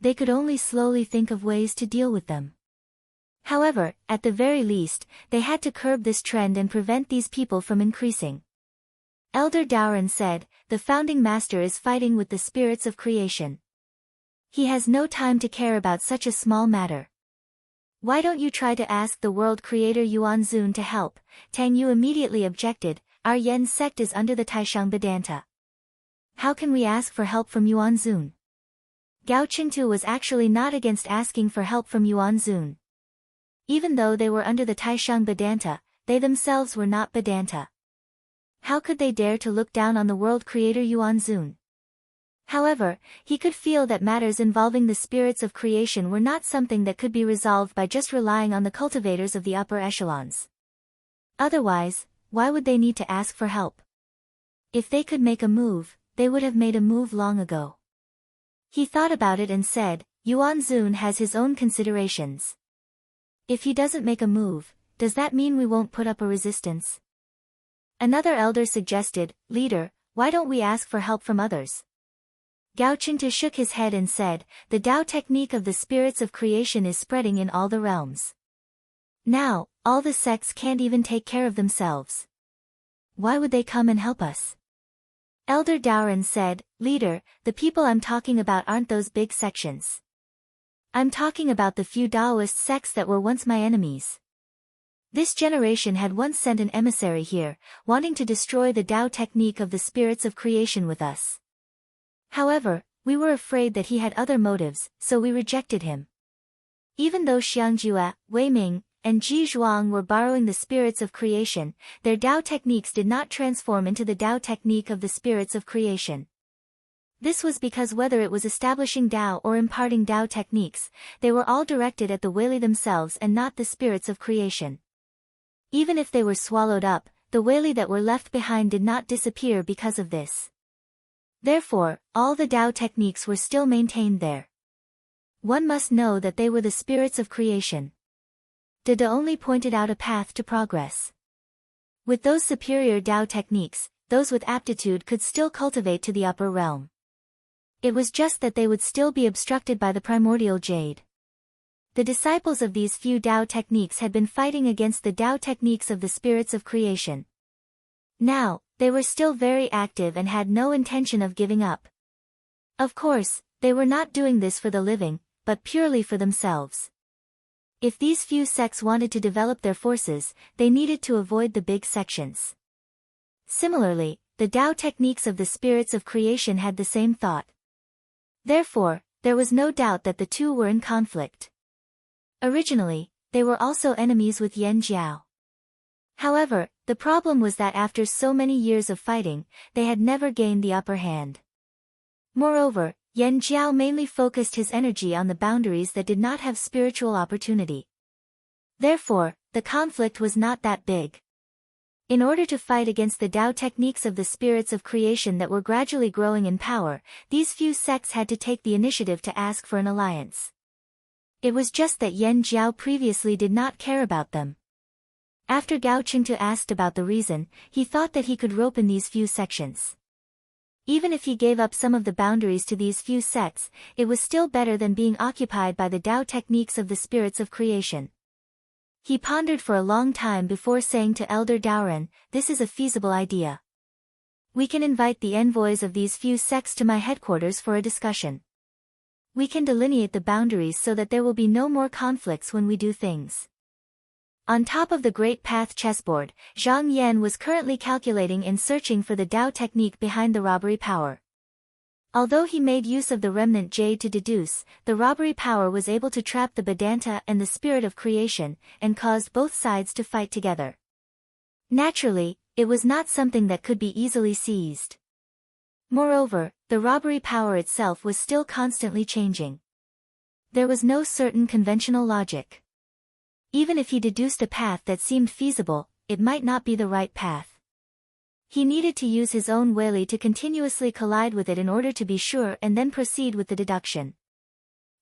They could only slowly think of ways to deal with them. However, at the very least, they had to curb this trend and prevent these people from increasing. Elder Daoran said, "The founding master is fighting with the spirits of creation. He has no time to care about such a small matter. Why don't you try to ask the world creator Yuanzun to help?" Tang Yu immediately objected, "Our Yen sect is under the Taishang Vedanta. How can we ask for help from Yuanzun?" Gao Qingtu was actually not against asking for help from Yuanzun. Even though they were under the Taishang Vedanta, they themselves were not Vedanta. How could they dare to look down on the world creator Yuanzun? However, he could feel that matters involving the spirits of creation were not something that could be resolved by just relying on the cultivators of the upper echelons. Otherwise, why would they need to ask for help? If they could make a move, they would have made a move long ago. He thought about it and said, "Yuanzun has his own considerations. If he doesn't make a move, does that mean we won't put up a resistance?" Another elder suggested, "Leader, why don't we ask for help from others?" Gao Qingtu shook his head and said, "The Tao technique of the spirits of creation is spreading in all the realms. Now, all the sects can't even take care of themselves. Why would they come and help us?" Elder Daoran said, "Leader, the people I'm talking about aren't those big sections. I'm talking about the few Taoist sects that were once my enemies. This generation had once sent an emissary here, wanting to destroy the Tao technique of the spirits of creation with us. However, we were afraid that he had other motives, so we rejected him. Even though Xiangjue, Wei Ming, and Ji Zhuang were borrowing the spirits of creation, their Tao techniques did not transform into the Tao technique of the spirits of creation. This was because whether it was establishing Tao or imparting Tao techniques, they were all directed at the Weili themselves and not the spirits of creation. Even if they were swallowed up, the Weili that were left behind did not disappear because of this. Therefore, all the Tao techniques were still maintained there. One must know that they were the spirits of creation. Dada only pointed out a path to progress. With those superior Tao techniques, those with aptitude could still cultivate to the upper realm. It was just that they would still be obstructed by the primordial jade. The disciples of these few Tao techniques had been fighting against the Tao techniques of the spirits of creation. Now, they were still very active and had no intention of giving up. Of course, they were not doing this for the living, but purely for themselves. If these few sects wanted to develop their forces, they needed to avoid the big sections. Similarly, the Tao techniques of the spirits of creation had the same thought. Therefore, there was no doubt that the two were in conflict. Originally, they were also enemies with Yan Jiao. However, the problem was that after so many years of fighting, they had never gained the upper hand. Moreover, Yan Jiao mainly focused his energy on the boundaries that did not have spiritual opportunity. Therefore, the conflict was not that big. In order to fight against the Tao techniques of the spirits of creation that were gradually growing in power, these few sects had to take the initiative to ask for an alliance. It was just that Yan Jiao previously did not care about them. After Gao Qingtu asked about the reason, he thought that he could rope in these few sections. Even if he gave up some of the boundaries to these few sects, it was still better than being occupied by the Tao techniques of the spirits of creation. He pondered for a long time before saying to Elder Daoren, "This is a feasible idea. We can invite the envoys of these few sects to my headquarters for a discussion. We can delineate the boundaries so that there will be no more conflicts when we do things." On top of the Great Path chessboard, Zhang Yan was currently calculating and searching for the Tao technique behind the robbery power. Although he made use of the remnant jade to deduce, the robbery power was able to trap the Vedanta and the spirit of creation, and caused both sides to fight together. Naturally, it was not something that could be easily seized. Moreover, the robbery power itself was still constantly changing. There was no certain conventional logic. Even if he deduced a path that seemed feasible, it might not be the right path. He needed to use his own Weili to continuously collide with it in order to be sure and then proceed with the deduction.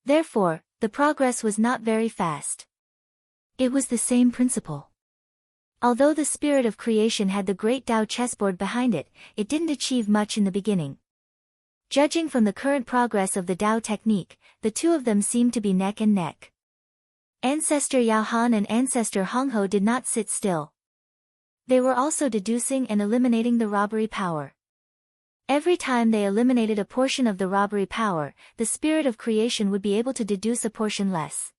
Therefore, the progress was not very fast. It was the same principle. Although the spirit of creation had the great Tao chessboard behind it, it didn't achieve much in the beginning. Judging from the current progress of the Tao technique, the two of them seemed to be neck and neck. Ancestor Yao Han and Ancestor Hongho did not sit still. They were also deducing and eliminating the robbery power. Every time they eliminated a portion of the robbery power, the spirit of creation would be able to deduce a portion less.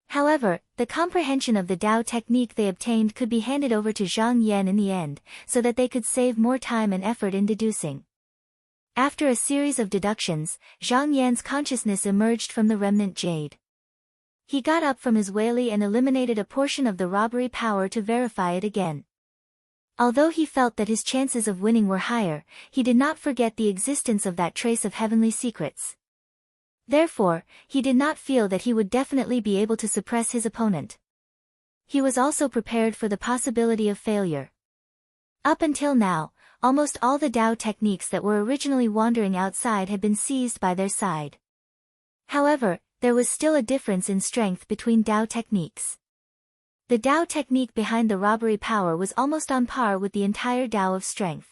However, the comprehension of the Tao technique they obtained could be handed over to Zhang Yan in the end, so that they could save more time and effort in deducing. After a series of deductions, Zhang Yan's consciousness emerged from the remnant jade. He got up from his Weili and eliminated a portion of the robbery power to verify it again. Although he felt that his chances of winning were higher, he did not forget the existence of that trace of heavenly secrets. Therefore, he did not feel that he would definitely be able to suppress his opponent. He was also prepared for the possibility of failure. Up until now, almost all the Tao techniques that were originally wandering outside had been seized by their side. However, there was still a difference in strength between Tao techniques. The Tao technique behind the robbery power was almost on par with the entire Tao of strength.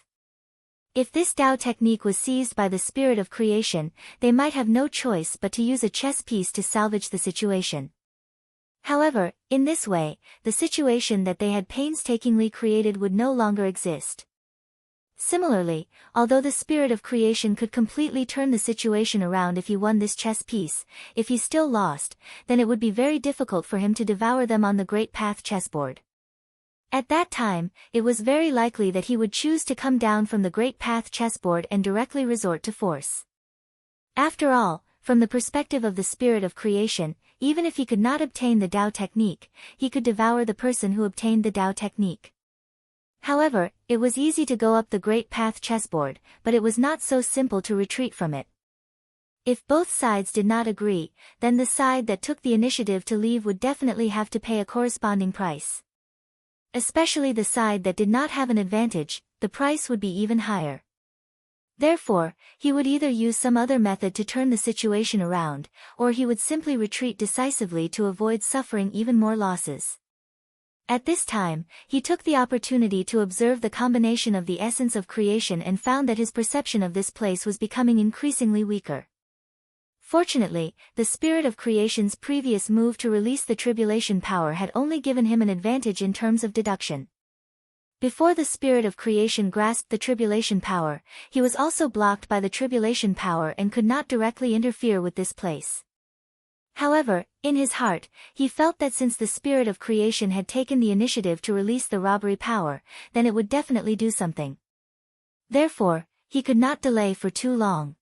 If this Tao technique was seized by the spirit of creation, they might have no choice but to use a chess piece to salvage the situation. However, in this way, the situation that they had painstakingly created would no longer exist. Similarly, although the spirit of creation could completely turn the situation around if he won this chess piece, if he still lost, then it would be very difficult for him to devour them on the Great Path chessboard. At that time, it was very likely that he would choose to come down from the Great Path chessboard and directly resort to force. After all, from the perspective of the spirit of creation, even if he could not obtain the Tao technique, he could devour the person who obtained the Tao technique. However, it was easy to go up the Great Path chessboard, but it was not so simple to retreat from it. If both sides did not agree, then the side that took the initiative to leave would definitely have to pay a corresponding price. Especially the side that did not have an advantage, the price would be even higher. Therefore, he would either use some other method to turn the situation around, or he would simply retreat decisively to avoid suffering even more losses. At this time, he took the opportunity to observe the combination of the essence of creation and found that his perception of this place was becoming increasingly weaker. Fortunately, the spirit of creation's previous move to release the tribulation power had only given him an advantage in terms of deduction. Before the spirit of creation grasped the tribulation power, he was also blocked by the tribulation power and could not directly interfere with this place. However, in his heart, he felt that since the spirit of creation had taken the initiative to release the robbery power, then it would definitely do something. Therefore, he could not delay for too long.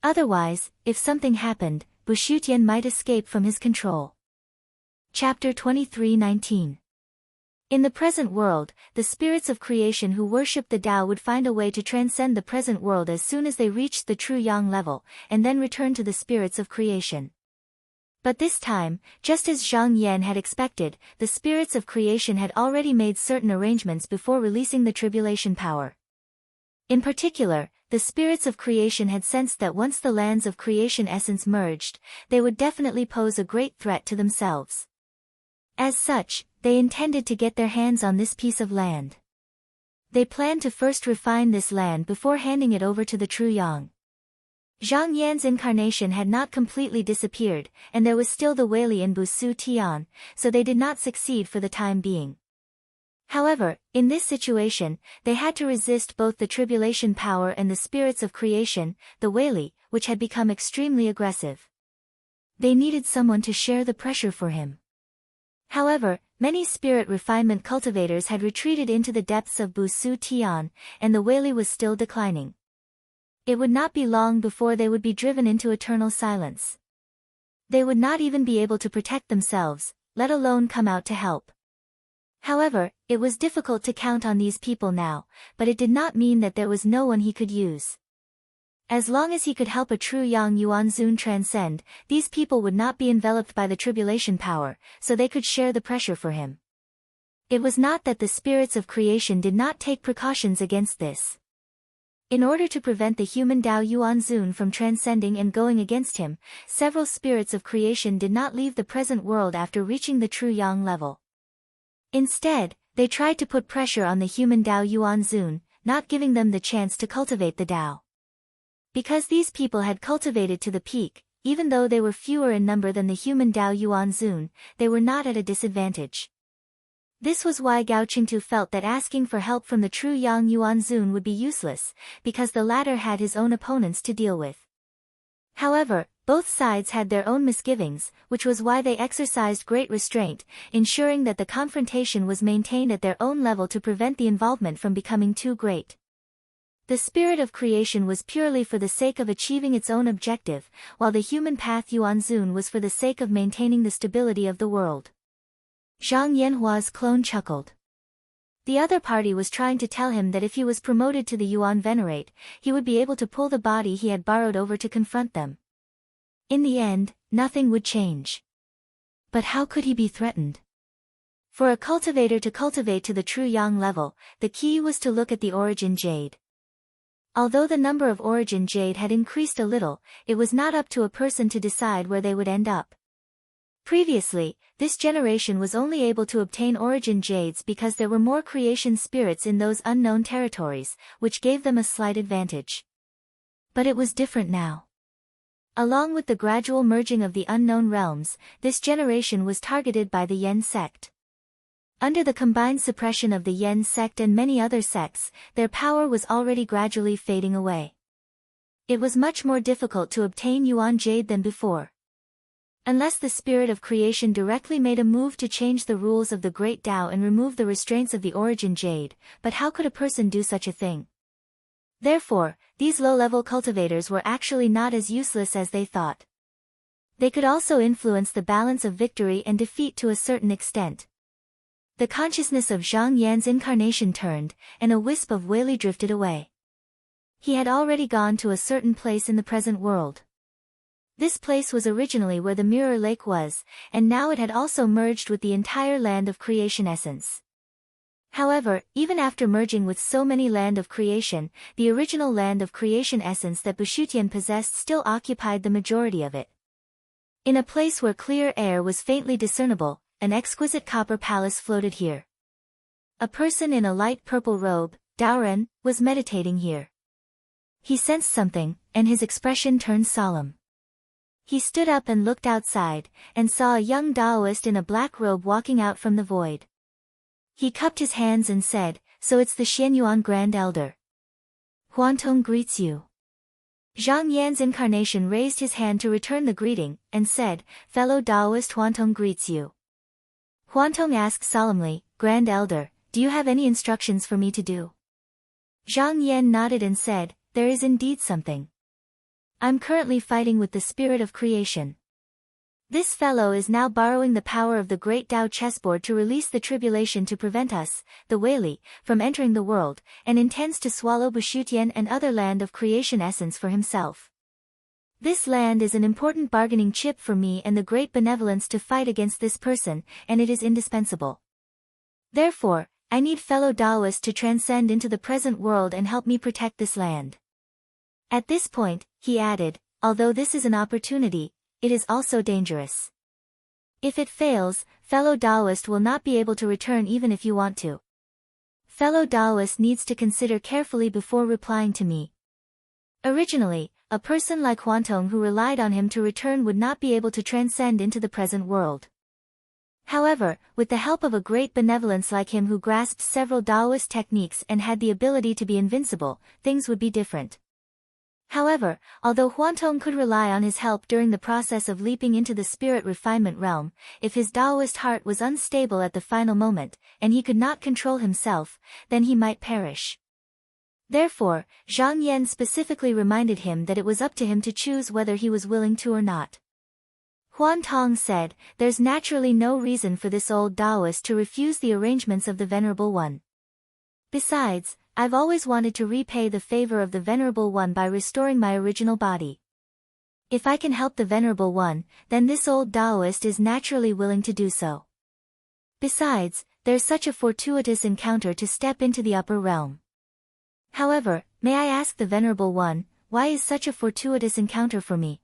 Otherwise, if something happened, Bushutian might escape from his control. Chapter 23:19. In the present world, the spirits of creation who worshipped the Tao would find a way to transcend the present world as soon as they reached the true yang level, and then return to the spirits of creation. But this time, just as Zhang Yan had expected, the spirits of creation had already made certain arrangements before releasing the tribulation power. In particular, the spirits of creation had sensed that once the lands of creation essence merged, they would definitely pose a great threat to themselves. As such, they intended to get their hands on this piece of land. They planned to first refine this land before handing it over to the true yang. Zhang Yan's incarnation had not completely disappeared, and there was still the Weili in Busu Tian, so they did not succeed for the time being. However, in this situation, they had to resist both the tribulation power and the spirits of creation, the Weili, which had become extremely aggressive. They needed someone to share the pressure for him. However, many spirit refinement cultivators had retreated into the depths of Busu Tian, and the Weili was still declining. It would not be long before they would be driven into eternal silence. They would not even be able to protect themselves, let alone come out to help. However, it was difficult to count on these people now, but it did not mean that there was no one he could use. As long as he could help a true Yang Yuanzun transcend, these people would not be enveloped by the tribulation power, so they could share the pressure for him. It was not that the spirits of creation did not take precautions against this. In order to prevent the human Dao Yuanzun from transcending and going against him, several spirits of creation did not leave the present world after reaching the true Yang level. Instead, they tried to put pressure on the human Dao Yuanzun, not giving them the chance to cultivate the Dao. Because these people had cultivated to the peak, even though they were fewer in number than the human Dao Yuanzun, they were not at a disadvantage. This was why Gao Qingtu felt that asking for help from the true Yang Yuanzun would be useless, because the latter had his own opponents to deal with. However, both sides had their own misgivings, which was why they exercised great restraint, ensuring that the confrontation was maintained at their own level to prevent the involvement from becoming too great. The spirit of creation was purely for the sake of achieving its own objective, while the human path Yuanzun was for the sake of maintaining the stability of the world. Zhang Yanhua's clone chuckled. The other party was trying to tell him that if he was promoted to the Yuan Venerate, he would be able to pull the body he had borrowed over to confront them. In the end, nothing would change. But how could he be threatened? For a cultivator to cultivate to the true Yang level, the key was to look at the origin jade. Although the number of origin jade had increased a little, it was not up to a person to decide where they would end up. Previously, this generation was only able to obtain origin jades because there were more creation spirits in those unknown territories, which gave them a slight advantage. But it was different now. Along with the gradual merging of the unknown realms, this generation was targeted by the Yen sect. Under the combined suppression of the Yen sect and many other sects, their power was already gradually fading away. It was much more difficult to obtain Yuan Jade than before. Unless the spirit of creation directly made a move to change the rules of the Great Tao and remove the restraints of the origin Jade, but how could a person do such a thing? Therefore, these low-level cultivators were actually not as useless as they thought. They could also influence the balance of victory and defeat to a certain extent. The consciousness of Zhang Yan's incarnation turned, and a wisp of Weili drifted away. He had already gone to a certain place in the present world. This place was originally where the Mirror Lake was, and now it had also merged with the entire land of creation essence. However, even after merging with so many land of creation, the original land of creation essence that Bushutian possessed still occupied the majority of it. In a place where clear air was faintly discernible, an exquisite copper palace floated here. A person in a light purple robe, Daoren, was meditating here. He sensed something, and his expression turned solemn. He stood up and looked outside, and saw a young Daoist in a black robe walking out from the void. He cupped his hands and said, "So it's the Xianyuan Grand Elder. Huantong greets you." Zhang Yan's incarnation raised his hand to return the greeting, and said, "Fellow Taoist Huantong greets you." Huantong asked solemnly, "Grand Elder, do you have any instructions for me to do?" Zhang Yan nodded and said, "There is indeed something. I'm currently fighting with the spirit of creation. This fellow is now borrowing the power of the great Tao chessboard to release the tribulation to prevent us, the Weili, from entering the world, and intends to swallow Bushutian and other land of creation essence for himself. This land is an important bargaining chip for me and the great benevolence to fight against this person, and it is indispensable. Therefore, I need fellow Taoists to transcend into the present world and help me protect this land." At this point, he added, "Although this is an opportunity, it is also dangerous. If it fails, fellow Taoist will not be able to return even if you want to. Fellow Taoist needs to consider carefully before replying to me." Originally, a person like Huantong who relied on him to return would not be able to transcend into the present world. However, with the help of a great benevolence like him who grasped several Taoist techniques and had the ability to be invincible, things would be different. However, although Huantong could rely on his help during the process of leaping into the spirit refinement realm, if his Taoist heart was unstable at the final moment, and he could not control himself, then he might perish. Therefore, Zhang Yan specifically reminded him that it was up to him to choose whether he was willing to or not. Huantong said, "There's naturally no reason for this old Taoist to refuse the arrangements of the Venerable One. Besides, I've always wanted to repay the favor of the Venerable One by restoring my original body. If I can help the Venerable One, then this old Taoist is naturally willing to do so. Besides, there's such a fortuitous encounter to step into the upper realm. However, may I ask the Venerable One, why is such a fortuitous encounter for me?"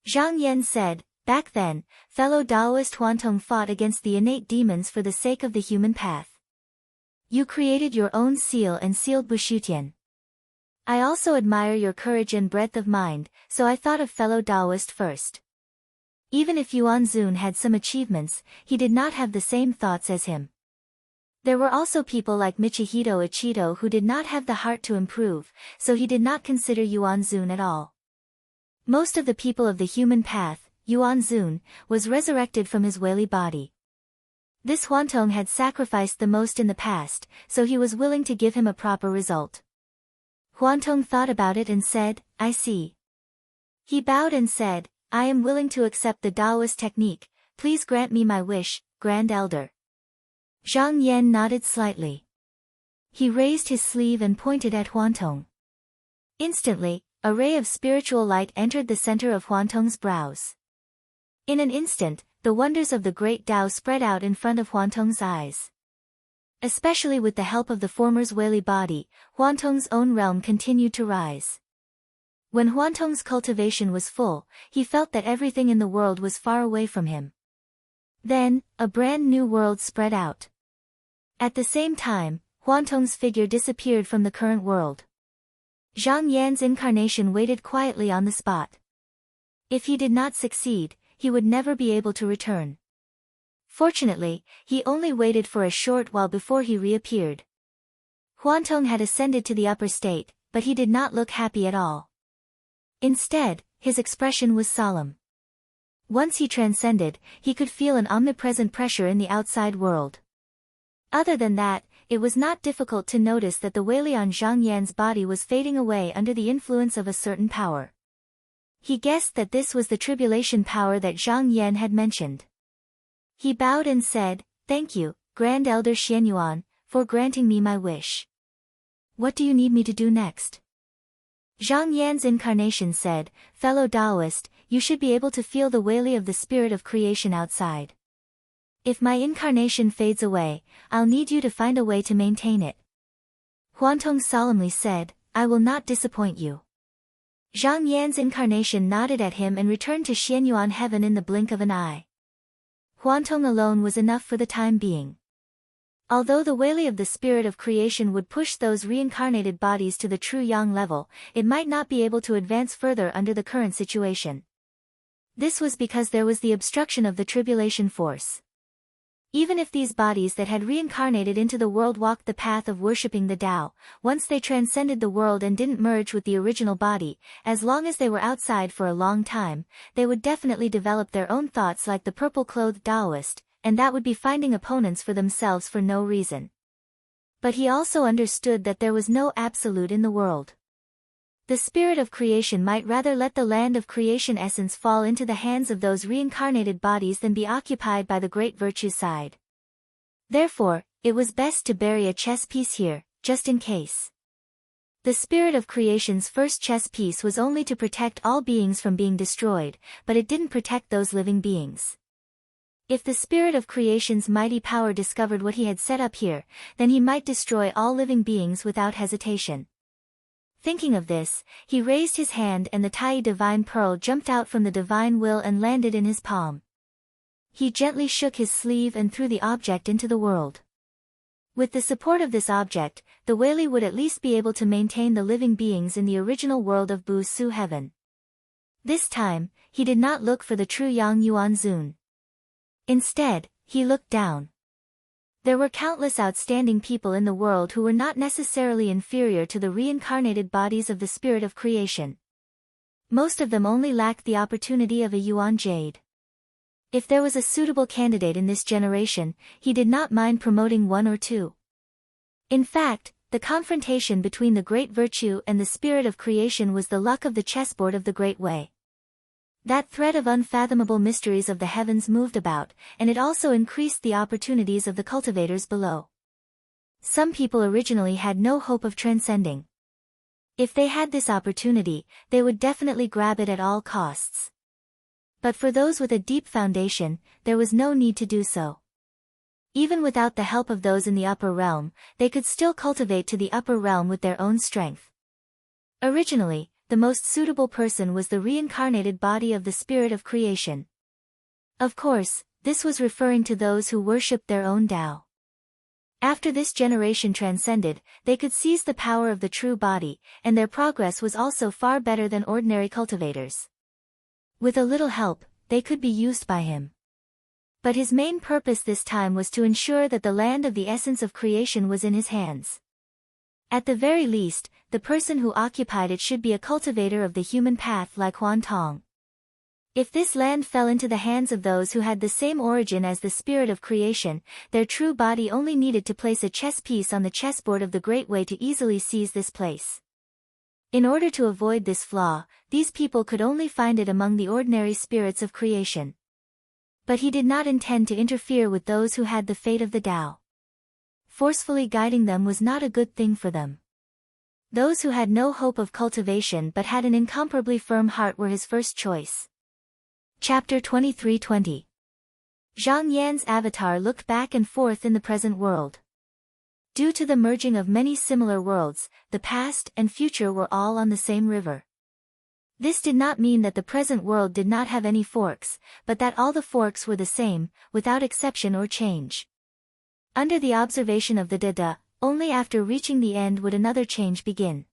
Zhang Yan said, "Back then, fellow Taoist Huantong fought against the innate demons for the sake of the human path. You created your own seal and sealed Bushutian. I also admire your courage and breadth of mind, so I thought of fellow Taoist first. Even if Yuan Zun had some achievements, he did not have the same thoughts as him. There were also people like Michihito Ichito who did not have the heart to improve, so he did not consider Yuan Zun at all. Most of the people of the human path, Yuan Zun, was resurrected from his Weili body. This Huantong had sacrificed the most in the past, so he was willing to give him a proper result." Huantong thought about it and said, "I see." He bowed and said, "I am willing to accept the Taoist technique, please grant me my wish, Grand Elder." Zhang Yan nodded slightly. He raised his sleeve and pointed at Huantong. Instantly, a ray of spiritual light entered the center of Huantong's brows. In an instant, the wonders of the great Tao spread out in front of Huantong's eyes. Especially with the help of the former's Weili body, Huantong's own realm continued to rise. When Huantong's cultivation was full, he felt that everything in the world was far away from him. Then, a brand new world spread out. At the same time, Huantong's figure disappeared from the current world. Zhang Yan's incarnation waited quietly on the spot. If he did not succeed, he would never be able to return. Fortunately, he only waited for a short while before he reappeared. Huantong had ascended to the upper state, but he did not look happy at all. Instead, his expression was solemn. Once he transcended, he could feel an omnipresent pressure in the outside world. Other than that, it was not difficult to notice that the Weili on Zhang Yan's body was fading away under the influence of a certain power. He guessed that this was the tribulation power that Zhang Yan had mentioned. He bowed and said, "Thank you, Grand Elder Xianyuan, for granting me my wish. What do you need me to do next?" Zhang Yan's incarnation said, "Fellow Taoist, you should be able to feel the Weili of the spirit of creation outside. If my incarnation fades away, I'll need you to find a way to maintain it." Huantong solemnly said, "I will not disappoint you." Zhang Yan's incarnation nodded at him and returned to Xianyuan heaven in the blink of an eye. Huantong alone was enough for the time being. Although the Weili of the spirit of creation would push those reincarnated bodies to the true yang level, it might not be able to advance further under the current situation. This was because there was the obstruction of the tribulation force. Even if these bodies that had reincarnated into the world walked the path of worshipping the Tao, once they transcended the world and didn't merge with the original body, as long as they were outside for a long time, they would definitely develop their own thoughts like the purple-clothed Taoist, and that would be finding opponents for themselves for no reason. But he also understood that there was no absolute in the world. The spirit of creation might rather let the land of creation essence fall into the hands of those reincarnated bodies than be occupied by the great virtue side. Therefore, it was best to bury a chess piece here, just in case. The spirit of creation's first chess piece was only to protect all beings from being destroyed, but it didn't protect those living beings. If the spirit of creation's mighty power discovered what he had set up here, then he might destroy all living beings without hesitation. Thinking of this, he raised his hand and the Tai divine pearl jumped out from the divine will and landed in his palm. He gently shook his sleeve and threw the object into the world. With the support of this object, the Weili would at least be able to maintain the living beings in the original world of Bu Su heaven. This time, he did not look for the true Yang Yuan Zun. Instead, he looked down. There were countless outstanding people in the world who were not necessarily inferior to the reincarnated bodies of the spirit of creation. Most of them only lacked the opportunity of a Yuan jade. If there was a suitable candidate in this generation, he did not mind promoting one or two. In fact, the confrontation between the great virtue and the spirit of creation was the luck of the chessboard of the Great Way. That thread of unfathomable mysteries of the heavens moved about, and it also increased the opportunities of the cultivators below. Some people originally had no hope of transcending. If they had this opportunity, they would definitely grab it at all costs. But for those with a deep foundation, there was no need to do so. Even without the help of those in the upper realm, they could still cultivate to the upper realm with their own strength. Originally, the most suitable person was the reincarnated body of the spirit of creation. Of course, this was referring to those who worshipped their own Tao. After this generation transcended, they could seize the power of the true body, and their progress was also far better than ordinary cultivators. With a little help, they could be used by him. But his main purpose this time was to ensure that the land of the essence of creation was in his hands. At the very least, the person who occupied it should be a cultivator of the human path like Huan Tong. If this land fell into the hands of those who had the same origin as the spirit of creation, their true body only needed to place a chess piece on the chessboard of the Great Way to easily seize this place. In order to avoid this flaw, these people could only find it among the ordinary spirits of creation. But he did not intend to interfere with those who had the fate of the Tao. Forcefully guiding them was not a good thing for them. Those who had no hope of cultivation but had an incomparably firm heart were his first choice. Chapter 23:20. Zhang Yan's avatar looked back and forth in the present world. Due to the merging of many similar worlds, the past and future were all on the same river. This did not mean that the present world did not have any forks, but that all the forks were the same, without exception or change. Under the observation of the Dada, only after reaching the end would another change begin.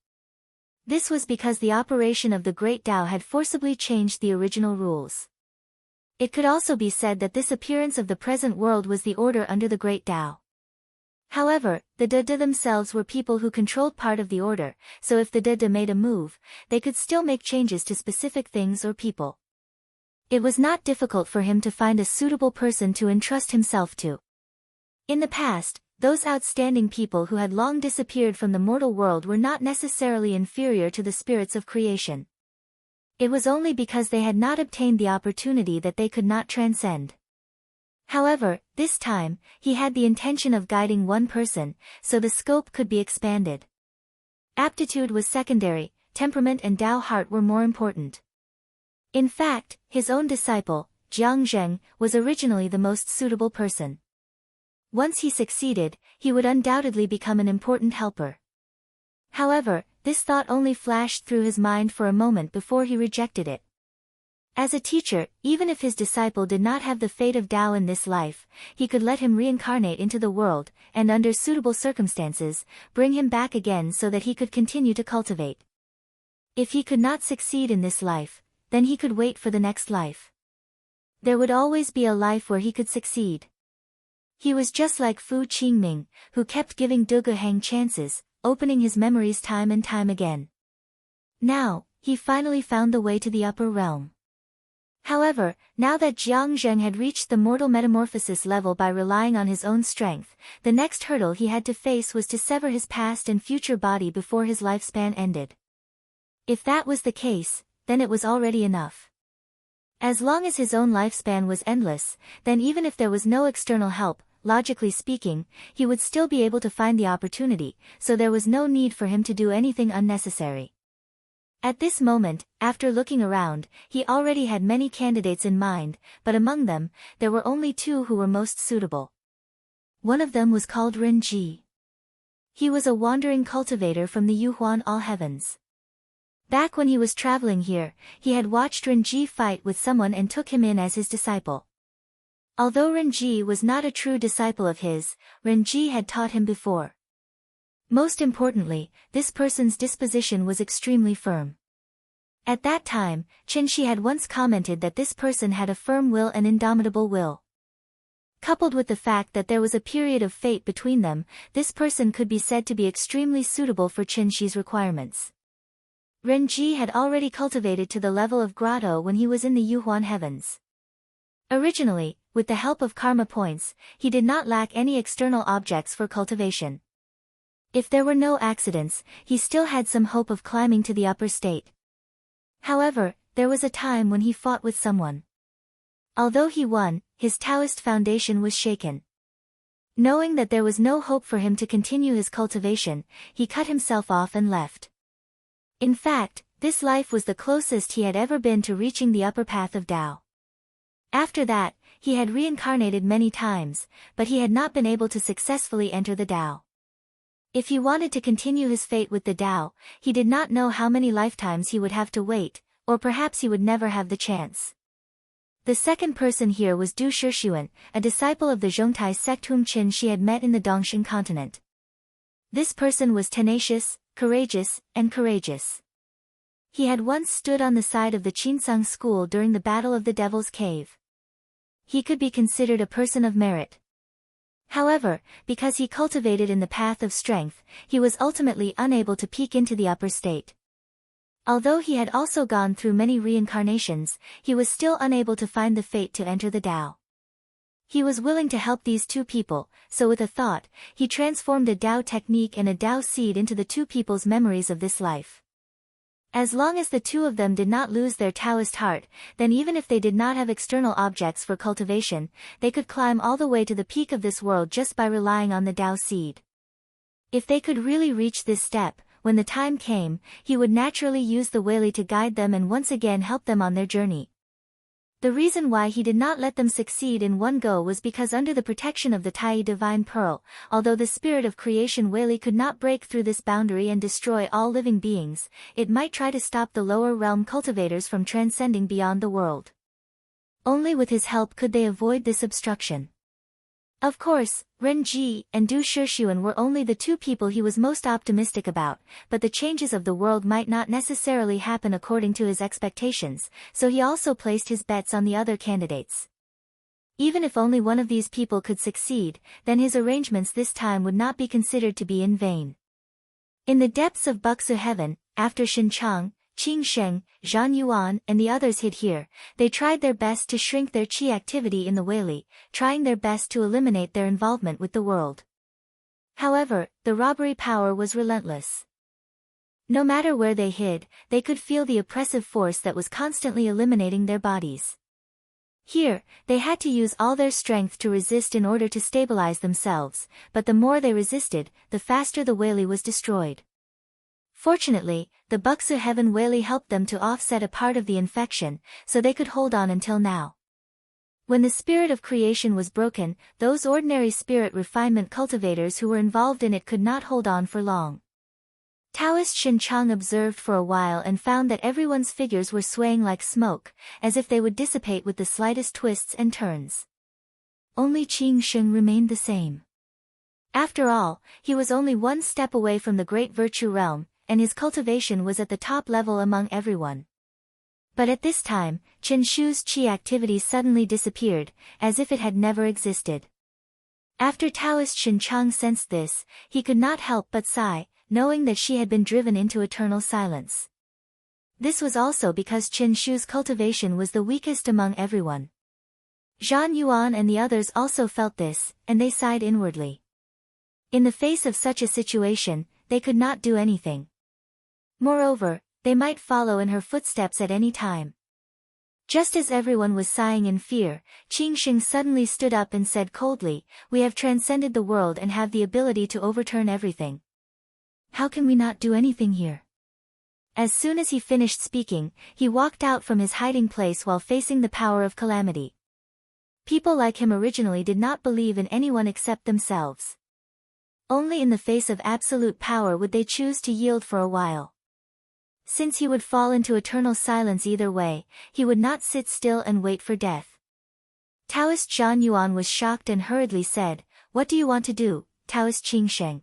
This was because the operation of the Great Tao had forcibly changed the original rules. It could also be said that this appearance of the present world was the order under the Great Tao. However, the Dada themselves were people who controlled part of the order, so if the Dada made a move, they could still make changes to specific things or people. It was not difficult for him to find a suitable person to entrust himself to. In the past, those outstanding people who had long disappeared from the mortal world were not necessarily inferior to the spirits of creation. It was only because they had not obtained the opportunity that they could not transcend. However, this time, he had the intention of guiding one person, so the scope could be expanded. Aptitude was secondary, temperament and Tao heart were more important. In fact, his own disciple, Jiang Zheng, was originally the most suitable person. Once he succeeded, he would undoubtedly become an important helper. However, this thought only flashed through his mind for a moment before he rejected it. As a teacher, even if his disciple did not have the fate of Tao in this life, he could let him reincarnate into the world, and under suitable circumstances, bring him back again so that he could continue to cultivate. If he could not succeed in this life, then he could wait for the next life. There would always be a life where he could succeed. He was just like Fu Qingming, who kept giving De Guheng chances, opening his memories time and time again. Now, he finally found the way to the upper realm. However, now that Jiang Zheng had reached the mortal metamorphosis level by relying on his own strength, the next hurdle he had to face was to sever his past and future body before his lifespan ended. If that was the case, then it was already enough. As long as his own lifespan was endless, then even if there was no external help, logically speaking, he would still be able to find the opportunity, so there was no need for him to do anything unnecessary. At this moment, after looking around, he already had many candidates in mind, but among them, there were only two who were most suitable. One of them was called Renji. He was a wandering cultivator from the Yuhuan All Heavens. Back when he was traveling here, he had watched Renji fight with someone and took him in as his disciple. Although Renji was not a true disciple of his, Renji had taught him before. Most importantly, this person's disposition was extremely firm. At that time, Qin had once commented that this person had a firm will and indomitable will. Coupled with the fact that there was a period of fate between them, this person could be said to be extremely suitable for Qin requirements. Renji had already cultivated to the level of grotto when he was in the Yuhuan heavens. Originally, with the help of karma points, he did not lack any external objects for cultivation. If there were no accidents, he still had some hope of climbing to the upper state. However, there was a time when he fought with someone. Although he won, his Taoist foundation was shaken. Knowing that there was no hope for him to continue his cultivation, he cut himself off and left. In fact, this life was the closest he had ever been to reaching the upper path of Tao. After that, he had reincarnated many times, but he had not been able to successfully enter the Tao. If he wanted to continue his fate with the Tao, he did not know how many lifetimes he would have to wait, or perhaps he would never have the chance. The second person here was Du Shixuan, a disciple of the Zhongtai sect whom Qin had met in the Dongshan continent. This person was tenacious, courageous. He had once stood on the side of the Qinsang school during the Battle of the Devil's Cave. He could be considered a person of merit. However, because he cultivated in the path of strength, he was ultimately unable to peek into the upper state. Although he had also gone through many reincarnations, he was still unable to find the fate to enter the Tao. He was willing to help these two people, so with a thought, he transformed a Tao technique and a Tao seed into the two people's memories of this life. As long as the two of them did not lose their Taoist heart, then even if they did not have external objects for cultivation, they could climb all the way to the peak of this world just by relying on the Tao seed. If they could really reach this step, when the time came, he would naturally use the Weili to guide them and once again help them on their journey. The reason why he did not let them succeed in one go was because under the protection of the Tai Divine Pearl, although the spirit of creation Weili could not break through this boundary and destroy all living beings, it might try to stop the lower realm cultivators from transcending beyond the world. Only with his help could they avoid this obstruction. Of course, Renji and Du Shixuan were only the two people he was most optimistic about, but the changes of the world might not necessarily happen according to his expectations, so he also placed his bets on the other candidates. Even if only one of these people could succeed, then his arrangements this time would not be considered to be in vain. In the depths of Buxu Heaven, after Xinchang, Qing Sheng, Zhan Yuan and the others hid here, they tried their best to shrink their qi activity in the Weili, trying their best to eliminate their involvement with the world. However, the robbery power was relentless. No matter where they hid, they could feel the oppressive force that was constantly eliminating their bodies. Here, they had to use all their strength to resist in order to stabilize themselves, but the more they resisted, the faster the Weili was destroyed. Fortunately, the Buxu Heaven Weili helped them to offset a part of the infection, so they could hold on until now. When the spirit of creation was broken, those ordinary spirit refinement cultivators who were involved in it could not hold on for long. Taoist Xinchang observed for a while and found that everyone's figures were swaying like smoke, as if they would dissipate with the slightest twists and turns. Only Qing Sheng remained the same. After all, he was only one step away from the great virtue realm, and his cultivation was at the top level among everyone. But at this time, Chen Shu's qi activity suddenly disappeared, as if it had never existed. After Taoist Xinchang sensed this, he could not help but sigh, knowing that she had been driven into eternal silence. This was also because Qin Shu's cultivation was the weakest among everyone. Zhan Yuan and the others also felt this, and they sighed inwardly. In the face of such a situation, they could not do anything. Moreover, they might follow in her footsteps at any time. Just as everyone was sighing in fear, Qing Sheng suddenly stood up and said coldly, "We have transcended the world and have the ability to overturn everything. How can we not do anything here?" As soon as he finished speaking, he walked out from his hiding place while facing the power of calamity. People like him originally did not believe in anyone except themselves. Only in the face of absolute power would they choose to yield for a while. Since he would fall into eternal silence either way, he would not sit still and wait for death. Taoist Zhan Yuan was shocked and hurriedly said, "What do you want to do, Taoist Qing Sheng?"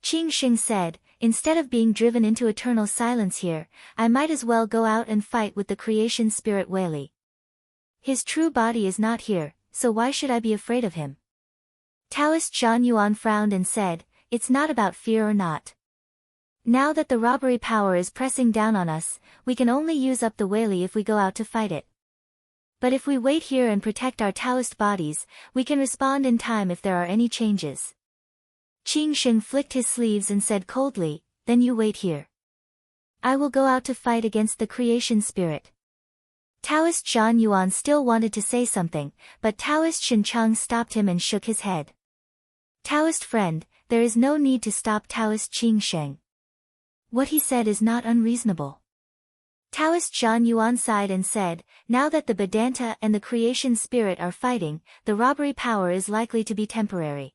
Qing Sheng said, "Instead of being driven into eternal silence here, I might as well go out and fight with the creation spirit Wei Li. His true body is not here, so why should I be afraid of him?" Taoist Zhan Yuan frowned and said, "It's not about fear or not. Now that the robbery power is pressing down on us, we can only use up the Wei Li if we go out to fight it. But if we wait here and protect our Taoist bodies, we can respond in time if there are any changes." Qing Sheng flicked his sleeves and said coldly, "Then you wait here. I will go out to fight against the creation spirit." Taoist Zhan Yuan still wanted to say something, but Taoist Xinchang stopped him and shook his head. "Taoist friend, there is no need to stop Taoist Qing Sheng. What he said is not unreasonable." Taoist Zhan Yuan sighed and said, "Now that the Vedanta and the creation spirit are fighting, the robbery power is likely to be temporary.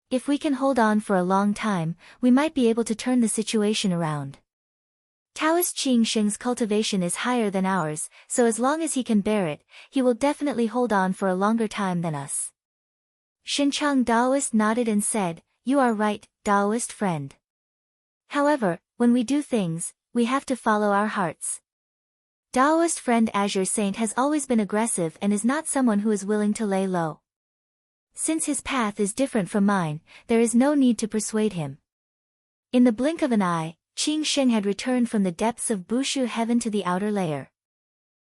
If we can hold on for a long time, we might be able to turn the situation around. Taoist Qing Sheng's cultivation is higher than ours, so as long as he can bear it, he will definitely hold on for a longer time than us." Xinchang Daoist nodded and said, "You are right, Daoist friend. However, when we do things, we have to follow our hearts. Daoist friend Azure Saint has always been aggressive and is not someone who is willing to lay low. Since his path is different from mine, there is no need to persuade him." In the blink of an eye, Qing Sheng had returned from the depths of Bushu heaven to the outer layer.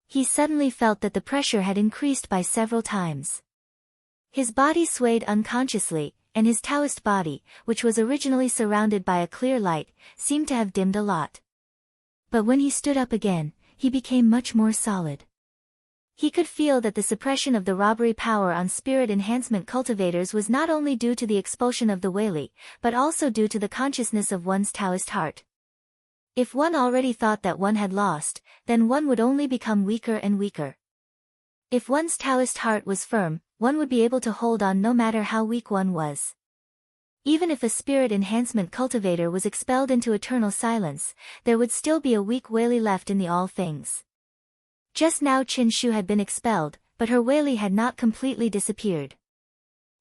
He suddenly felt that the pressure had increased by several times. His body swayed unconsciously, and his Taoist body, which was originally surrounded by a clear light, seemed to have dimmed a lot. But when he stood up again, he became much more solid. He could feel that the suppression of the robbery power on spirit enhancement cultivators was not only due to the expulsion of the Wei Li, but also due to the consciousness of one's Taoist heart. If one already thought that one had lost, then one would only become weaker and weaker. If one's Taoist heart was firm, one would be able to hold on no matter how weak one was. Even if a spirit enhancement cultivator was expelled into eternal silence, there would still be a weak Wei Li left in the all things. Just now Qin Shu had been expelled, but her Wei Li had not completely disappeared.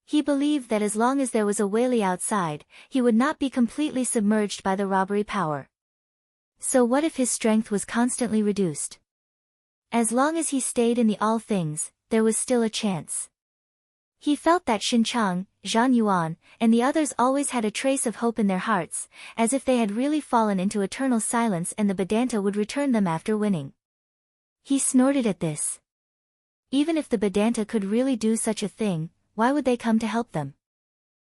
He believed that as long as there was a Wei Li outside, he would not be completely submerged by the robbery power. So what if his strength was constantly reduced? As long as he stayed in the all things, there was still a chance. He felt that Xinchang, Zhan Yuan, and the others always had a trace of hope in their hearts, as if they had really fallen into eternal silence and the Vedanta would return them after winning. He snorted at this. Even if the Vedanta could really do such a thing, why would they come to help them?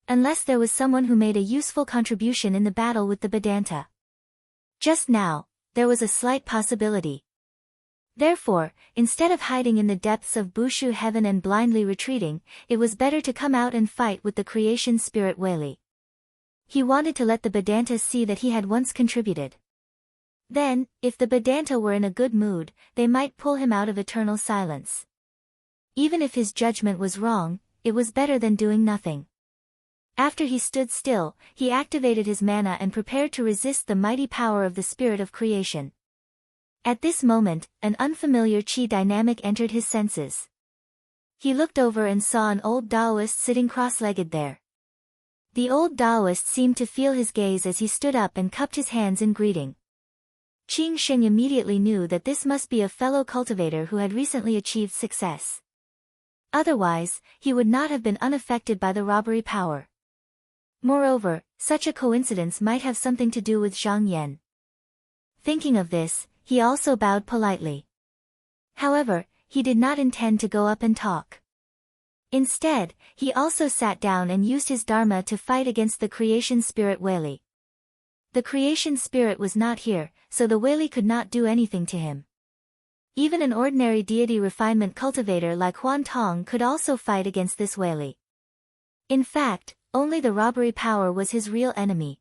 Unless there was someone who made a useful contribution in the battle with the Vedanta. Just now, there was a slight possibility. Therefore, instead of hiding in the depths of Bushu heaven and blindly retreating, it was better to come out and fight with the creation spirit Wei Li. He wanted to let the Vedanta see that he had once contributed. Then, if the Vedanta were in a good mood, they might pull him out of eternal silence. Even if his judgment was wrong, it was better than doing nothing. After he stood still, he activated his mana and prepared to resist the mighty power of the spirit of creation. At this moment, an unfamiliar qi dynamic entered his senses. He looked over and saw an old Taoist sitting cross-legged there. The old Taoist seemed to feel his gaze as he stood up and cupped his hands in greeting. Qing Sheng immediately knew that this must be a fellow cultivator who had recently achieved success. Otherwise, he would not have been unaffected by the robbery power. Moreover, such a coincidence might have something to do with Zhang Yan. Thinking of this, he also bowed politely. However, he did not intend to go up and talk. Instead, he also sat down and used his dharma to fight against the creation spirit Weili. The creation spirit was not here, so the Weili could not do anything to him. Even an ordinary deity refinement cultivator like Huan Tong could also fight against this Weili. In fact, only the robbery power was his real enemy.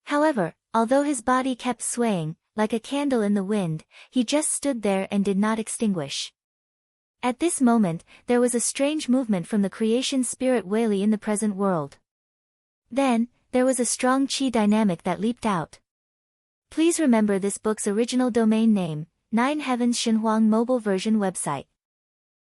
However, although his body kept swaying, like a candle in the wind, he just stood there and did not extinguish. At this moment, there was a strange movement from the creation spirit Weili in the present world. Then, there was a strong qi dynamic that leaped out. Please remember this book's original domain name, 9 Heavens Xinhuang mobile version website.